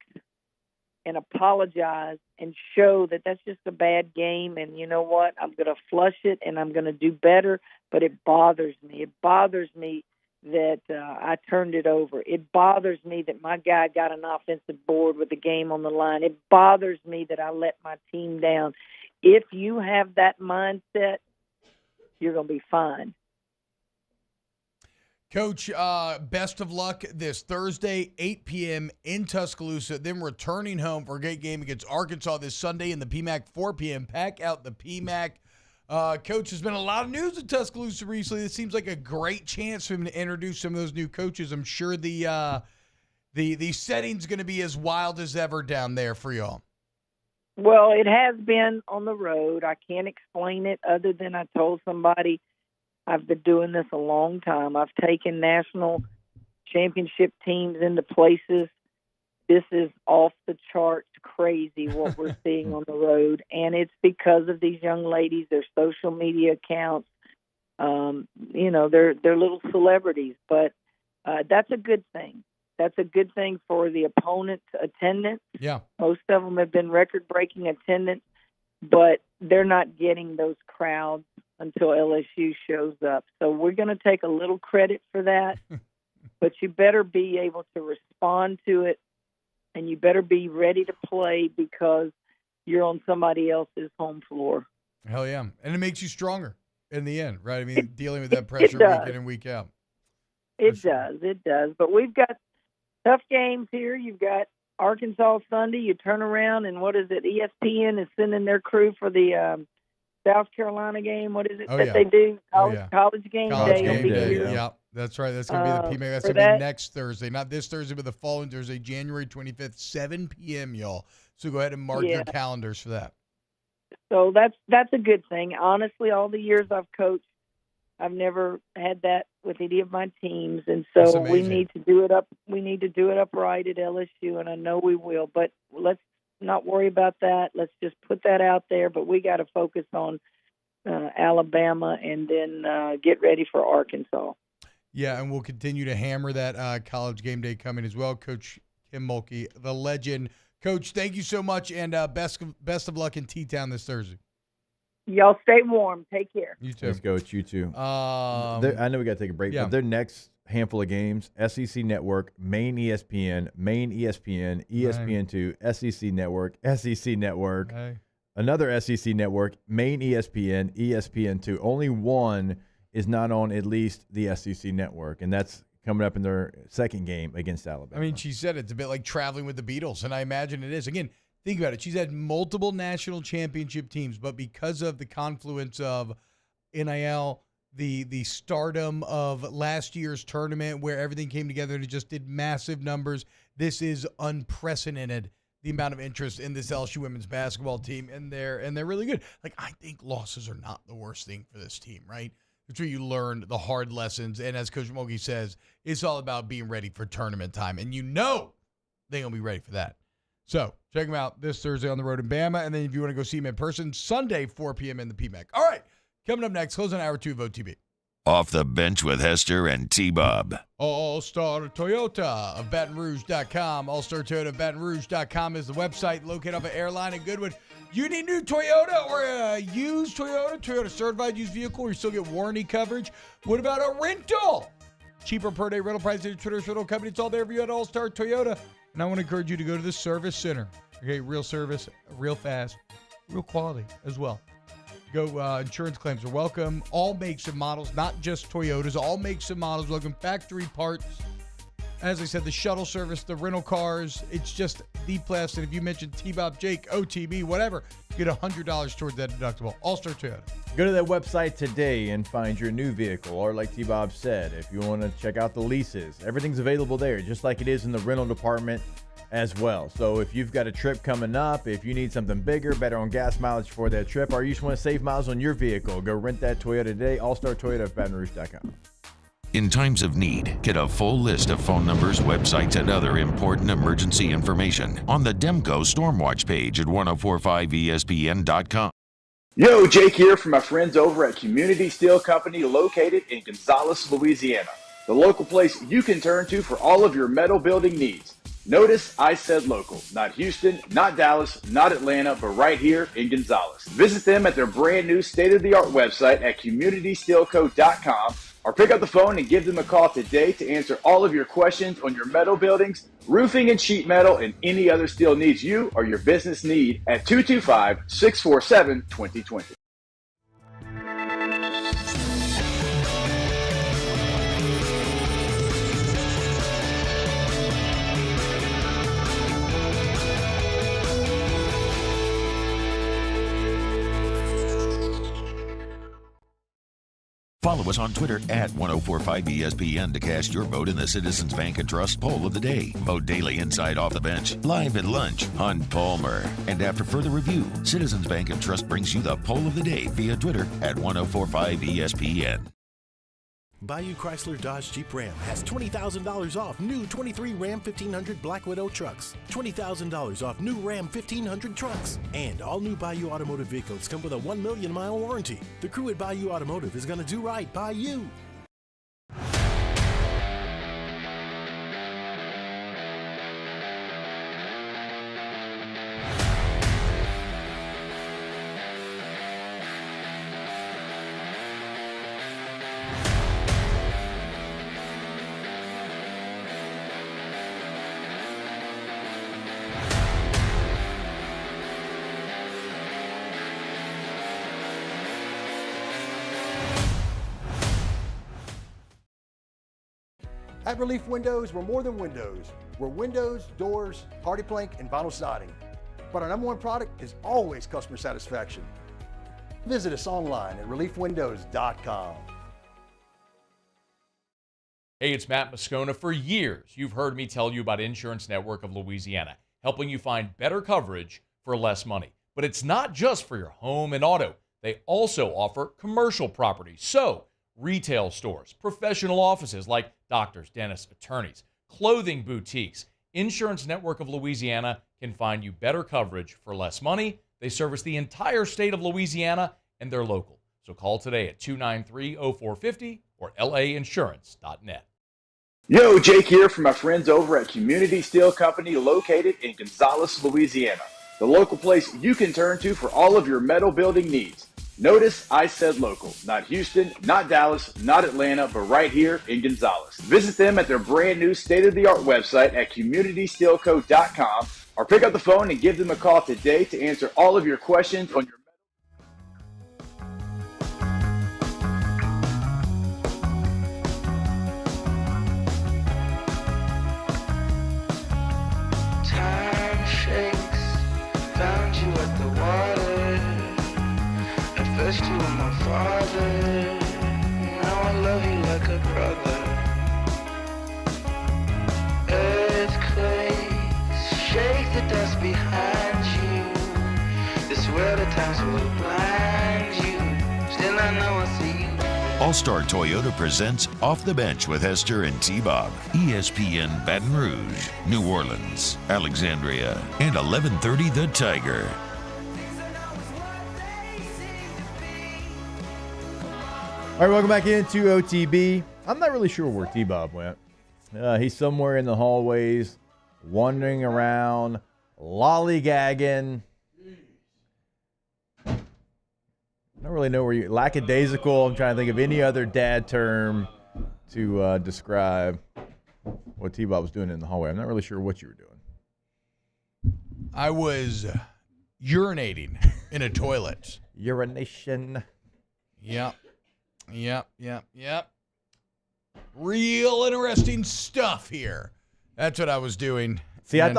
and apologize and show that that's just a bad game, and you know what? I'm going to flush it, and I'm going to do better, but it bothers me. It bothers me that I turned it over. It bothers me that my guy got an offensive board with the game on the line. It bothers me that I let my team down. If you have that mindset, you're going to be fine. Coach, best of luck this Thursday, 8 p.m. in Tuscaloosa, then returning home for a great game against Arkansas this Sunday in the PMAC, 4 p.m. Pack out the PMAC. Coach, there's been a lot of news in Tuscaloosa recently. It seems like a great chance for him to introduce some of those new coaches. I'm sure the setting's going to be as wild as ever down there for y'all. Well, it has been on the road. I can't explain it other than I told somebody I've been doing this a long time. I've taken national championship teams into places. This is off the charts crazy what we're seeing on the road, and it's because of these young ladies, their social media accounts. They're little celebrities, but that's a good thing. That's a good thing for the opponent's attendance. Yeah. Most of them have been record-breaking attendance, but they're not getting those crowds until LSU shows up. So we're going to take a little credit for that, but you better be able to respond to it, and you better be ready to play because you're on somebody else's home floor. Hell yeah. And it makes you stronger in the end, right? I mean, dealing with that pressure week in and week out. It does. But we've got tough games here. You've got Arkansas Sunday. You turn around, and what is it? ESPN is sending their crew for the South Carolina game. What is it they do? College game day. Yeah, that's right. That's going to be the PMA. That's going to be next Thursday. Not this Thursday, but the following Thursday, January 25th, 7 p.m., y'all. So go ahead and mark your calendars for that. So that's a good thing. Honestly, all the years I've coached, I've never had that with any of my teams, and so we need to do it up. We need to do it up right at LSU, and I know we will. But let's not worry about that. Let's just put that out there. But we got to focus on Alabama and then get ready for Arkansas. Yeah, and we'll continue to hammer that college game day coming as well. Coach Kim Mulkey, the legend. Coach, thank you so much, and best of luck in T-Town this Thursday. Y'all stay warm. Take care. You too. Let's go. It's you too. I know we got to take a break, but their next handful of games, SEC Network, main ESPN, ESPN2, SEC Network, another SEC Network, main ESPN, ESPN2. Only one is not on at least the SEC Network, and that's coming up in their second game against Alabama. I mean, she said it's a bit like traveling with the Beatles, and I imagine it is. Again, think about it. She's had multiple national championship teams, but because of the confluence of NIL, the stardom of last year's tournament where everything came together and it just did massive numbers, this is unprecedented, the amount of interest in this LSU women's basketball team, and they're really good. Like, I think losses are not the worst thing for this team, right? It's where you learn the hard lessons, and as Coach Mulkey says, it's all about being ready for tournament time, and you know they're going to be ready for that. So check them out this Thursday on the road in Bama, and then if you want to go see them in person, Sunday, 4 p.m. in the PMAC. All right, coming up next, closing hour 2 of OTB. Off the Bench with Hester and T-Bob. All-Star Toyota of BatonRouge.com. All-Star Toyota of BatonRouge.com is the website located off of Airline and Goodwood. You need a new Toyota or a used Toyota certified used vehicle, or you still get warranty coverage. What about a rental? Cheaper per day rental prices at Twitter's rental company. It's all there for you at All Star Toyota. And I want to encourage you to go to the service center. Okay, real service, real fast, real quality as well. Go, insurance claims are welcome. All makes and models, not just Toyotas. All makes and models welcome. Factory parts. As I said, the shuttle service, the rental cars, it's just the place. And if you mention T-Bob, Jake, OTB, whatever, you get $100 towards that deductible. All-Star Toyota. Go to that website today and find your new vehicle. Or like T-Bob said, if you want to check out the leases, everything's available there, just like it is in the rental department as well. So if you've got a trip coming up, if you need something bigger, better on gas mileage for that trip, or you just want to save miles on your vehicle, go rent that Toyota today. All-Star Toyota at BatonRouge.com. In times of need, get a full list of phone numbers, websites, and other important emergency information on the Demco Stormwatch page at 1045ESPN.com. Yo, Jake here from my friends over at Community Steel Company located in Gonzales, Louisiana. The local place you can turn to for all of your metal building needs. Notice I said local, not Houston, not Dallas, not Atlanta, but right here in Gonzales. Visit them at their brand new state-of-the-art website at communitysteelco.com or pick up the phone and give them a call today to answer all of your questions on your metal buildings, roofing and sheet metal, and any other steel needs you or your business need at 225-647-2020. Follow us on Twitter at 1045ESPN to cast your vote in the Citizens Bank and Trust Poll of the Day. Vote daily inside Off the Bench, live at lunch on Palmer. And after further review, Citizens Bank and Trust brings you the Poll of the Day via Twitter at 1045ESPN. Bayou Chrysler Dodge Jeep Ram has $20,000 off new 23 Ram 1500 Black Widow trucks, $20,000 off new Ram 1500 trucks, and all new Bayou Automotive vehicles come with a 1 million mile warranty. The crew at Bayou Automotive is going to do right by you. At Relief Windows, we're more than windows. We're windows, doors, party plank, and vinyl siding. But our #1 product is always customer satisfaction. Visit us online at reliefwindows.com. Hey, it's Matt Moscona. For years, you've heard me tell you about Insurance Network of Louisiana, helping you find better coverage for less money. But it's not just for your home and auto. They also offer commercial property. So, retail stores, professional offices like doctors, dentists, attorneys, clothing boutiques. Insurance Network of Louisiana can find you better coverage for less money. They service the entire state of Louisiana, and they're local. So call today at 293-0450 or lainsurance.net. Yo, Jake here from my friends over at Community Steel Company located in Gonzales, Louisiana. The local place you can turn to for all of your metal building needs. Notice I said local, not Houston, not Dallas, not Atlanta, but right here in Gonzales. Visit them at their brand new state-of-the-art website at communitysteelco.com or pick up the phone and give them a call today to answer all of your questions on your Time shakes, found you at the water. First you were my father, now I love you like a brother. Earthquakes shake the dust behind you. This world at times will blind you. Still I know I see you. All-Star Toyota presents Off the Bench with Hester and T-Bob. ESPN Baton Rouge, New Orleans, Alexandria, and 1130 The Tiger. All right, welcome back into OTB. I'm not really sure where T-Bob went. He's somewhere in the hallways, wandering around, lollygagging. I don't really know where you lackadaisical. I'm trying to think of any other dad term to describe what T-Bob was doing in the hallway. I'm not really sure what you were doing. I was urinating in a toilet. Urination. Yep. Real interesting stuff here. That's what I was doing. See, I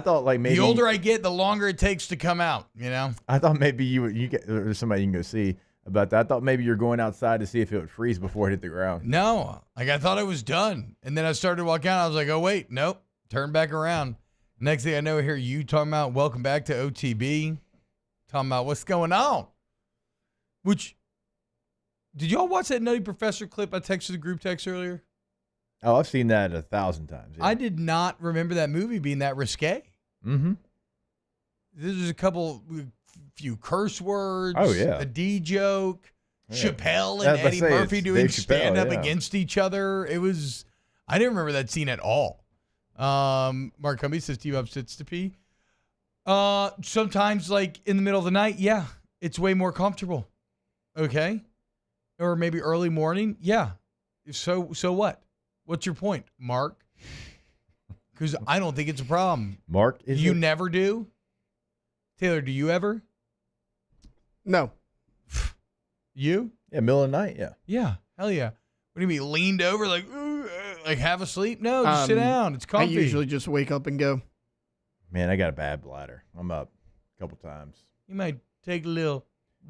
thought like maybe the older I get, the longer it takes to come out. You know. I thought maybe there's somebody you can go see about that. I thought maybe you're going outside to see if it would freeze before it hit the ground. No, like I thought I was done, and then I started walking out. I was like, oh wait, nope, turn back around. Next thing I know, I hear you talking about welcome back to OTB, talking about what's going on. Which, did y'all watch that Nutty Professor clip I texted the group text earlier? Oh, I've seen that 1,000 times. Yeah. I did not remember that movie being that risque. Mm-hmm. There's a few curse words. Oh, yeah. A D joke. Yeah. Chappelle and Eddie Murphy doing Dave Chappelle, stand-up yeah. against each other. I didn't remember that scene at all. Mark Cumbie says T-Bob sits to pee. Sometimes, like, in the middle of the night, yeah, it's way more comfortable. Okay? Or maybe early morning. Yeah. So what? What's your point, Mark? Because I don't think it's a problem. Mark, you never do? Taylor, do you ever? No. You? Yeah, middle of the night, yeah. Yeah. Hell yeah. What do you mean, leaned over like half asleep? No, just sit down. It's comfy. I usually just wake up and go. Man, I got a bad bladder. I'm up a couple times. You might take a little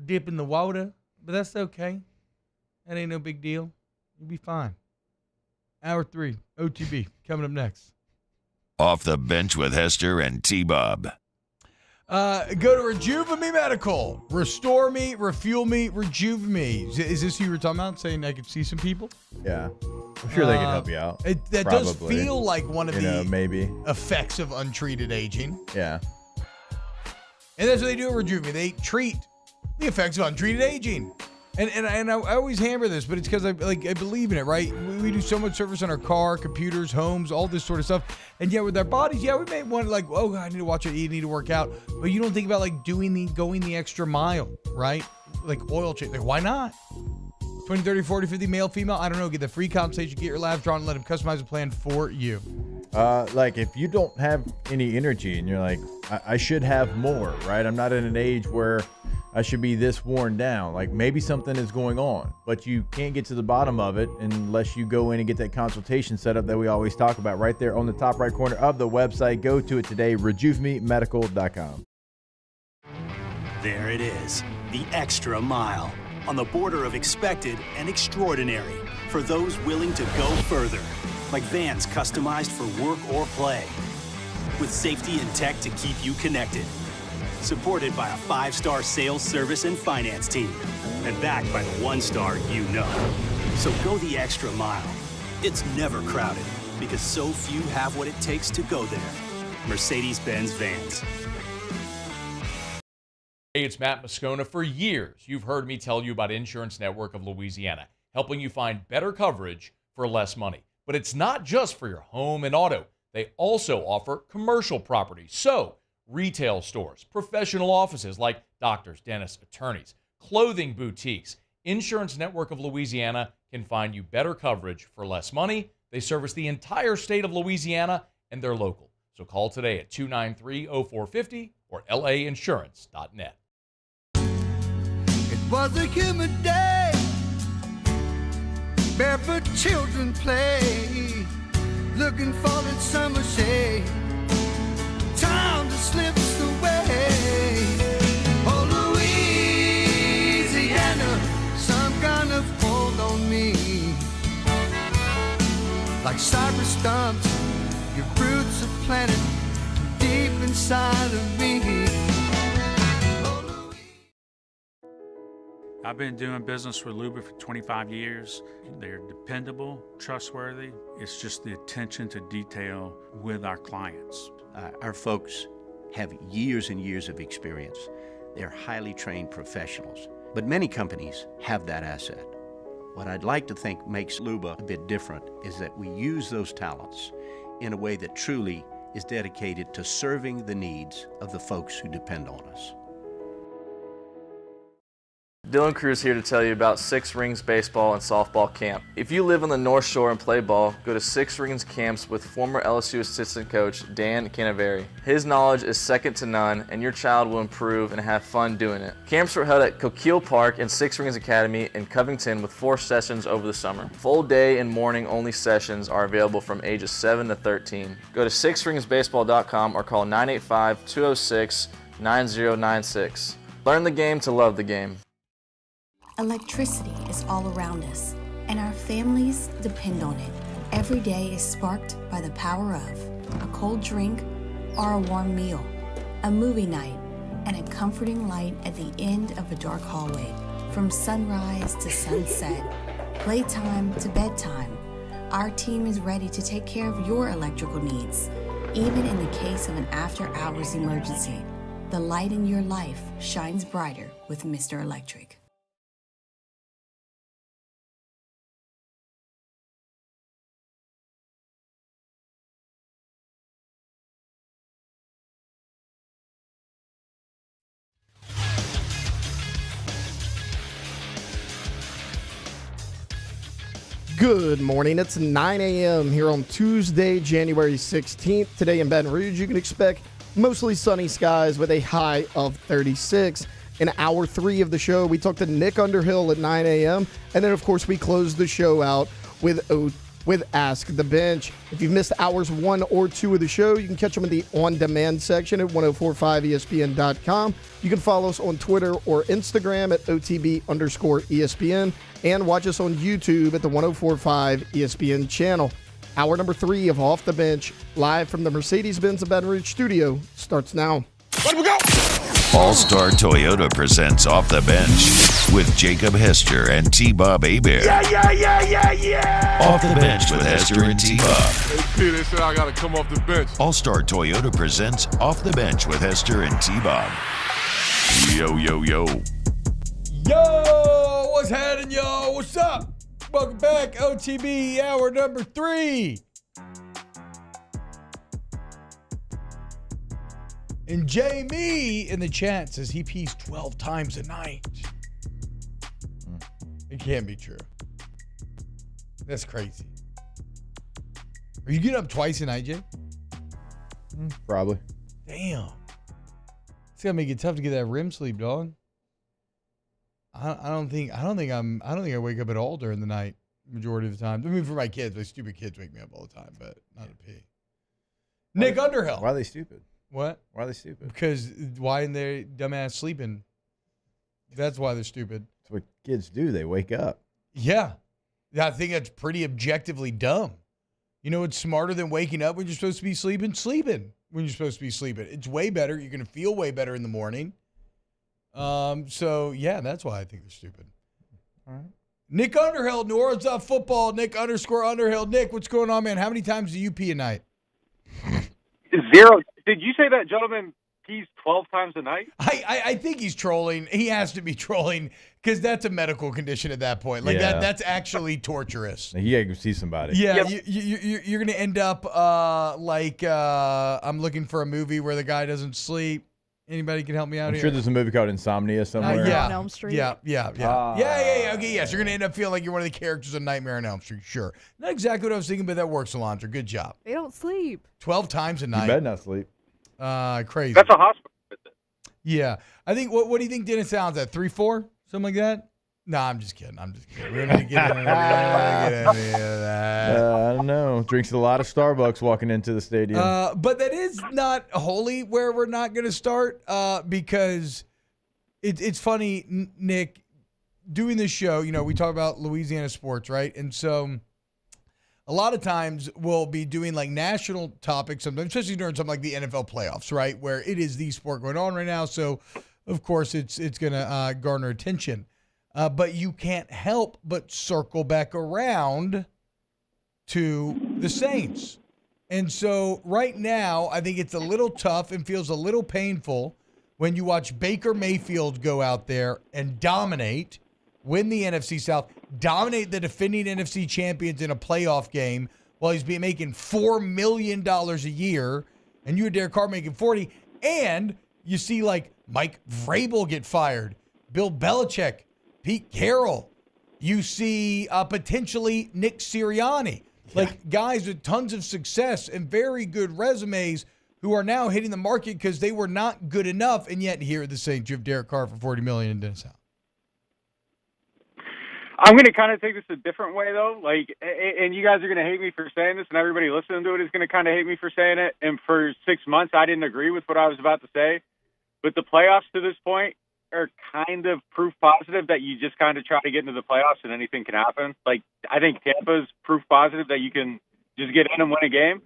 dip in the water, but that's okay. That ain't no big deal. You'll be fine. Hour 3, OTB, coming up next. Off the Bench with Hester and T-Bob. Go to Rejuve Me Medical. Restore me, refuel me, rejuve me. Is this who you were talking about, saying I could see some people? Yeah. I'm sure they can help you out. That does feel like one of the maybe effects of untreated aging. Yeah. And that's what they do at Rejuve Me. They treat the effects of untreated aging. And I always hammer this, but it's because I believe in it, right? We do so much service on our car, computers, homes, all this sort of stuff. And yeah, with our bodies, yeah, we may want to oh, I need to watch it, eat, I need to work out. But you don't think about going the extra mile, right? Like oil change. Like, why not? 20, 30, 40, 50, male, female, I don't know. Get the free consultation, get your labs drawn, and let them customize a plan for you. Like if you don't have any energy and you're like, I should have more, right? I'm not in an age where I should be this worn down. Like maybe something is going on, but you can't get to the bottom of it unless you go in and get that consultation set up that we always talk about right there on the top right corner of the website. Go to it today, rejuvememedical.com. There it is, the extra mile, on the border of expected and extraordinary, for those willing to go further, like vans customized for work or play, with safety and tech to keep you connected. Supported by a 5-star sales, service, and finance team. And backed by the 1-star you know. So go the extra mile. It's never crowded because so few have what it takes to go there. Mercedes-Benz Vans. Hey, it's Matt Moscona. For years, you've heard me tell you about Insurance Network of Louisiana, helping you find better coverage for less money. But it's not just for your home and auto. They also offer commercial property. So, retail stores, professional offices like doctors, dentists, attorneys, clothing boutiques. Insurance Network of Louisiana can find you better coverage for less money. They service the entire state of Louisiana, and they're local. So call today at 293-0450 or lainsurance.net. It was a humid day, barefoot children play, looking for that summer shade. Time just slips away. Oh, Louisiana, some kind of hold on me. Like cypress stumps, your roots are planted deep inside of me. I've been doing business with Luba for 25 years. They're dependable, trustworthy. It's just the attention to detail with our clients. Our folks have years and years of experience. They're highly trained professionals. But many companies have that asset. What I'd like to think makes Luba a bit different is that we use those talents in a way that truly is dedicated to serving the needs of the folks who depend on us. Dylan Cruz here to tell you about Six Rings Baseball and Softball Camp. If you live on the North Shore and play ball, go to Six Rings Camps with former LSU assistant coach Dan Canaveri. His knowledge is second to none, and your child will improve and have fun doing it. Camps were held at Coquille Park and Six Rings Academy in Covington with 4 sessions over the summer. Full day and morning only sessions are available from ages 7 to 13. Go to sixringsbaseball.com or call 985-206-9096. Learn the game to love the game. Electricity is all around us, and our families depend on it. Every day is sparked by the power of a cold drink or a warm meal, a movie night, and a comforting light at the end of a dark hallway. From sunrise to sunset, playtime to bedtime, our team is ready to take care of your electrical needs. Even in the case of an after-hours emergency, the light in your life shines brighter with Mr. Electric. Good morning. It's 9 a.m. here on Tuesday, January 16th. Today in Baton Rouge, you can expect mostly sunny skies with a high of 36. In hour 3 of the show, we talked to Nick Underhill at 9 a.m. And then, of course, we close the show out with Ask the Bench. If you've missed hours 1 or 2 of the show, you can catch them in the on-demand section at 1045ESPN.com. You can follow us on Twitter or Instagram at OTB_ESPN and watch us on YouTube at the 1045 ESPN channel. Hour number 3 of Off the Bench, live from the Mercedes-Benz of Baton Rouge studio, starts now. Let we go! All-Star Toyota presents Off the Bench with Jacob Hester and T-Bob Hebert. Yeah! Off the Bench with Hester and T-Bob. Hey, they said I got to come off the bench. All-Star Toyota presents Off the Bench with Hester and T-Bob. Yo. Yo, what's happening, y'all? What's up? Welcome back, OTB, hour number 3. And Jamie in the chat says he pees 12 times a night. It can't be true. That's crazy. Are you getting up twice a night, Jay? Probably. Damn. It's gonna make it tough to get that REM sleep, dog. I don't think I wake up at all during the night majority of the time. I mean, for my kids, my stupid kids wake me up all the time, but not a pee. Nick Underhill. Why are they stupid? What? Why are they stupid? Because why are they dumbass sleeping? That's why they're stupid. That's what kids do. They wake up. Yeah. I think that's pretty objectively dumb. You know, it's smarter than waking up when you're supposed to be sleeping when you're supposed to be sleeping. It's way better. You're going to feel way better in the morning. So, yeah, that's why I think they're stupid. All right. Nick Underhill, New Orleans football, Nick_Underhill. Nick, what's going on, man? How many times do you pee a night? 0. Did you say that gentleman pees 12 times a night? I think he's trolling. He has to be trolling because that's a medical condition at that point. Like that's actually torturous. You gotta go see somebody. Yeah, you're gonna end up like I'm looking for a movie where the guy doesn't sleep. Anybody can help me out I'm here? sure there's a movie called Insomnia somewhere. Yeah. On Elm Street. Yeah. Okay, yes. You're going to end up feeling like you're one of the characters of Nightmare on Elm Street. Sure. Not exactly what I was thinking, but that works, Alondra. Good job. They don't sleep. 12 times a night. You better not sleep. Crazy. That's a hospital visit. Yeah. I think, what do you think Dennis sounds at? 3-4? Something like that? No, I'm just kidding. We don't need to get into that. I don't know. Drinks a lot of Starbucks walking into the stadium. But that is not wholly where we're not going to start because it's funny, Nick, doing this show, you know, we talk about Louisiana sports, right? And so a lot of times we'll be doing like national topics, sometimes, especially during something like the NFL playoffs, right? Where it is the sport going on right now. So, of course, it's going to garner attention. But you can't help but circle back around to the Saints. And so right now, I think it's a little tough and feels a little painful when you watch Baker Mayfield go out there and dominate, win the NFC South, dominate the defending NFC champions in a playoff game while he's making $4 million a year, and you and Derek Carr making $40, and you see like Mike Vrabel get fired, Bill Belichick Pete Carroll. You see potentially Nick Sirianni. Like guys with tons of success and very good resumes who are now hitting the market because they were not good enough, and yet here at the Saints, you have Derek Carr for $40 million and Dennis Allen. I'm going to kind of take this a different way, though. Like, and you guys are going to hate me for saying this, and everybody listening to it is going to kind of hate me for saying it. And for 6 months, I didn't agree with what I was about to say. But the playoffs to this point are kind of proof positive that you just kind of try to get into the playoffs and anything can happen. Like, I think Tampa's proof positive that you can just get in and win a game.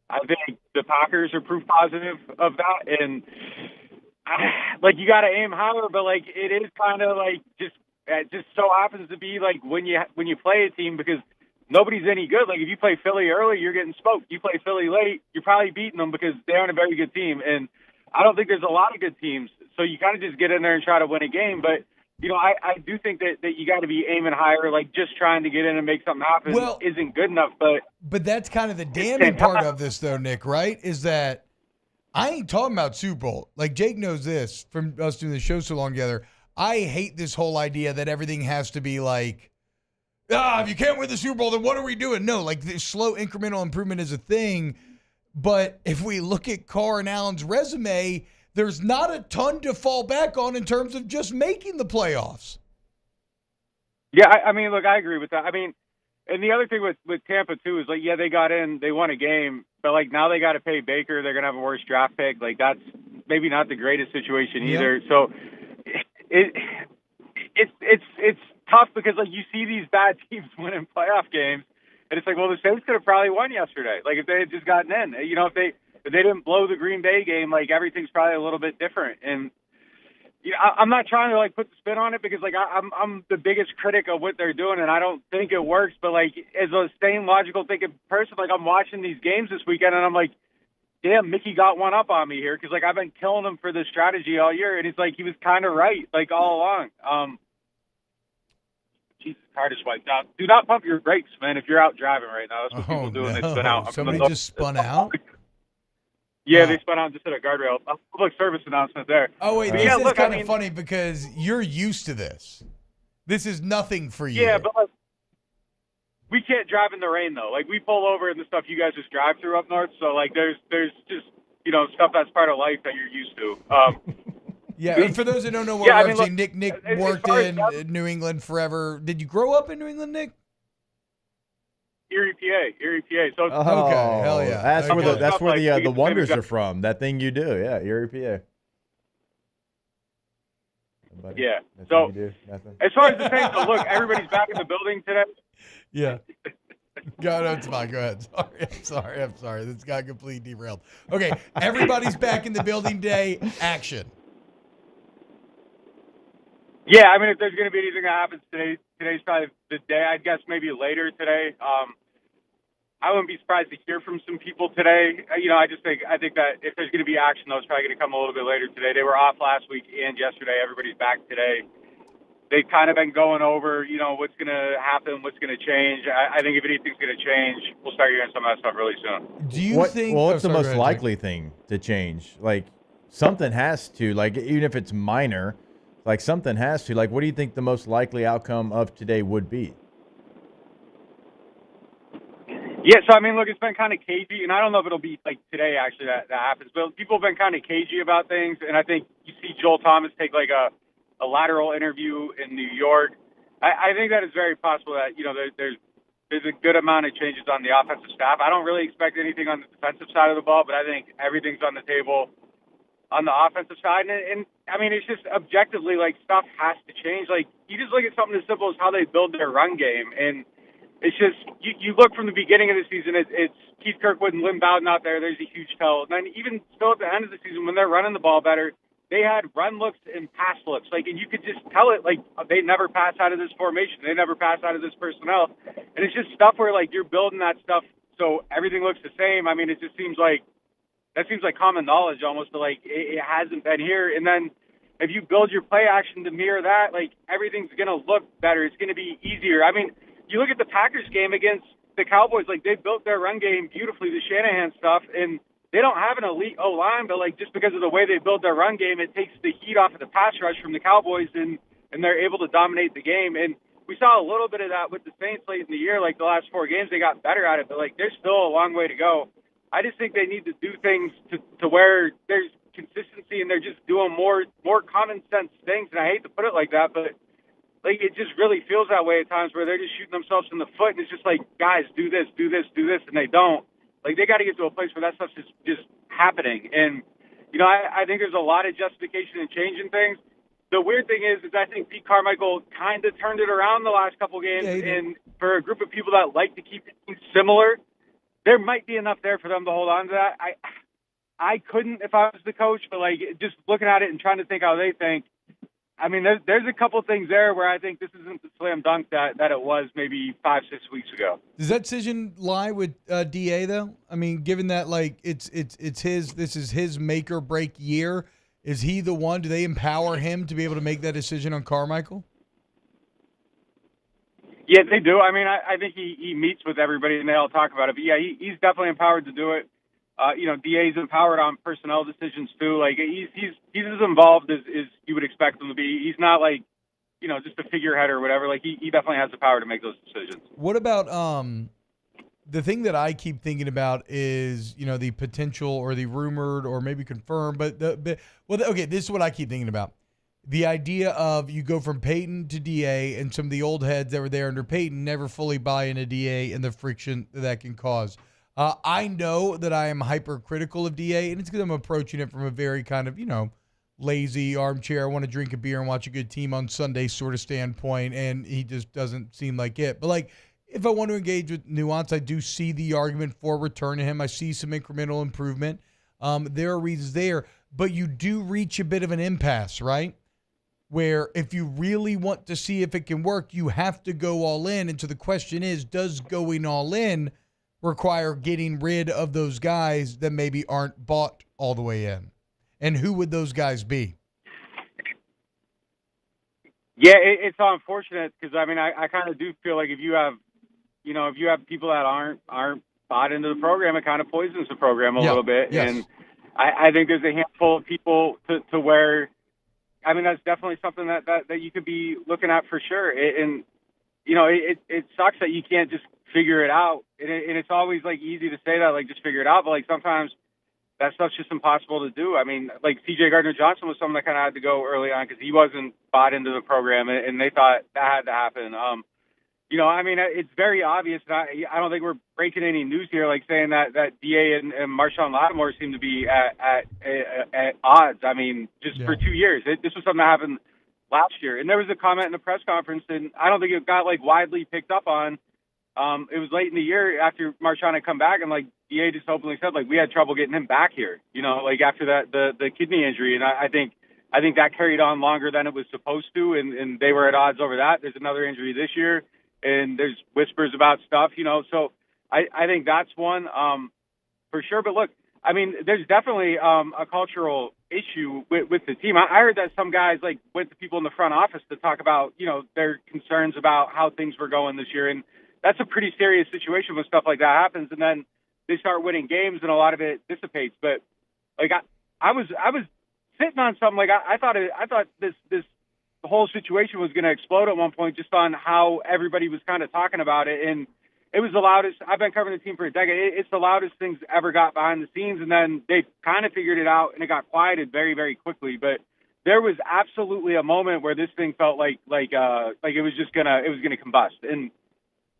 I think the Packers are proof positive of that. And, like, you got to aim higher, but, like, it is kind of like it just so happens to be like when you play a team, because nobody's any good. Like if you play Philly early, you're getting smoked. You play Philly late, you're probably beating them because they aren't a very good team. And I don't think there's a lot of good teams. So you kind of just get in there and try to win a game. But, you know, I do think that you got to be aiming higher, like just trying to get in and make something happen isn't good enough. But that's kind of the damning part of this, though, Nick, right? Is that I ain't talking about Super Bowl. Like Jake knows this from us doing the show so long together. I hate this whole idea that everything has to be like, if you can't win the Super Bowl, then what are we doing? No, like the slow incremental improvement is a thing. But if we look at Carr and Allen's resume, there's not a ton to fall back on in terms of just making the playoffs. Yeah, I mean, look, I agree with that. I mean, and the other thing with Tampa, too, is like, yeah, they got in, they won a game, but like now they got to pay Baker. They're going to have a worse draft pick. Like that's maybe not the greatest situation either. So it's tough because like you see these bad teams winning playoff games, and it's like, well, the Saints could have probably won yesterday. Like if they had just gotten in, you know, if they didn't blow the Green Bay game, like everything's probably a little bit different. And you know, I'm not trying to like put the spin on it because like I'm the biggest critic of what they're doing, and I don't think it works. But like as a sane, logical thinking person, like I'm watching these games this weekend, and I'm like, damn, Mickey got one up on me here because, like, I've been killing him for this strategy all year, and it's like he was kind of right, like, all along. Jesus, car just wiped out. Do not pump your brakes, man, if you're out driving right now. That's what people do when they spin out. Somebody just spun out? Yeah, they spun out and just hit a guardrail. A public service announcement there. Oh, wait, this is kind of funny because you're used to this. This is nothing for you. Yeah, but, like, we can't drive in the rain, though. Like, we pull over and the stuff you guys just drive through up north. So, like, there's just, you know, stuff that's part of life that you're used to. Yeah, and for those that don't know, Nick worked in New England forever. Did you grow up in New England, Nick? Erie, PA. So okay, hell yeah. That's where the wonders are from. That thing you do, yeah, Erie, PA. Yeah. So as far as the Saints, look, everybody's back in the building today. Yeah. No, it's fine. Go ahead. I'm sorry. This got completely derailed. Okay, everybody's back in the building today. Action. Yeah, I mean, if there's going to be anything that happens today's probably the day. I'd guess maybe later today. I wouldn't be surprised to hear from some people today. You know, I think that if there's going to be action, though, it's probably going to come a little bit later today. They were off last week and yesterday. Everybody's back today. They've kind of been going over, you know, what's going to happen, what's going to change. I think if anything's going to change, we'll start hearing some of that stuff really soon. Do you think? Well, what's the most likely thing to change? Like something has to, like even if it's minor, like something has to. Like, what do you think the most likely outcome of today would be? Yeah, so I mean, look, it's been kind of cagey, and I don't know if it'll be like today actually that happens, but people have been kind of cagey about things, and I think you see Joel Thomas take like a lateral interview in New York. I think that it's very possible that, you know, there's a good amount of changes on the offensive staff. I don't really expect anything on the defensive side of the ball, but I think everything's on the table on the offensive side. And I mean, it's just objectively, like, stuff has to change. Like, you just look at something as simple as how they build their run game, and it's just, you look from the beginning of the season, it's Keith Kirkwood and Lynn Bowden out there. There's a huge tell. And then even still at the end of the season, when they're running the ball better, they had run looks and pass looks. Like, and you could just tell it, like, they never pass out of this formation. They never pass out of this personnel. And it's just stuff where, like, you're building that stuff so everything looks the same. I mean, it just seems like, that seems like common knowledge almost, but, like, it hasn't been here. And then if you build your play action to mirror that, like, everything's going to look better. It's going to be easier. I mean, you look at the Packers game against the Cowboys, like, they built their run game beautifully, the Shanahan stuff, and they don't have an elite O-line, but, like, just because of the way they build their run game, it takes the heat off of the pass rush from the Cowboys, and and they're able to dominate the game. And we saw a little bit of that with the Saints late in the year. Like the last 4 games, they got better at it, but like there's still a long way to go. I just think they need to do things to where there's consistency and they're just doing more common sense things. And I hate to put it like that, but like it just really feels that way at times where they're just shooting themselves in the foot, and it's just like, guys, do this, and they don't. Like they got to get to a place where that stuff's just happening. And I think there's a lot of justification in changing things. The weird thing is I think Pete Carmichael kind of turned it around the last couple games, and for a group of people that like to keep things similar, there might be enough there for them to hold on to that. I couldn't if I was the coach, but like just looking at it and trying to think how they think. I mean, there's a couple things there where I think this isn't the slam dunk that it was maybe 5-6 weeks ago. Does that decision lie with DA though? I mean, given that like it's this is his make or break year, is he the one? Do they empower him to be able to make that decision on Carmichael? Yeah, they do. I mean, I think he meets with everybody and they all talk about it. But yeah, he's definitely empowered to do it. DA's empowered on personnel decisions too. Like he's as involved as you would expect him to be. He's not like, just a figurehead or whatever. Like he definitely has the power to make those decisions. What about the thing that I keep thinking about is the potential or the rumored or maybe confirmed, okay, this is what I keep thinking about. The idea of you go from Peyton to DA, and some of the old heads that were there under Peyton never fully buy into DA and the friction that can cause. I know that I am hypercritical of DA, and it's because I'm approaching it from a very kind of, lazy armchair, I want to drink a beer and watch a good team on Sunday sort of standpoint, and he just doesn't seem like it. But, like, if I want to engage with nuance, I do see the argument for return to him. I see some incremental improvement. There are reasons there, but you do reach a bit of an impasse, right? Where if you really want to see if it can work, you have to go all in. And so the question is, does going all in require getting rid of those guys that maybe aren't bought all the way in? And who would those guys be? Yeah, it's unfortunate because, I mean, I kind of do feel like if you have people that aren't bought into the program, it kind of poisons the program a little bit. Yes. And I think there's a handful of people to where, I mean, that's definitely something that you could be looking at for sure. It sucks that you can't just figure it out. And it's always like easy to say that, like just figure it out. But like sometimes that stuff's just impossible to do. I mean, like C.J. Gardner-Johnson was someone that kind of had to go early on because he wasn't bought into the program, and they thought that had to happen. I mean, it's very obvious. I don't think we're breaking any news here, like saying that DA and Marshawn Lattimore seem to be at odds. I mean, for 2 years. This was something that happened last year. And there was a comment in the press conference, and I don't think it got like widely picked up on. It was late in the year after Marshawn had come back, and like DA just openly said, like, we had trouble getting him back here, like after that, the kidney injury. And I think that carried on longer than it was supposed to. And they were at odds over that. There's another injury this year, and there's whispers about stuff, so I think that's one, for sure. But look, I mean, there's definitely, a cultural issue with the team. I heard that some guys like went to people in the front office to talk about, their concerns about how things were going this year. And that's a pretty serious situation when stuff like that happens. And then they start winning games and a lot of it dissipates. But like, I was sitting on something like I thought this the whole situation was going to explode at one point just on how everybody was kind of talking about it. And it was the loudest. I've been covering the team for a decade. It's the loudest things ever got behind the scenes. And then they kind of figured it out and it got quieted very, very quickly. But there was absolutely a moment where this thing felt like it was just gonna combust, and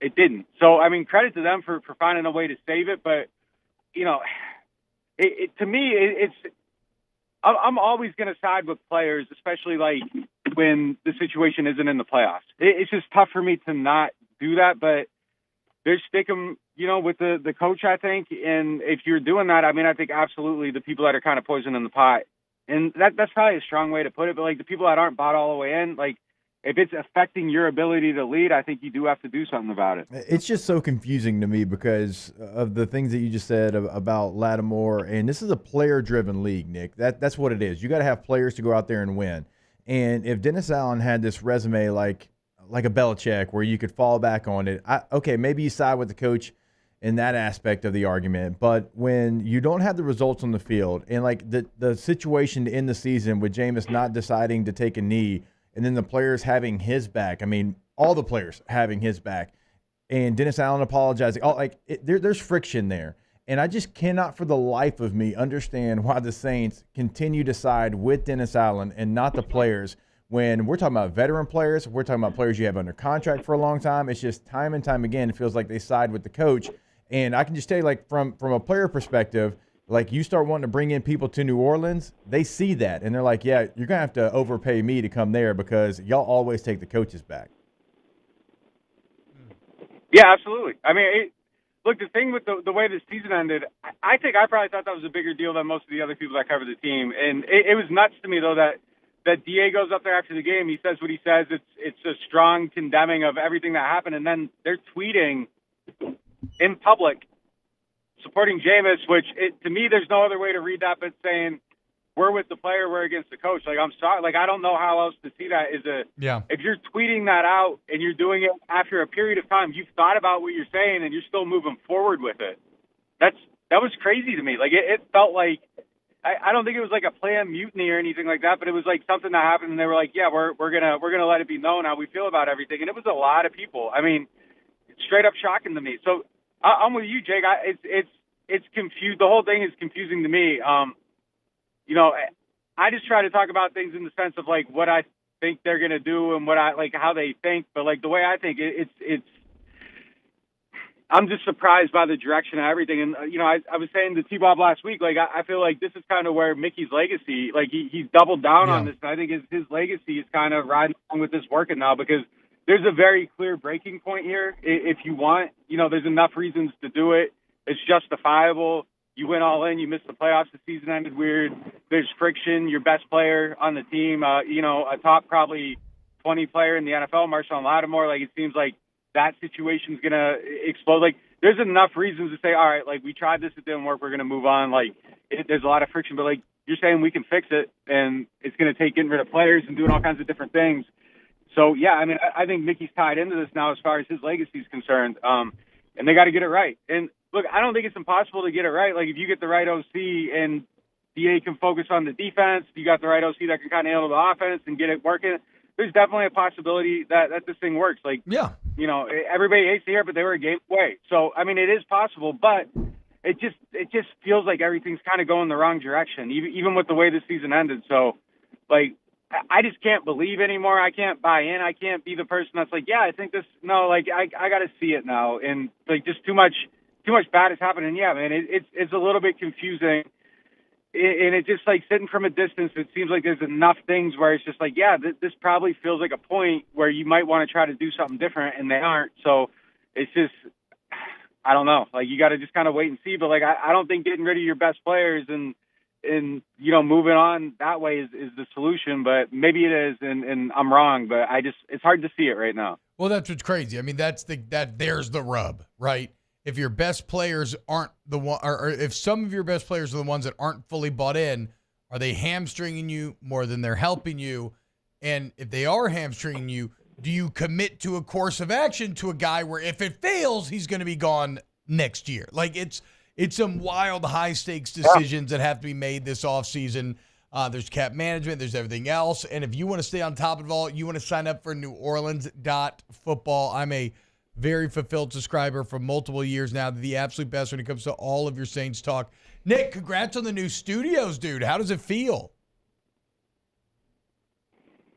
it didn't. So, I mean, credit to them for finding a way to save it. But, to me, I'm always going to side with players, especially like when the situation isn't in the playoffs. It's just tough for me to not do that, but they're sticking, with the coach, I think. And if you're doing that, I mean, I think absolutely the people that are kind of poisoning the pot, and that's probably a strong way to put it, but like the people that aren't bought all the way in, like if it's affecting your ability to lead, I think you do have to do something about it. It's just so confusing to me because of the things that you just said about Lattimore. And this is a player-driven league, Nick. That's what it is. You got to have players to go out there and win. And if Dennis Allen had this resume like a Belichick where you could fall back on it, okay, maybe you side with the coach in that aspect of the argument. But when you don't have the results on the field and like the situation in the season with Jameis not deciding to take a knee, and then the players having his back. I mean, all the players having his back, and Dennis Allen apologizing. There's friction there. And I just cannot for the life of me understand why the Saints continue to side with Dennis Allen and not the players when we're talking about veteran players. We're talking about players you have under contract for a long time. It's just time and time again, it feels like they side with the coach. And I can just tell you, like, from a player perspective, like, you start wanting to bring in people to New Orleans, they see that. And they're like, yeah, you're going to have to overpay me to come there because y'all always take the coaches back. Yeah, absolutely. I mean, look, the thing with the way the season ended, I think I probably thought that was a bigger deal than most of the other people that covered the team. And it was nuts to me, though, that DA goes up there after the game. He says what he says. It's a strong condemning of everything that happened. And then they're tweeting in public supporting Jameis, which to me, there's no other way to read that but saying we're with the player, we're against the coach. Like, I'm sorry. Like, I don't know how else to see that. If you're tweeting that out and you're doing it after a period of time, you've thought about what you're saying and you're still moving forward with it. That was crazy to me. Like, it felt like, I don't think it was like a planned mutiny or anything like that, but it was like something that happened and they were like, yeah, we're gonna let it be known how we feel about everything. And it was a lot of people. I mean, it's straight up shocking to me. So I'm with you, Jake. It's confused. The whole thing is confusing to me. You know, I just try to talk about things in the sense of like what I think they're going to do and what I like, how they think. But like the way I think I'm just surprised by the direction of everything. And, you know, I was saying to T-Bob last week, like, I feel like this is kind of where Mickey's legacy, like he's doubled down on this. And I think his legacy is kind of riding along with this working now because there's a very clear breaking point here. If you want, you know, there's enough reasons to do it. It's justifiable. You went all in. You missed the playoffs. The season ended weird. There's friction. Your best player on the team, you know, a top probably 20 player in the NFL, Marshawn Lattimore. Like, it seems like that situation's going to explode. Like, there's enough reasons to say, all right, like, we tried this. It didn't work. We're going to move on. Like, there's a lot of friction. But, like, you're saying we can fix it, and it's going to take getting rid of players and doing all kinds of different things. So, yeah, I mean, I think Mickey's tied into this now as far as his legacy is concerned, and they got to get it right. And, look, I don't think it's impossible to get it right. Like, if you get the right OC and DA can focus on the defense, you got the right OC that can kind of handle the offense and get it working, there's definitely a possibility that this thing works. Like, yeah, you know, everybody hates to hear it, but they were a game away. So, I mean, it is possible, but it just feels like everything's kind of going the wrong direction, even with the way the season ended. So, like, I just can't believe anymore. I can't buy in. I can't be the person that's like, yeah, I think this. No, like, I got to see it now. And, like, just too much bad is happening. Yeah, man, it's a little bit confusing. And it just, like, sitting from a distance, it seems like there's enough things where it's just like, yeah, this probably feels like a point where you might want to try to do something different, and they aren't. So it's just, I don't know. Like, you got to just kind of wait and see. But, like, I don't think getting rid of your best players and you know, moving on that way is the solution. But maybe it is, and I'm wrong. But it's hard to see it right now. Well, that's what's crazy. I mean, there's the rub, right? If your best players aren't the one, or if some of your best players are the ones that aren't fully bought in, are they hamstringing you more than they're helping you? And if they are hamstringing you, do you commit to a course of action to a guy where if it fails, he's going to be gone next year? Like, it's some wild high stakes decisions that have to be made this offseason. There's cap management, there's everything else. And if you want to stay on top of it all, you want to sign up for NewOrleans.football. I'm a very fulfilled subscriber for multiple years now. The absolute best when it comes to all of your Saints talk. Nick, congrats on the new studios, dude. How does it feel?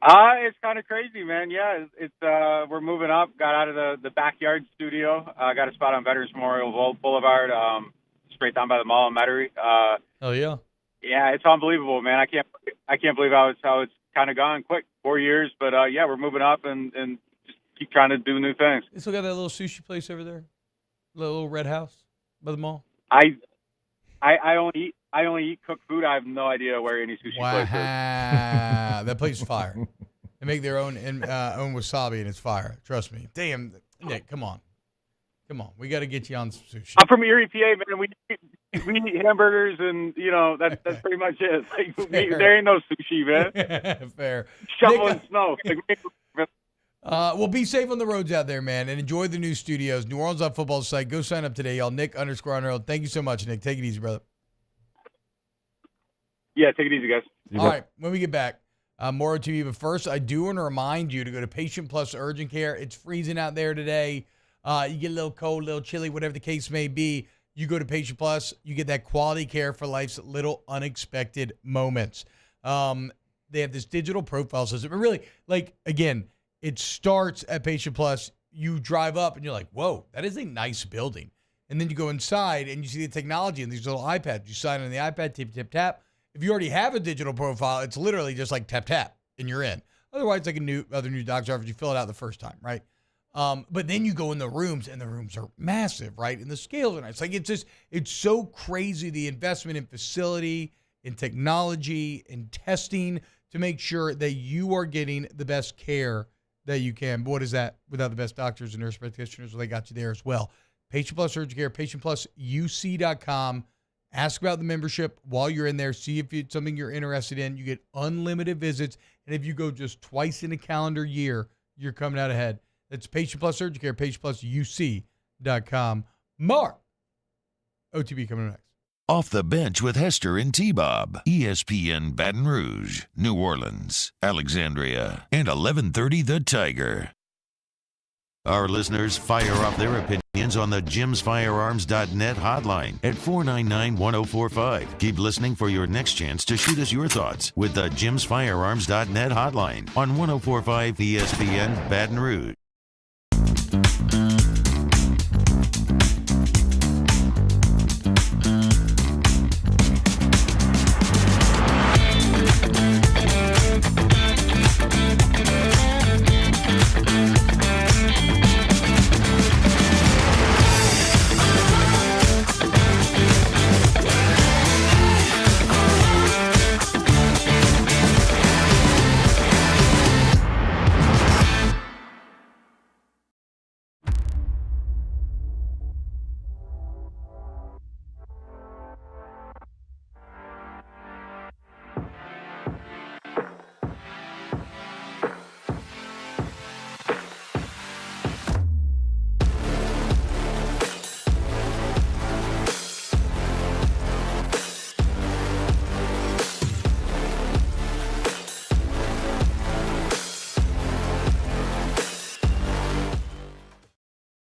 It's kind of crazy, man. Yeah, it's we're moving up. Got out of the backyard studio. Got a spot on Veterans Memorial Boulevard, straight down by the mall in Metairie. Oh yeah. Yeah, it's unbelievable, man. I can't believe how it's kind of gone quick. 4 years, but yeah, we're moving up and just keep trying to do new things. You still got that little sushi place over there, little red house by the mall. I only eat cooked food. I have no idea where any sushi place is. That place is fire. They make their own wasabi and it's fire. Trust me. Damn, Nick, come on. We got to get you on some sushi. I'm from Erie, PA, man. We eat hamburgers and, you know, that's pretty much it. Like, there ain't no sushi, man. Fair. Shoveling snow. Well, be safe on the roads out there, man, and enjoy the new studios. New Orleans on football site. Go sign up today, y'all. Nick_on. Thank you so much, Nick. Take it easy, brother. Yeah, take it easy, guys. All right, when we get back, More OTB, but first, I do want to remind you to go to Patient Plus Urgent Care. It's freezing out there today. You get a little cold, a little chilly, whatever the case may be. You go to Patient Plus, you get that quality care for life's little unexpected moments. They have this digital profile system. And really, again, it starts at Patient Plus. You drive up and you're like, whoa, that is a nice building. And then you go inside and you see the technology and these little iPads. You sign on the iPad, tap, tap, tap. If you already have a digital profile, it's literally just like tap, tap, and you're in. Otherwise, like other new doctor's office, you fill it out the first time, right? But then you go in the rooms, and the rooms are massive, right? And the scales are nice. It's so crazy, the investment in facility, in technology, in testing to make sure that you are getting the best care that you can. But what is that without the best doctors and nurse practitioners? Well, they got you there as well. Patient Plus Urgent Care, patientplusuc.com. Ask about the membership while you're in there. See if it's something you're interested in. You get unlimited visits. And if you go just twice in a calendar year, you're coming out ahead. That's Patient Plus Urgent Care, patientplusuc.com. Mark, OTB coming next. Off the Bench with Hester and T-Bob. ESPN Baton Rouge, New Orleans, Alexandria, and 1130 The Tiger. Our listeners fire off their opinions on the jimsfirearms.net hotline at 499-1045. Keep listening for your next chance to shoot us your thoughts with the jimsfirearms.net hotline on 1045 ESPN Baton Rouge.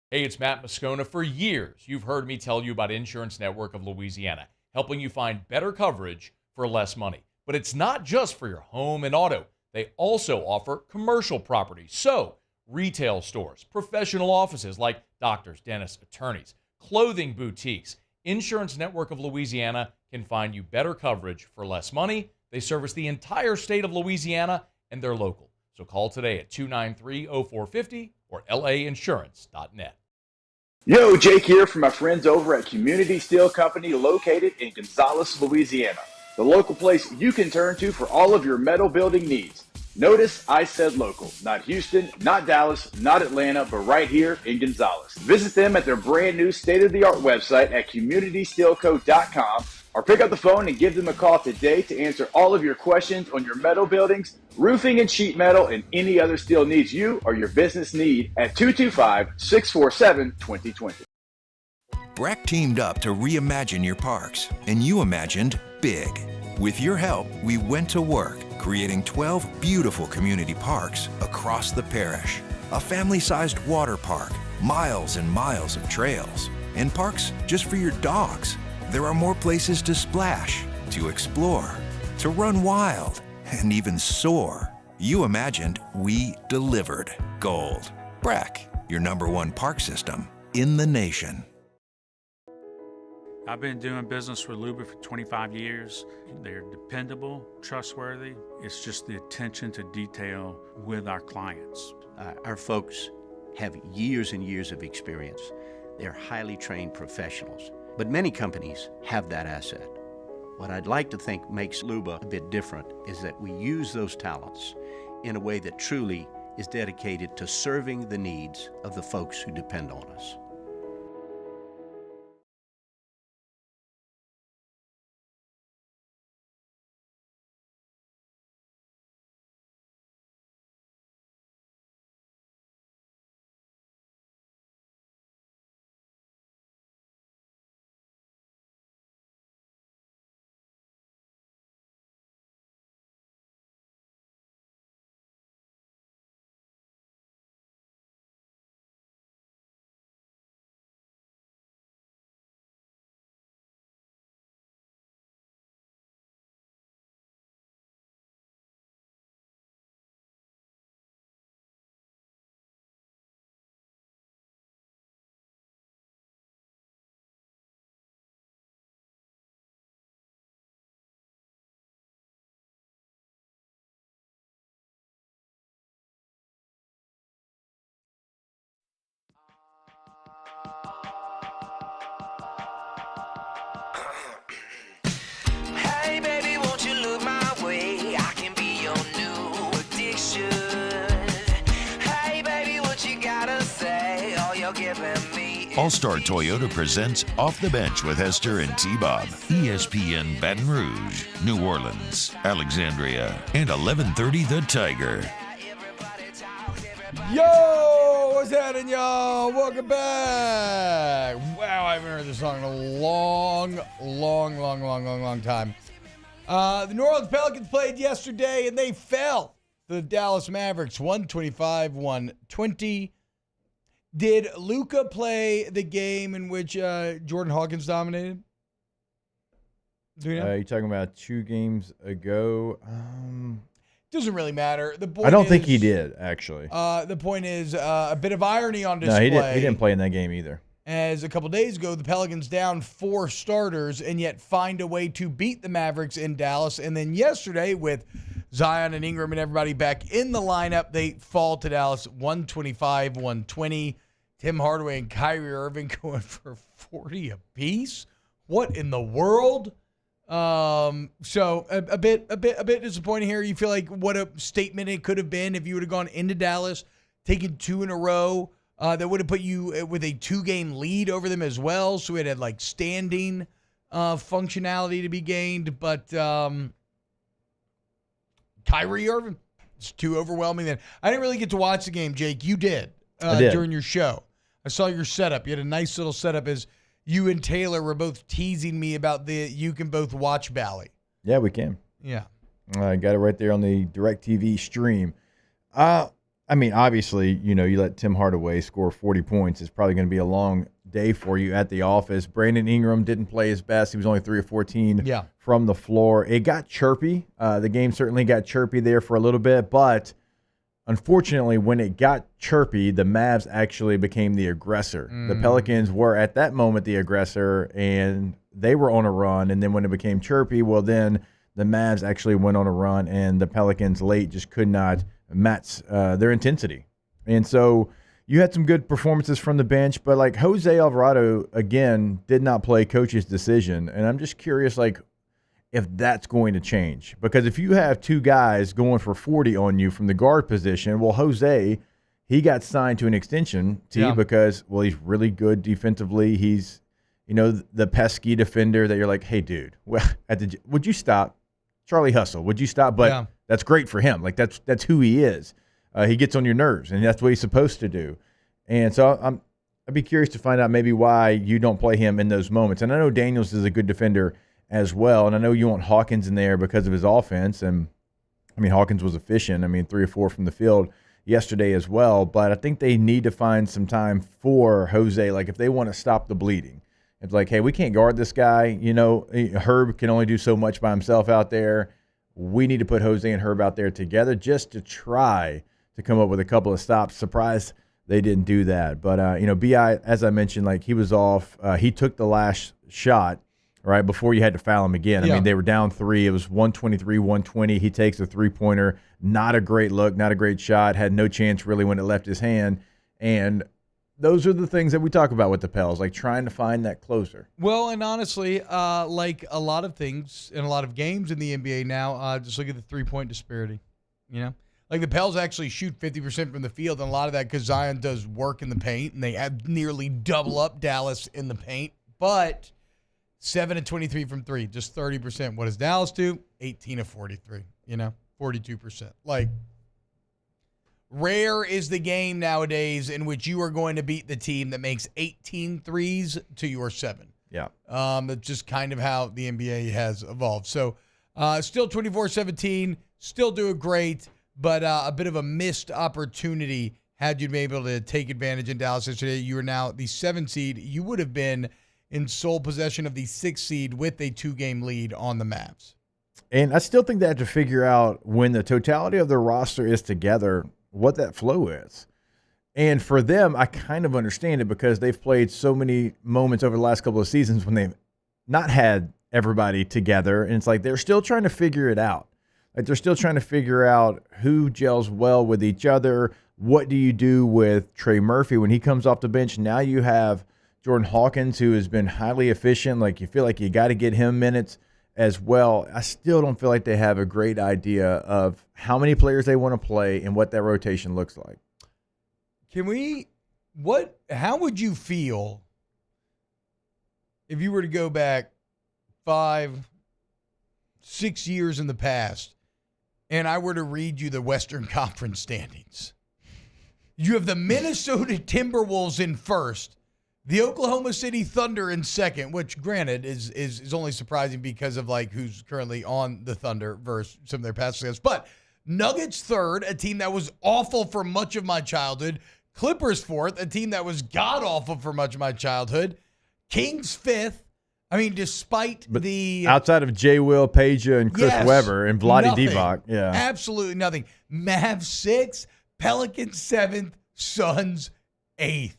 Hey, it's Matt Moscona. For years, you've heard me tell you about Insurance Network of Louisiana, helping you find better coverage for less money. But it's not just for your home and auto. They also offer commercial property. So, retail stores, professional offices like doctors, dentists, attorneys, clothing boutiques. Insurance Network of Louisiana can find you better coverage for less money. They service the entire state of Louisiana, and they're local. So call today at 293-0450 or lainsurance.net. Yo, Jake here from my friends over at Community Steel Company located in Gonzales, Louisiana. The local place you can turn to for all of your metal building needs. Notice I said local, not Houston, not Dallas, not Atlanta, but right here in Gonzales. Visit them at their brand new state-of-the-art website at communitysteelco.com or pick up the phone and give them a call today to answer all of your questions on your metal buildings, roofing and sheet metal, and any other steel needs you or your business need at 225-647-2020. Breck teamed up to reimagine your parks, and you imagined big. With your help, we went to work, creating 12 beautiful community parks across the parish. A family-sized water park, miles and miles of trails, and parks just for your dogs. There are more places to splash, to explore, to run wild, and even soar. You imagined, we delivered. Gold. Breck, your #1 park system in the nation. I've been doing business with Luba for 25 years. They're dependable, trustworthy. It's just the attention to detail with our clients. Our folks have years and years of experience. They're highly trained professionals. But many companies have that asset. What I'd like to think makes Luba a bit different is that we use those talents in a way that truly is dedicated to serving the needs of the folks who depend on us. All-Star Toyota presents Off the Bench with Hester and T-Bob. ESPN Baton Rouge, New Orleans, Alexandria, and 1130 The Tiger. Yo, what's happening, y'all? Welcome back. Wow, I haven't heard this song in a long time. The New Orleans Pelicans played yesterday, and they fell to the Dallas Mavericks, 125-120. Did Luka play the game in which Jordan Hawkins dominated? Do you know? You're talking about 2 games ago. Doesn't really matter. The point I don't think he did, actually. The point is a bit of irony on display. No, he didn't play in that game either. As a couple days ago, the Pelicans down 4 starters and yet find a way to beat the Mavericks in Dallas. And then yesterday, with Zion and Ingram and everybody back in the lineup, they fall to Dallas 125-120. Tim Hardaway and Kyrie Irving going for 40 apiece. What in the world? So a bit disappointing here. You feel like what a statement it could have been if you would have gone into Dallas, taken 2 in a row. That would have put you with a 2-game lead over them as well. So it had like standing functionality to be gained. But Kyrie Irving, it's too overwhelming. Then I didn't really get to watch the game, Jake. You did, during your show. I saw your setup. You had a nice little setup as you and Taylor were both teasing me about the you can both watch Bally. Yeah, we can. Yeah. I got it right there on the DirecTV stream. I mean, obviously, you let Tim Hardaway score 40 points. It's probably going to be a long day for you at the office. Brandon Ingram didn't play his best. He was only 3 of 14 from the floor. It got chirpy. The game certainly got chirpy there for a little bit, but unfortunately, when it got chirpy, the Mavs actually became the aggressor. The Pelicans were, at that moment, the aggressor, and they were on a run. And then when it became chirpy, well, then the Mavs actually went on a run, and the Pelicans late just could not match their intensity. And so you had some good performances from the bench, but like Jose Alvarado, again, did not play coach's decision. And I'm just curious, like, if that's going to change. Because if you have 2 guys going for 40 on you from the guard position, well, Jose, he got signed to an extension, because, well, he's really good defensively. He's, the pesky defender that you're like, hey, dude, well, would you stop? Charlie Hustle, would you stop? But that's great for him. Like, that's who he is. He gets on your nerves, and that's what he's supposed to do. And so I'd be curious to find out maybe why you don't play him in those moments. And I know Daniels is a good defender as well, and I know you want Hawkins in there because of his offense. And, I mean, Hawkins was efficient. I mean, 3 or 4 from the field yesterday as well. But I think they need to find some time for Jose, like if they want to stop the bleeding. It's like, hey, we can't guard this guy. Herb can only do so much by himself out there. We need to put Jose and Herb out there together just to try to come up with a couple of stops. Surprised they didn't do that. But, B.I., as I mentioned, like he was off. He took the last shot, right, before you had to foul him again. I mean, they were down 3. It was 123-120. He takes a 3-pointer. Not a great look, not a great shot. Had no chance really when it left his hand. And those are the things that we talk about with the Pels, like trying to find that closer. Well, and honestly, like a lot of things in a lot of games in the NBA now, just look at the 3-point disparity. Like the Pels actually shoot 50% from the field, and a lot of that because Zion does work in the paint, and they nearly double up Dallas in the paint. But 7 of 23 from 3, just 30%. What does Dallas do? 18 of 43, 42%. Like, rare is the game nowadays in which you are going to beat the team that makes 18 threes to your 7. Yeah. That's just kind of how the NBA has evolved. So, still 24-17, still doing great, but a bit of a missed opportunity had you been able to take advantage in Dallas yesterday. You are now the 7 seed. You would have been in sole possession of the 6 seed with a 2-game lead on the Mavs. And I still think they have to figure out when the totality of their roster is together, what that flow is. And for them, I kind of understand it because they've played so many moments over the last couple of seasons when they've not had everybody together. And it's like they're still trying to figure it out. Like they're still trying to figure out who gels well with each other. What do you do with Trey Murphy when he comes off the bench? Now you have Jordan Hawkins, who has been highly efficient. Like you feel like you got to get him minutes as well. I still don't feel like they have a great idea of how many players they want to play and what that rotation looks like. How would you feel if you were to go back 5-6 years in the past, and I were to read you the Western Conference standings, you have the Minnesota Timberwolves in first, the Oklahoma City Thunder in second, which granted is only surprising because of like who's currently on the Thunder versus some of their past success. But Nuggets third, a team that was awful for much of my childhood. Clippers fourth, a team that was god-awful for much of my childhood. Kings fifth. I mean, despite outside of J. Will, Peja, and Chris Webber and Vlade nothing. Divac. Yeah. Absolutely nothing. Mavs sixth, Pelicans seventh, Suns eighth.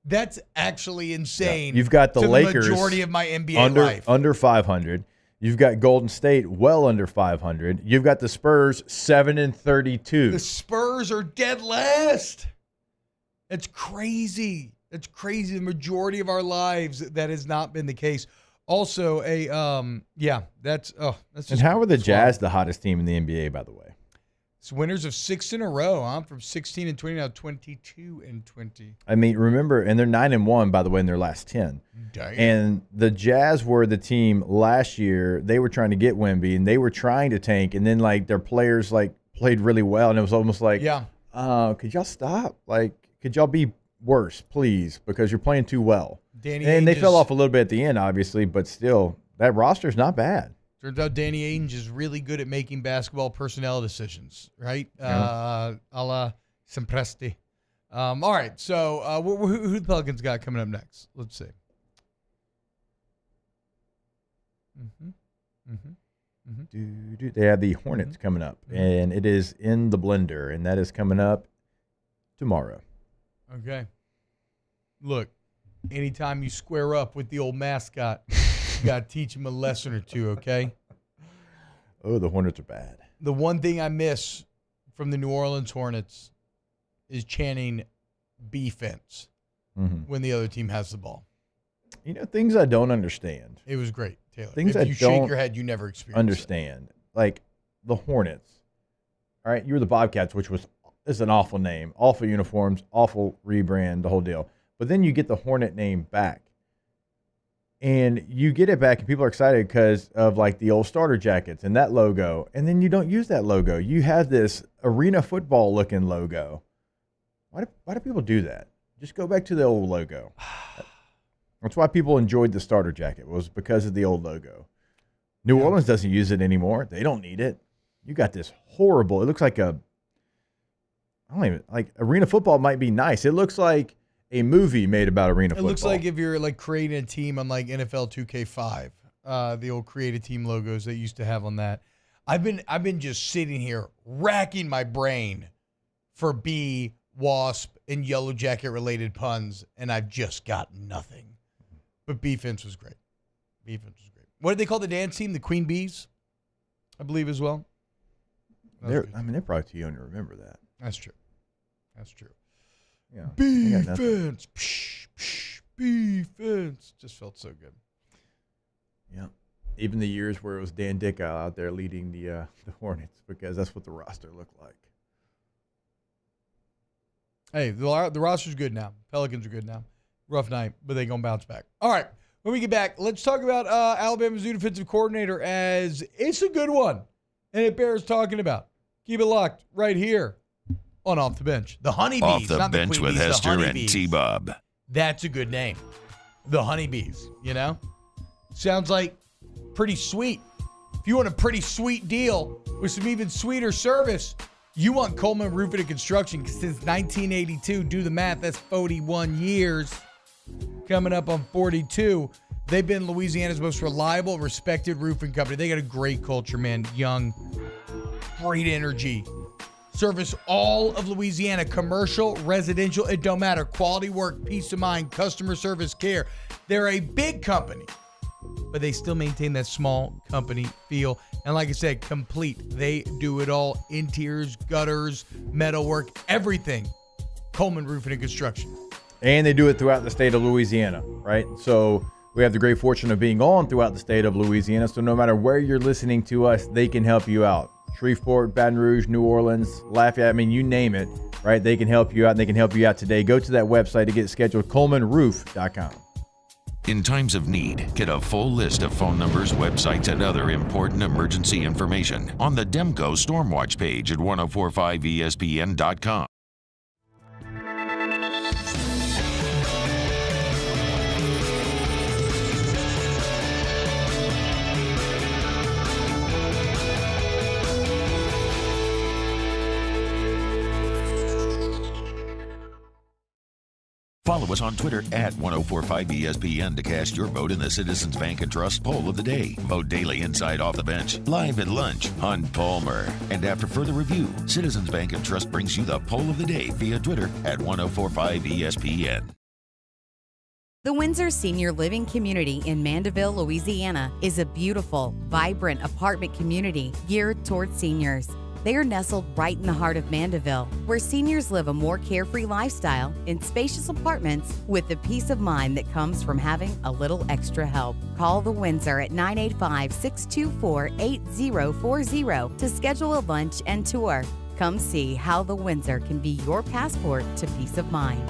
That's actually insane. You've got the Lakers the majority of my NBA life. Under 500. You've got Golden State well under 500. You've got the Spurs 7-32. The Spurs are dead last. That's crazy. That's crazy. The majority of our lives, that has not been the case. Also, that's just. And how are the Jazz the hottest team in the NBA, by the way? It's winners of 6 in a row. I'm from 16-20 now 22-20. I mean, remember, and they're 9-1 by the way in their last 10. Dang. And the Jazz were the team last year. They were trying to get Wemby, and they were trying to tank, and then like their players like played really well, and it was almost like, could y'all stop? Like, could y'all be worse, please? Because you're playing too well. And they fell off a little bit at the end, obviously, but still, that roster's not bad. Turns out Danny Ainge is really good at making basketball personnel decisions, right? A la Sempresti. All right, so who the Pelicans got coming up next? Let's see. They have the Hornets coming up, and it is in the blender, and that is coming up tomorrow. Okay. Look, anytime you square up with the old mascot, you got to teach him a lesson or two, okay? Oh, the Hornets are bad. The one thing I miss from the New Orleans Hornets is chanting defense when the other team has the ball. You know, things I don't understand. It was great, Taylor. Things if I you don't shake your head, you never experienced understand. Like the Hornets. All right, you were the Bobcats, which is an awful name. Awful uniforms, awful rebrand, the whole deal. But then you get the Hornet name back. And you get it back, and people are excited because of like the old starter jackets and that logo. And then you don't use that logo. You have this arena football looking logo. Why do people do that? Just go back to the old logo. That's why people enjoyed the starter jacket, was because of the old logo. New Orleans doesn't use it anymore. They don't need it. You got this horrible. It looks like arena football might be nice. It looks like a movie made about arena football. It looks like if you're like creating a team on like NFL 2K5, the old creative team logos they used to have on that. I've been just sitting here racking my brain for bee, wasp, and yellow jacket related puns, and I've just got nothing. But defense was great. What did they call the dance team? The Queen Bees, I believe as well. They're probably too young to remember that. That's true. Yeah. Defense. Defense. Just felt so good. Yeah. Even the years where it was Dan Dickow out there leading the Hornets, because that's what the roster looked like. Hey, the roster's good now. Pelicans are good now. Rough night, but they're going to bounce back. All right. When we get back, let's talk about Alabama's new defensive coordinator, as it's a good one, and it bears talking about. Keep it locked right here on Off the Bench. The Honeybees. Off the not Bench the with Queen Bees, Hester the and T-Bob. That's a good name. The Honeybees, you know? Sounds like pretty sweet. If you want a pretty sweet deal with some even sweeter service, you want Coleman Roofing and Construction. Since 1982, do the math, that's 41 years. Coming up on 42. They've been Louisiana's most reliable, respected roofing company. They got a great culture, man. Young, great energy. Service all of Louisiana, commercial, residential, it don't matter. Quality work, peace of mind, customer service, care. They're a big company, but they still maintain that small company feel. And like I said, complete. They do it all. Interiors, gutters, metalwork, everything. Coleman Roofing and Construction. And they do it throughout the state of Louisiana, right? So we have the great fortune of being on throughout the state of Louisiana. So no matter where you're listening to us, they can help you out. Shreveport, Baton Rouge, New Orleans, Lafayette, I mean, you name it, right? They can help you out, and they can help you out today. Go to that website to get scheduled, colemanroof.com. In times of need, get a full list of phone numbers, websites, and other important emergency information on the Demco Stormwatch page at 1045ESPN.com. Follow us on Twitter at 1045ESPN to cast your vote in the Citizens Bank and Trust Poll of the Day. Vote daily inside Off the Bench, live at lunch on Palmer. And after further review, Citizens Bank and Trust brings you the Poll of the Day via Twitter at 1045ESPN. The Windsor Senior Living Community in Mandeville, Louisiana is a beautiful, vibrant apartment community geared towards seniors. They are nestled right in the heart of Mandeville, where seniors live a more carefree lifestyle in spacious apartments with the peace of mind that comes from having a little extra help. Call the Windsor at 985-624-8040 to schedule a lunch and tour. Come see how the Windsor can be your passport to peace of mind.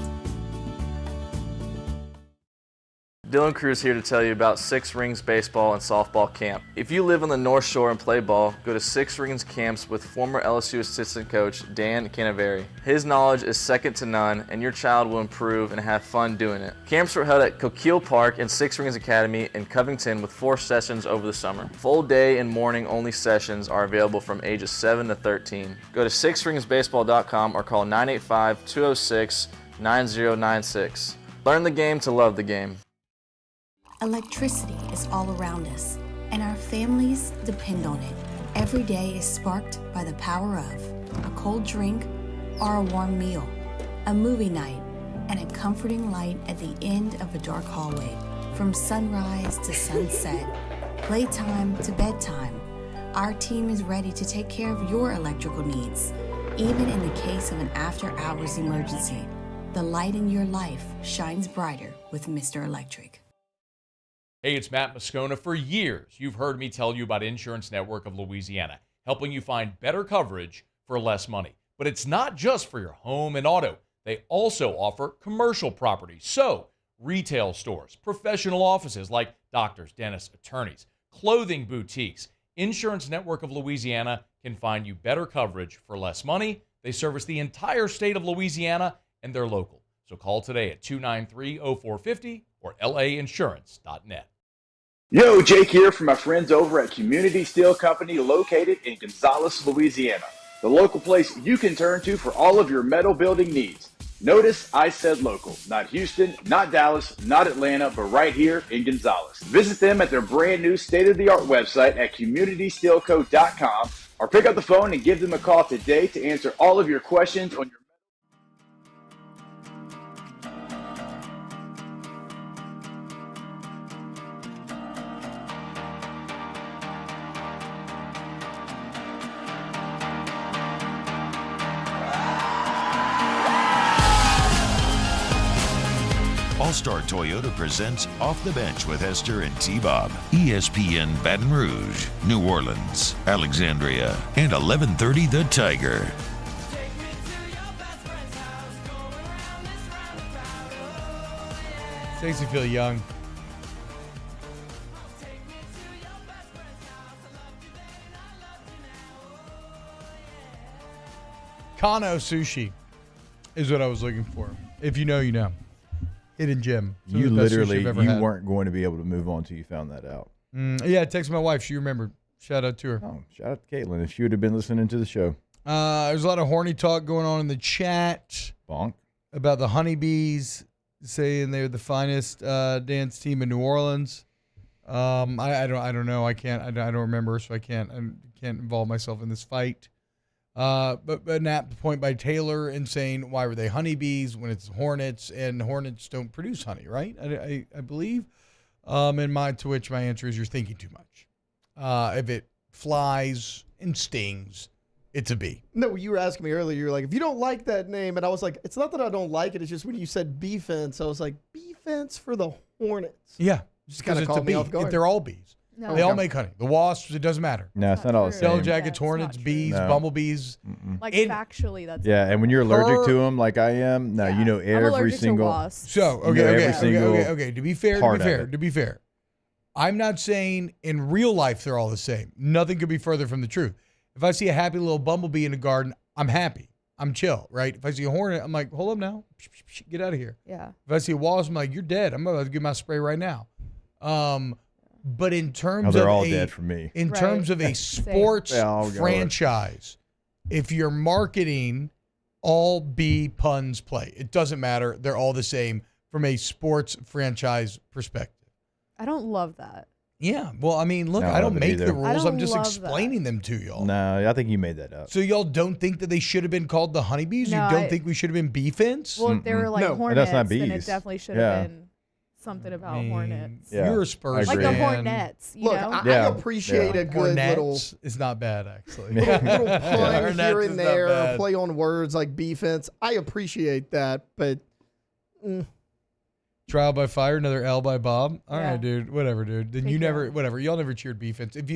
Dylan Cruz here to tell you about Six Rings Baseball and Softball Camp. If you live on the North Shore and play ball, go to Six Rings Camps with former LSU assistant coach Dan Canaveri. His knowledge is second to none, and your child will improve and have fun doing it. Camps were held at Coquille Park and Six Rings Academy in Covington with 4 sessions over the summer. Full day and morning only sessions are available from ages 7 to 13. Go to sixringsbaseball.com or call 985-206-9096. Learn the game to love the game. Electricity is all around us, and our families depend on it. Every day is sparked by the power of a cold drink or a warm meal, a movie night, and a comforting light at the end of a dark hallway. From sunrise to sunset, playtime to bedtime, our team is ready to take care of your electrical needs. Even in the case of an after-hours emergency, the light in your life shines brighter with Mr. Electric. Hey, it's Matt Moscona. For years, you've heard me tell you about Insurance Network of Louisiana, helping you find better coverage for less money. But it's not just for your home and auto. They also offer commercial property. So, retail stores, professional offices like doctors, dentists, attorneys, clothing boutiques. Insurance Network of Louisiana can find you better coverage for less money. They service the entire state of Louisiana, and they're local. So call today at 293-0450 or lainsurance.net. Yo, Jake here from my friends over at Community Steel Company located in Gonzales, Louisiana. The local place you can turn to for all of your metal building needs. Notice I said local, not Houston, not Dallas, not Atlanta, but right here in Gonzales. Visit them at their brand new state-of-the-art website at communitysteelco.com or pick up the phone and give them a call today to answer all of your questions on your All-Star Toyota presents Off the Bench with Hester and T-Bob. ESPN Baton Rouge, New Orleans, Alexandria, and 1130 The Tiger. Makes you feel young. Kano Sushi is what I was looking for. If you know, you know. Hidden gem. You literally, you weren't going to be able to move on until you found that out. Yeah, I texted my wife. She remembered. Shout out to her. Oh, shout out to Caitlin. If she would have been listening to the show. There's a lot of horny talk going on in the chat. Bonk. About the honeybees, saying they're the finest dance team in New Orleans. I don't know. I don't remember, so I can't involve myself in this fight. But an apt point by Taylor in saying, why were they honeybees when it's hornets, and hornets don't produce honey, right? I believe. To which my answer is, you're thinking too much. If it flies and stings, it's a bee. No, you were asking me earlier, you're like, if you don't like that name, and I was like, it's not that I don't like it, it's just when you said bee fence, I was like, bee fence for the hornets. Yeah. Just kind of caught me off guard. They're all bees. No. They all make honey. The wasps, it doesn't matter. No, it's not all the true. same. Yellow jackets, Yeah, it's hornets, not bees, No. bumblebees. Like It- factually, that's Yeah, and when you're allergic to Per- them, like I am, no, you know I'm every allergic single. to wasps. So You know every single okay. To be fair, part of it. to be fair, I'm not saying in real life they're all the same. Nothing could be further from the truth. If I see a happy little bumblebee in the garden, I'm happy. I'm chill, right? If I see a hornet, I'm like, hold up now, get out of here. Yeah. If I see a wasp, I'm like, you're dead. I'm about to give my spray right now. But in terms Oh, they're of all a, dead for me. in Right. terms of a sports Yeah, I'll go with it. franchise, if you're marketing all bee puns play, it doesn't matter. They're all the same from a sports franchise perspective. I don't love that. Yeah. Well, I mean, look, No, I don't I make haven't the either. I rules. don't I'm just love explaining them to y'all. No, I think you made that up. So y'all don't think that they should have been called the honeybees? No, you don't I- think we should have been bee fins? Well, if they were like No, hornets, that's not then it bees. definitely should Yeah. have been something about hornets. Yeah, You're a Spurs I Like the agree. fan. hornets, you Look, know? I Yeah. appreciate a good little Hornets is not bad, actually. little pun Hornets here is and not there, a bad. play on words like defense. I appreciate that, but Trial by fire, another L by Bob. All right, Yeah. dude. Whatever, dude. Then Take you it never, out. whatever. Y'all never cheered B-Fence. If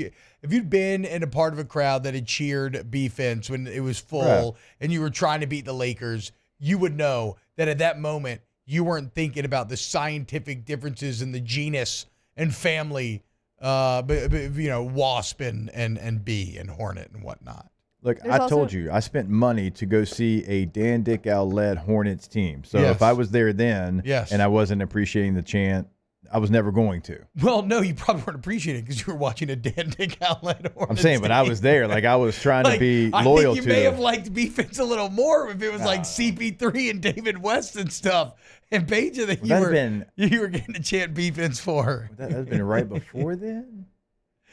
you'd been in a part of a crowd that had cheered B-Fence when it was full and you were trying to beat the Lakers, you would know that at that moment you weren't thinking about the scientific differences in the genus and family, wasp and bee and hornet and whatnot. Look, There's I also- told you, I spent money to go see a Dan Dickau-led Hornets team. So Yes. if I was there then Yes. and I wasn't appreciating the chant, I was never going to. Well, no, you probably weren't appreciating it because you were watching a Dan Dickau-led Hornets I'm saying, but I was there. Like, I was trying to be I loyal think to you may them. have liked B-Fence a little more if it was like CP3 and David West and stuff. And Paige, that Would that have been- you were getting to chant B-Fence for. Would that have been right before then?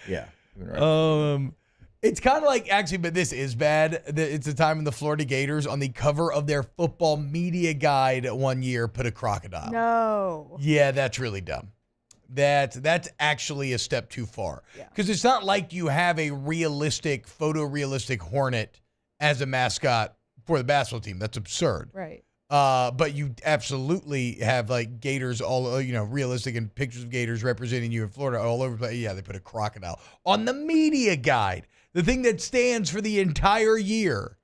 Yeah. Been right. It's kind of like, actually, but this is bad. It's the time when the Florida Gators on the cover of their football media guide one year put a crocodile. No. Yeah, that's really dumb. That's actually a step too far. Yeah. Because it's not like you have a photorealistic hornet as a mascot for the basketball team. That's absurd. Right. But you absolutely have like gators all, realistic and pictures of gators representing you in Florida all over. But yeah, they put a crocodile on the media guide, the thing that stands for the entire year,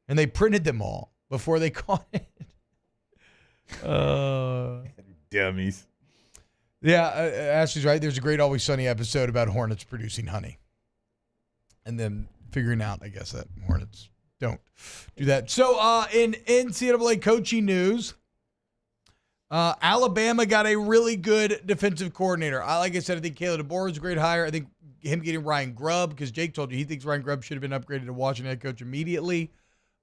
and they printed them all before they caught it. Dummies. Yeah, Ashley's right. There's a great Always Sunny episode about hornets producing honey, and then figuring out, I guess, that hornets don't do that. So, in NCAA coaching news, Alabama got a really good defensive coordinator. Like I said, I think Caleb DeBoer is a great hire. I think him getting Ryan Grubb, because Jake told you he thinks Ryan Grubb should have been upgraded to Washington head coach immediately.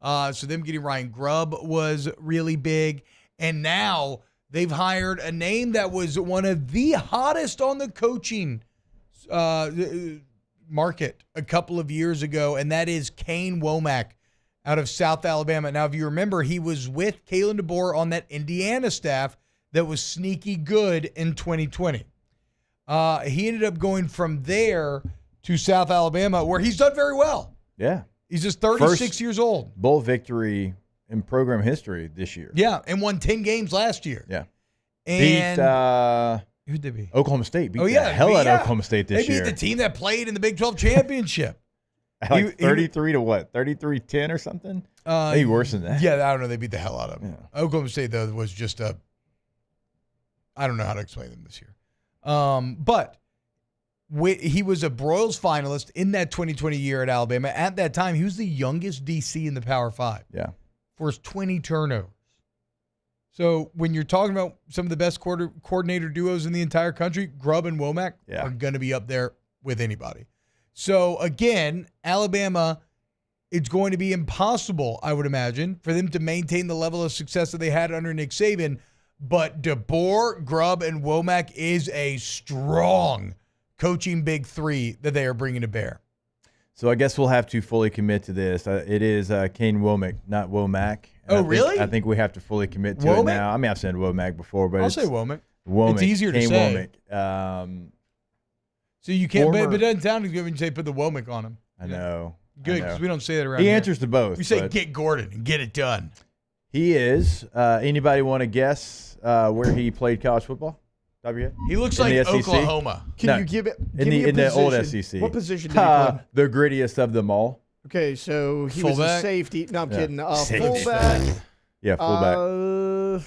So them getting Ryan Grubb was really big. And now they've hired a name that was one of the hottest on the coaching market a couple of years ago, and that is Kane Womack out of South Alabama. Now, if you remember, he was with Kalen DeBoer on that Indiana staff that was sneaky good in 2020. He ended up going from there to South Alabama, where he's done very well. Yeah. He's just 36 years old. Bowl victory in program history this year. Yeah, and won 10 games last year. Yeah. And Beat who'd they beat? Oklahoma State. Beat Oh, yeah. the hell out Yeah. of Oklahoma State this They year. beat the team that played in the Big 12 championship. Like 33 to what? 33-10 or something? Maybe worse than that. Yeah, I don't know. They beat the hell out of them. Yeah. Oklahoma State, though, was just I don't know how to explain them this year. But he was a Broyles finalist in that 2020 year at Alabama. At that time, he was the youngest DC in the Power 5. Yeah. For his 20 turnovers. So when you're talking about some of the best coordinator duos in the entire country, Grubb and Womack are going to be up there with anybody. So again, Alabama, it's going to be impossible, I would imagine, for them to maintain the level of success that they had under Nick Saban. But DeBoer, Grubb, and Womack is a strong coaching big three that they are bringing to bear. So I guess we'll have to fully commit to this. It is Kane Womack, not Womack. Oh, really? I think we have to fully commit to Womack? it now. I mean, I've said Womack before, but I'll say Womack. Womack. It's easier to Kane say. Womack. So you can't, but former- it doesn't sound as good when you say put the Womack on him. I know. Good, because we don't say that around He here. answers to both. We say but get Gordon and get it done. He is. Anybody want to guess where he played college football? Top of your head? He looks In like the SEC? Oklahoma. Can you give it in me a the old position? SEC? What position did he play? The grittiest of them all. Okay, so he was a Fullback? safety. No, I'm Yeah. kidding. Safety. Fullback. Yeah, fullback.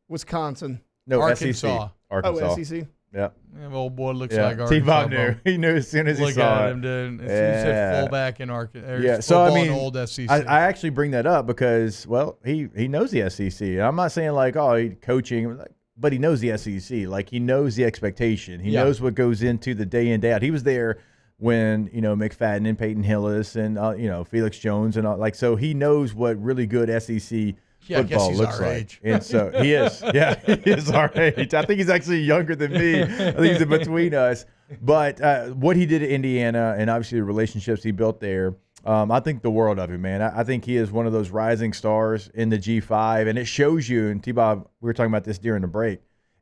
Wisconsin. No, Arkansas. SEC. Arkansas. Oh, SEC. Yep. Yeah, old boy looks Yeah. like Arkansas. T-Bob bro. knew. He knew as soon as he Look saw at it. him, dude. He Yeah. said fullback in Arkansas. Yeah, so I mean, old SEC. I actually bring that up because, well, he knows the SEC. I'm not saying like, oh, he coaching, but he knows the SEC. Like he knows the expectation. He knows what goes into the day in, day out. He was there when McFadden and Peyton Hillis and Felix Jones and all, like, so he knows what really good SEC Yeah, I guess football he's looks our like. age. And so he is. Yeah, he is our age. I think he's actually younger than me. I think he's in between us. But what he did at Indiana and obviously the relationships he built there, I think the world of him, man. I think he is one of those rising stars in the G5. And it shows you, and T-Bob, we were talking about this during the break,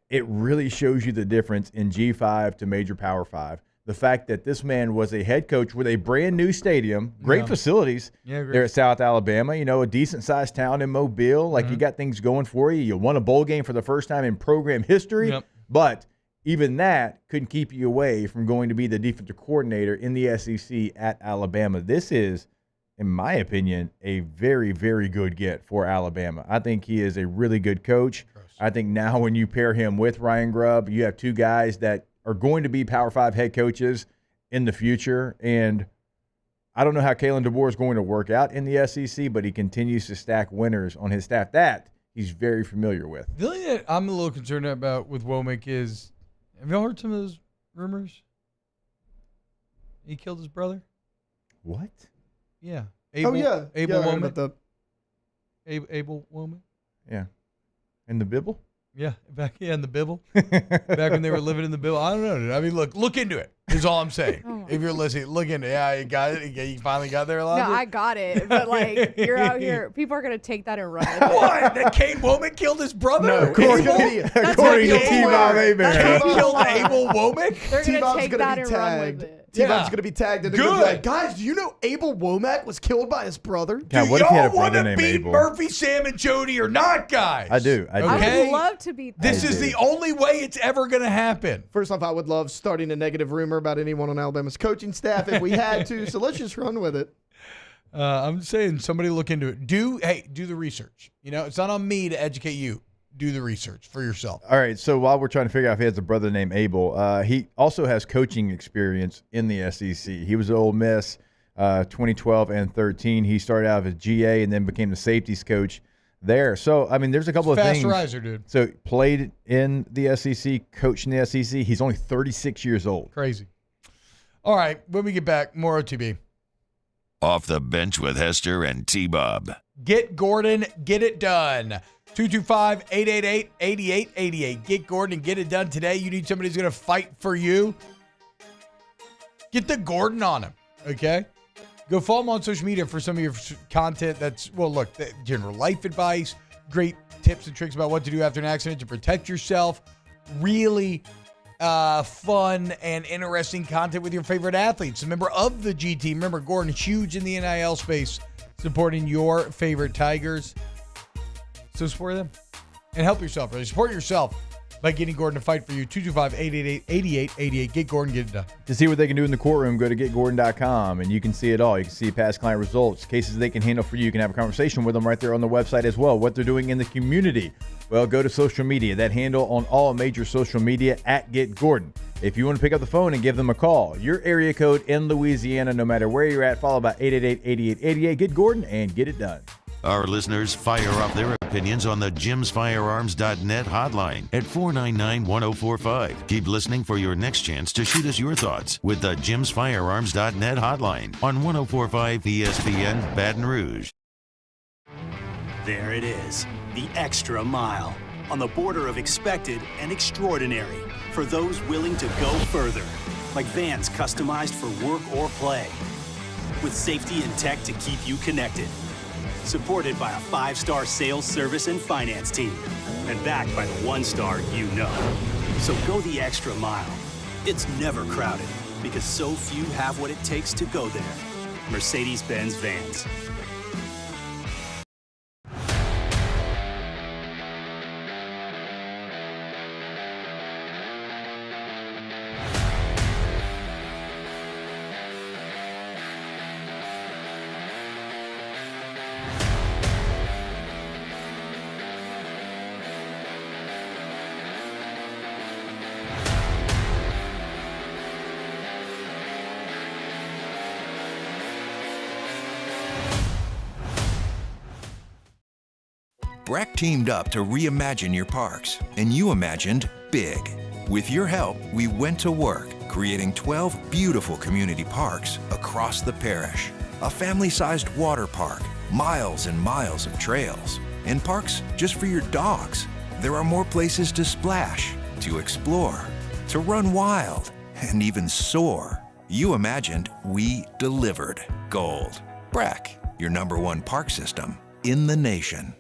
it really shows you the difference in G5 to major Power 5. The fact that this man was a head coach with a brand new stadium, great facilities there at South Alabama, a decent-sized town in Mobile. Like, you got things going for you. You won a bowl game for the first time in program history. But even that couldn't keep you away from going to be the defensive coordinator in the SEC at Alabama. This is, in my opinion, a very, very good get for Alabama. I think he is a really good coach. I think now when you pair him with Ryan Grubb, you have two guys that are going to be Power 5 head coaches in the future. And I don't know how Kalen DeBoer is going to work out in the SEC, but he continues to stack winners on his staff that he's very familiar with. The thing that I'm a little concerned about with Womack is, have y'all heard some of those rumors? He killed his brother? What? Yeah. Abel Abel I heard Womack? about Abel Womack? Yeah. In the Bibble? Yeah, in the Bibble. Back when they were living in the Bibble. I don't know, dude. I mean, look into it is all I'm saying. If you're listening, look into it. Yeah, you got it. You finally got there, No, Elijah? I got it. But, like, you're out here. People are going to take that and run with it. What? That Kane Womack killed his brother? No, according to T-Bob Abraham. Kane killed Abel Womack? They're going to T-Bob's take gonna that be and run tagged. with it. T-Bob's going to be tagged and they're going to be like, guys, do you know Abel Womack was killed by his brother? God, what if he had a Y'all want brother to named beat Abel? Murphy, Sam, and Jody or not, guys? I do. I Okay? would love to beat This is the only way it's ever going to happen. First off, I would love starting a negative rumor about anyone on Alabama's coaching staff if we had to, so let's just run with it. I'm saying somebody look into it. Do the research. It's not on me to educate you. Do the research for yourself. All right, so while we're trying to figure out if he has a brother named Abel, he also has coaching experience in the SEC. He was at Ole Miss 2012 and 13. He started out as GA and then became the safeties coach there. So, I mean, there's a couple of Fast things. riser, dude. So, played in the SEC, coached in the SEC. He's only 36 years old. Crazy. All right, when we get back, more OTB. Off the bench with Hester and T-Bob. Get Gordon, get it done. 225-888-8888. Get Gordon and get it done today. You need somebody who's going to fight for you. Get the Gordon on him, okay? Go follow him on social media for some of your content that's, general life advice, great tips and tricks about what to do after an accident to protect yourself, really fun and interesting content with your favorite athletes. A member of the G team. Remember, Gordon, huge in the NIL space, supporting your favorite Tigers. So support them and help yourself. Really support yourself by getting Gordon to fight for you. 225-888-8888. Get Gordon, get it done. To see what they can do in the courtroom, go to getgordon.com, and you can see it all. You can see past client results, cases they can handle for you. You can have a conversation with them right there on the website as well. What they're doing in the community. Well, go to social media. That handle on all major social media at Get Gordon. If you want to pick up the phone and give them a call, your area code in Louisiana, no matter where you're at, follow by 888-8888. Get Gordon and get it done. Our listeners fire off their opinions on the jimsfirearms.net hotline at 499-1045. Keep listening for your next chance to shoot us your thoughts with the jimsfirearms.net hotline on 1045 ESPN Baton Rouge. There it is, the extra mile, on the border of expected and extraordinary for those willing to go further, like vans customized for work or play, with safety and tech to keep you connected. Supported by a 5-star sales, service, and finance team. And backed by the 1-star you know. So go the extra mile. It's never crowded because so few have what it takes to go there. Mercedes-Benz Vans. Breck teamed up to reimagine your parks, and you imagined big. With your help, we went to work, creating 12 beautiful community parks across the parish. A family-sized water park, miles and miles of trails, and parks just for your dogs. There are more places to splash, to explore, to run wild, and even soar. You imagined, we delivered gold. Breck, your #1 park system in the nation.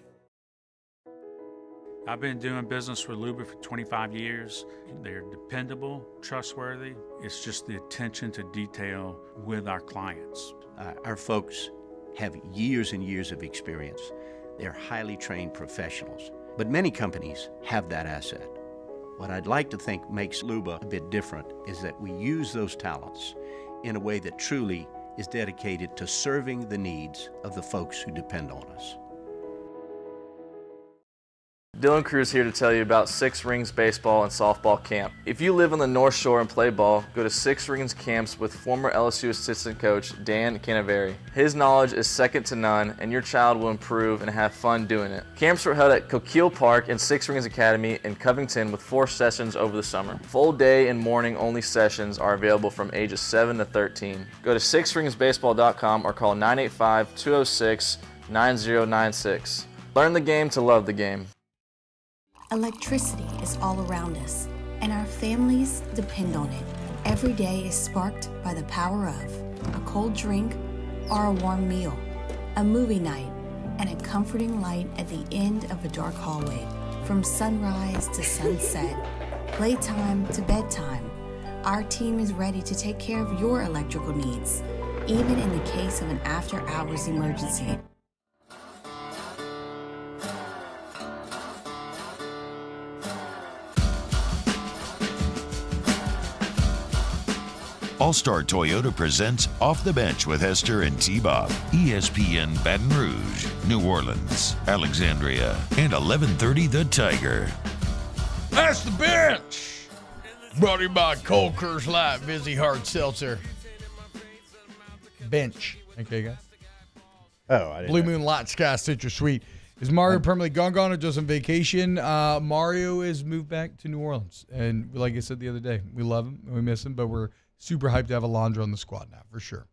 I've been doing business with Luba for 25 years. They're dependable, trustworthy. It's just the attention to detail with our clients. Our folks have years and years of experience. They're highly trained professionals, but many companies have that asset. What I'd like to think makes Luba a bit different is that we use those talents in a way that truly is dedicated to serving the needs of the folks who depend on us. Dylan Cruz here to tell you about Six Rings Baseball and Softball Camp. If you live on the North Shore and play ball, go to Six Rings Camps with former LSU assistant coach Dan Canaveri. His knowledge is second to none, and your child will improve and have fun doing it. Camps were held at Coquille Park and Six Rings Academy in Covington with 4 sessions over the summer. Full day and morning only sessions are available from ages 7 to 13. Go to sixringsbaseball.com or call 985-206-9096. Learn the game to love the game. Electricity is all around us, and our families depend on it. Every day is sparked by the power of a cold drink or a warm meal, a movie night, and a comforting light at the end of a dark hallway. From sunrise to sunset, playtime to bedtime, our team is ready to take care of your electrical needs, even in the case of an after-hours emergency. All-Star Toyota presents Off the Bench with Hester and T-Bob. ESPN Baton Rouge, New Orleans, Alexandria, and 1130 The Tiger. That's the bench. Brought to you by Cold Curse Light, Vizzy Hard Seltzer. Bench. Okay, guys. Oh, I didn't Blue know. Moon Light Sky Citrus Sweet. Is Mario permanently gone or just on vacation? Mario is moved back to New Orleans. And like I said the other day, we love him and we miss him, but we're super hyped to have Alondra on the squad now, for sure.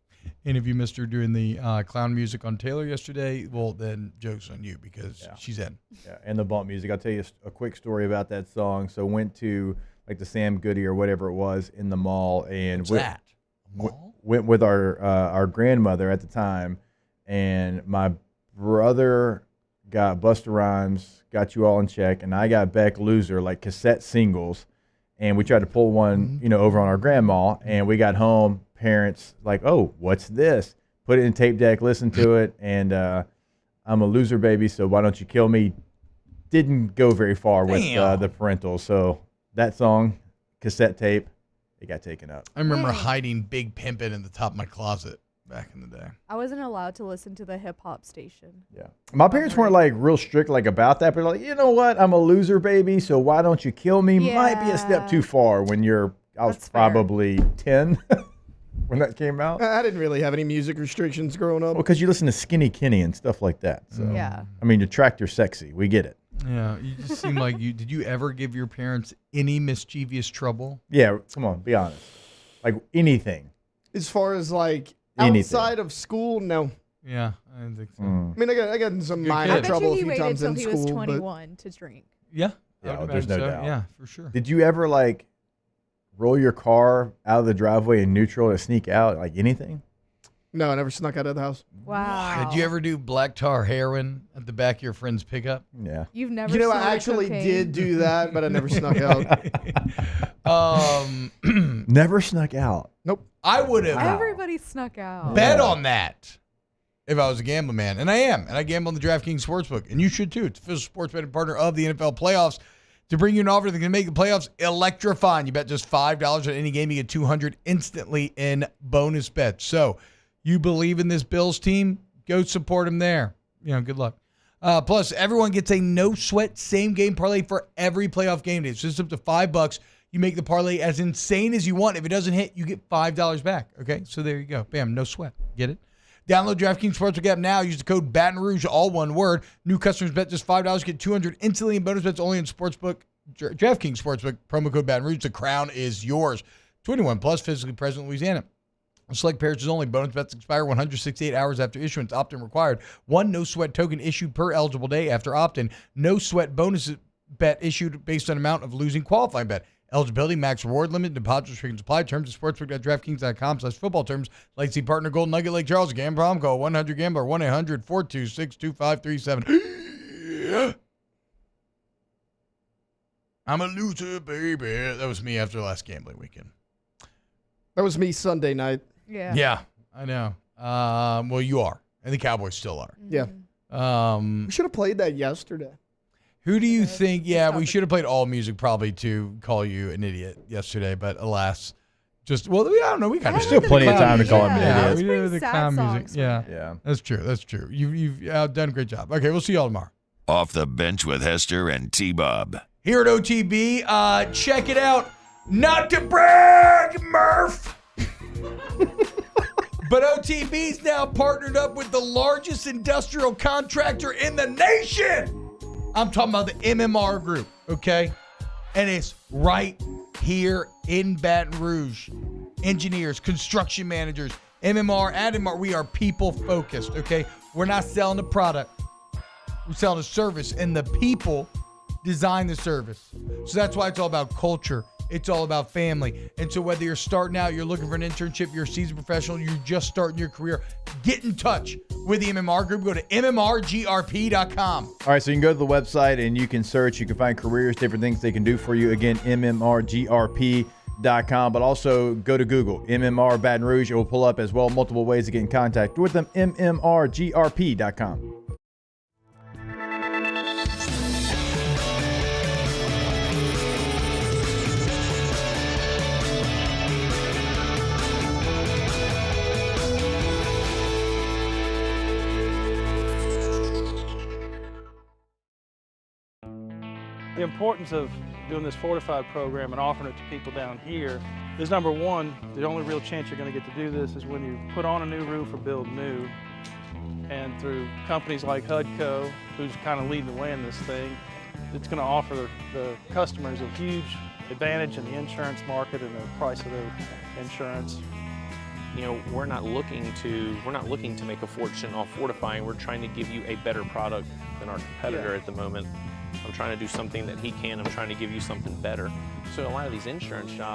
And if you missed her doing the clown music on Taylor yesterday, well, then joke's on you because she's in. Yeah, and the bump music. I'll tell you a quick story about that song. So went to like the Sam Goody or whatever it was in the mall, and went with our grandmother at the time, and my brother got Busta Rhymes, Got You All in Check, and I got Beck Loser, like cassette singles. And we tried to pull one, over on our grandma, and we got home, parents like, oh, what's this? Put it in tape deck, listen to it, and I'm a loser, baby, so why don't you kill me? Didn't go very far with the parentals. So that song, cassette tape, it got taken up. I remember hiding Big Pimpin' in the top of my closet back in the day. I wasn't allowed to listen to the hip hop station. Yeah. My parents weren't like real strict like about that, but like, you know what? I'm a loser, baby, so why don't you kill me? Might be a step too far when I was probably 10 when that came out. I didn't really have any music restrictions growing up. Well, because you listen to Skinny Kenny and stuff like that. So Yeah. I mean, Detractor Sexy, we get it. Yeah, you just seem like you. Did you ever give your parents any mischievous trouble? Yeah, come on, be honest. Like anything. As far as like Anything. outside of school, no. Yeah, I didn't think so. I mean, I got in some Good minor kid. trouble a he few waited times till in he school. was but 21 to drink. Yeah, Yeah, there's no doubt. Yeah, for sure. Did you ever like roll your car out of the driveway in neutral to sneak out, like anything? No, I never snuck out of the house. Wow. Did you ever do black tar heroin at the back of your friend's pickup? Yeah. You've never You know, I snorted actually cocaine? did do that, but I never snuck out. Never snuck out. Nope. I would have Everybody snuck out. bet on that if I was a gambling man, and I am, and I gamble on the DraftKings Sportsbook, and you should too. It's the official sports betting partner of the NFL playoffs. To bring you an offer that can make the playoffs electrifying. You bet just $5 on any game, you get $200 instantly in bonus bets. So you believe in this Bills team, go support them there. Good luck. Plus, everyone gets a no-sweat same-game parlay for every playoff game day. So it's up to $5. You make the parlay as insane as you want. If it doesn't hit, you get $5 back. Okay, so there you go. Bam, no sweat. Get it? Download DraftKings Sportsbook app now. Use the code Baton Rouge, all one word. New customers bet just $5, get $200 instantly in bonus bets only in Sportsbook. DraftKings Sportsbook, promo code Baton Rouge. The crown is yours. 21 plus, physically present in Louisiana. Select pairs only. Bonus bets expire 168 hours after issuance. Opt-in required. 1 no-sweat token issued per eligible day after opt-in. No-sweat bonus bet issued based on amount of losing qualifying bet. Eligibility, max reward limit, deposit restrictions apply. Terms at sportsbook.draftkings.com/football terms. Licensee partner Golden Nugget Lake Charles. Gambler problem, call 1-800-GAMBLER, 1-800-426-2537. I'm a loser, baby. That was me after the last gambling weekend. That was me Sunday night. Yeah, I know. Well, you are. And the Cowboys still are. Yeah. We should have played that yesterday. Who do you think? Yeah, we should have played all music probably to call you an idiot yesterday, but alas, I don't know. We got still plenty of time to call him an idiot. We did the clown music. songs. Yeah, that's true. That's true. You've done a great job. Okay, we'll see y'all tomorrow. Off the Bench with Hester and T-Bob. Here at OTB, check it out. Not to brag, Murph. But OTB's now partnered up with the largest industrial contractor in the nation. I'm talking about the MMR Group, okay? And it's right here in Baton Rouge. Engineers, construction managers, MMR, Admar, we are people focused, okay? We're not selling the product. We're selling a service, and the people design the service. So that's why it's all about culture. It's all about family. And so whether you're starting out, you're looking for an internship, you're a seasoned professional, you're just starting your career, get in touch with the MMR Group. Go to mmrgrp.com. All right, so you can go to the website and you can search. You can find careers, different things they can do for you. Again, mmrgrp.com. But also go to Google, MMR Baton Rouge. It will pull up as well. Multiple ways to get in contact with them, mmrgrp.com. The importance of doing this fortified program and offering it to people down here is, number one, the only real chance you're going to get to do this is when you put on a new roof or build new. And through companies like HUDCO, who's kind of leading the way in this thing, it's going to offer the customers a huge advantage in the insurance market and the price of their insurance. You know, we're not looking to make a fortune off fortifying. We're trying to give you a better product than our competitor at the moment. I'm trying to do something that he can. I'm trying to give you something better. So a lot of these insurance jobs,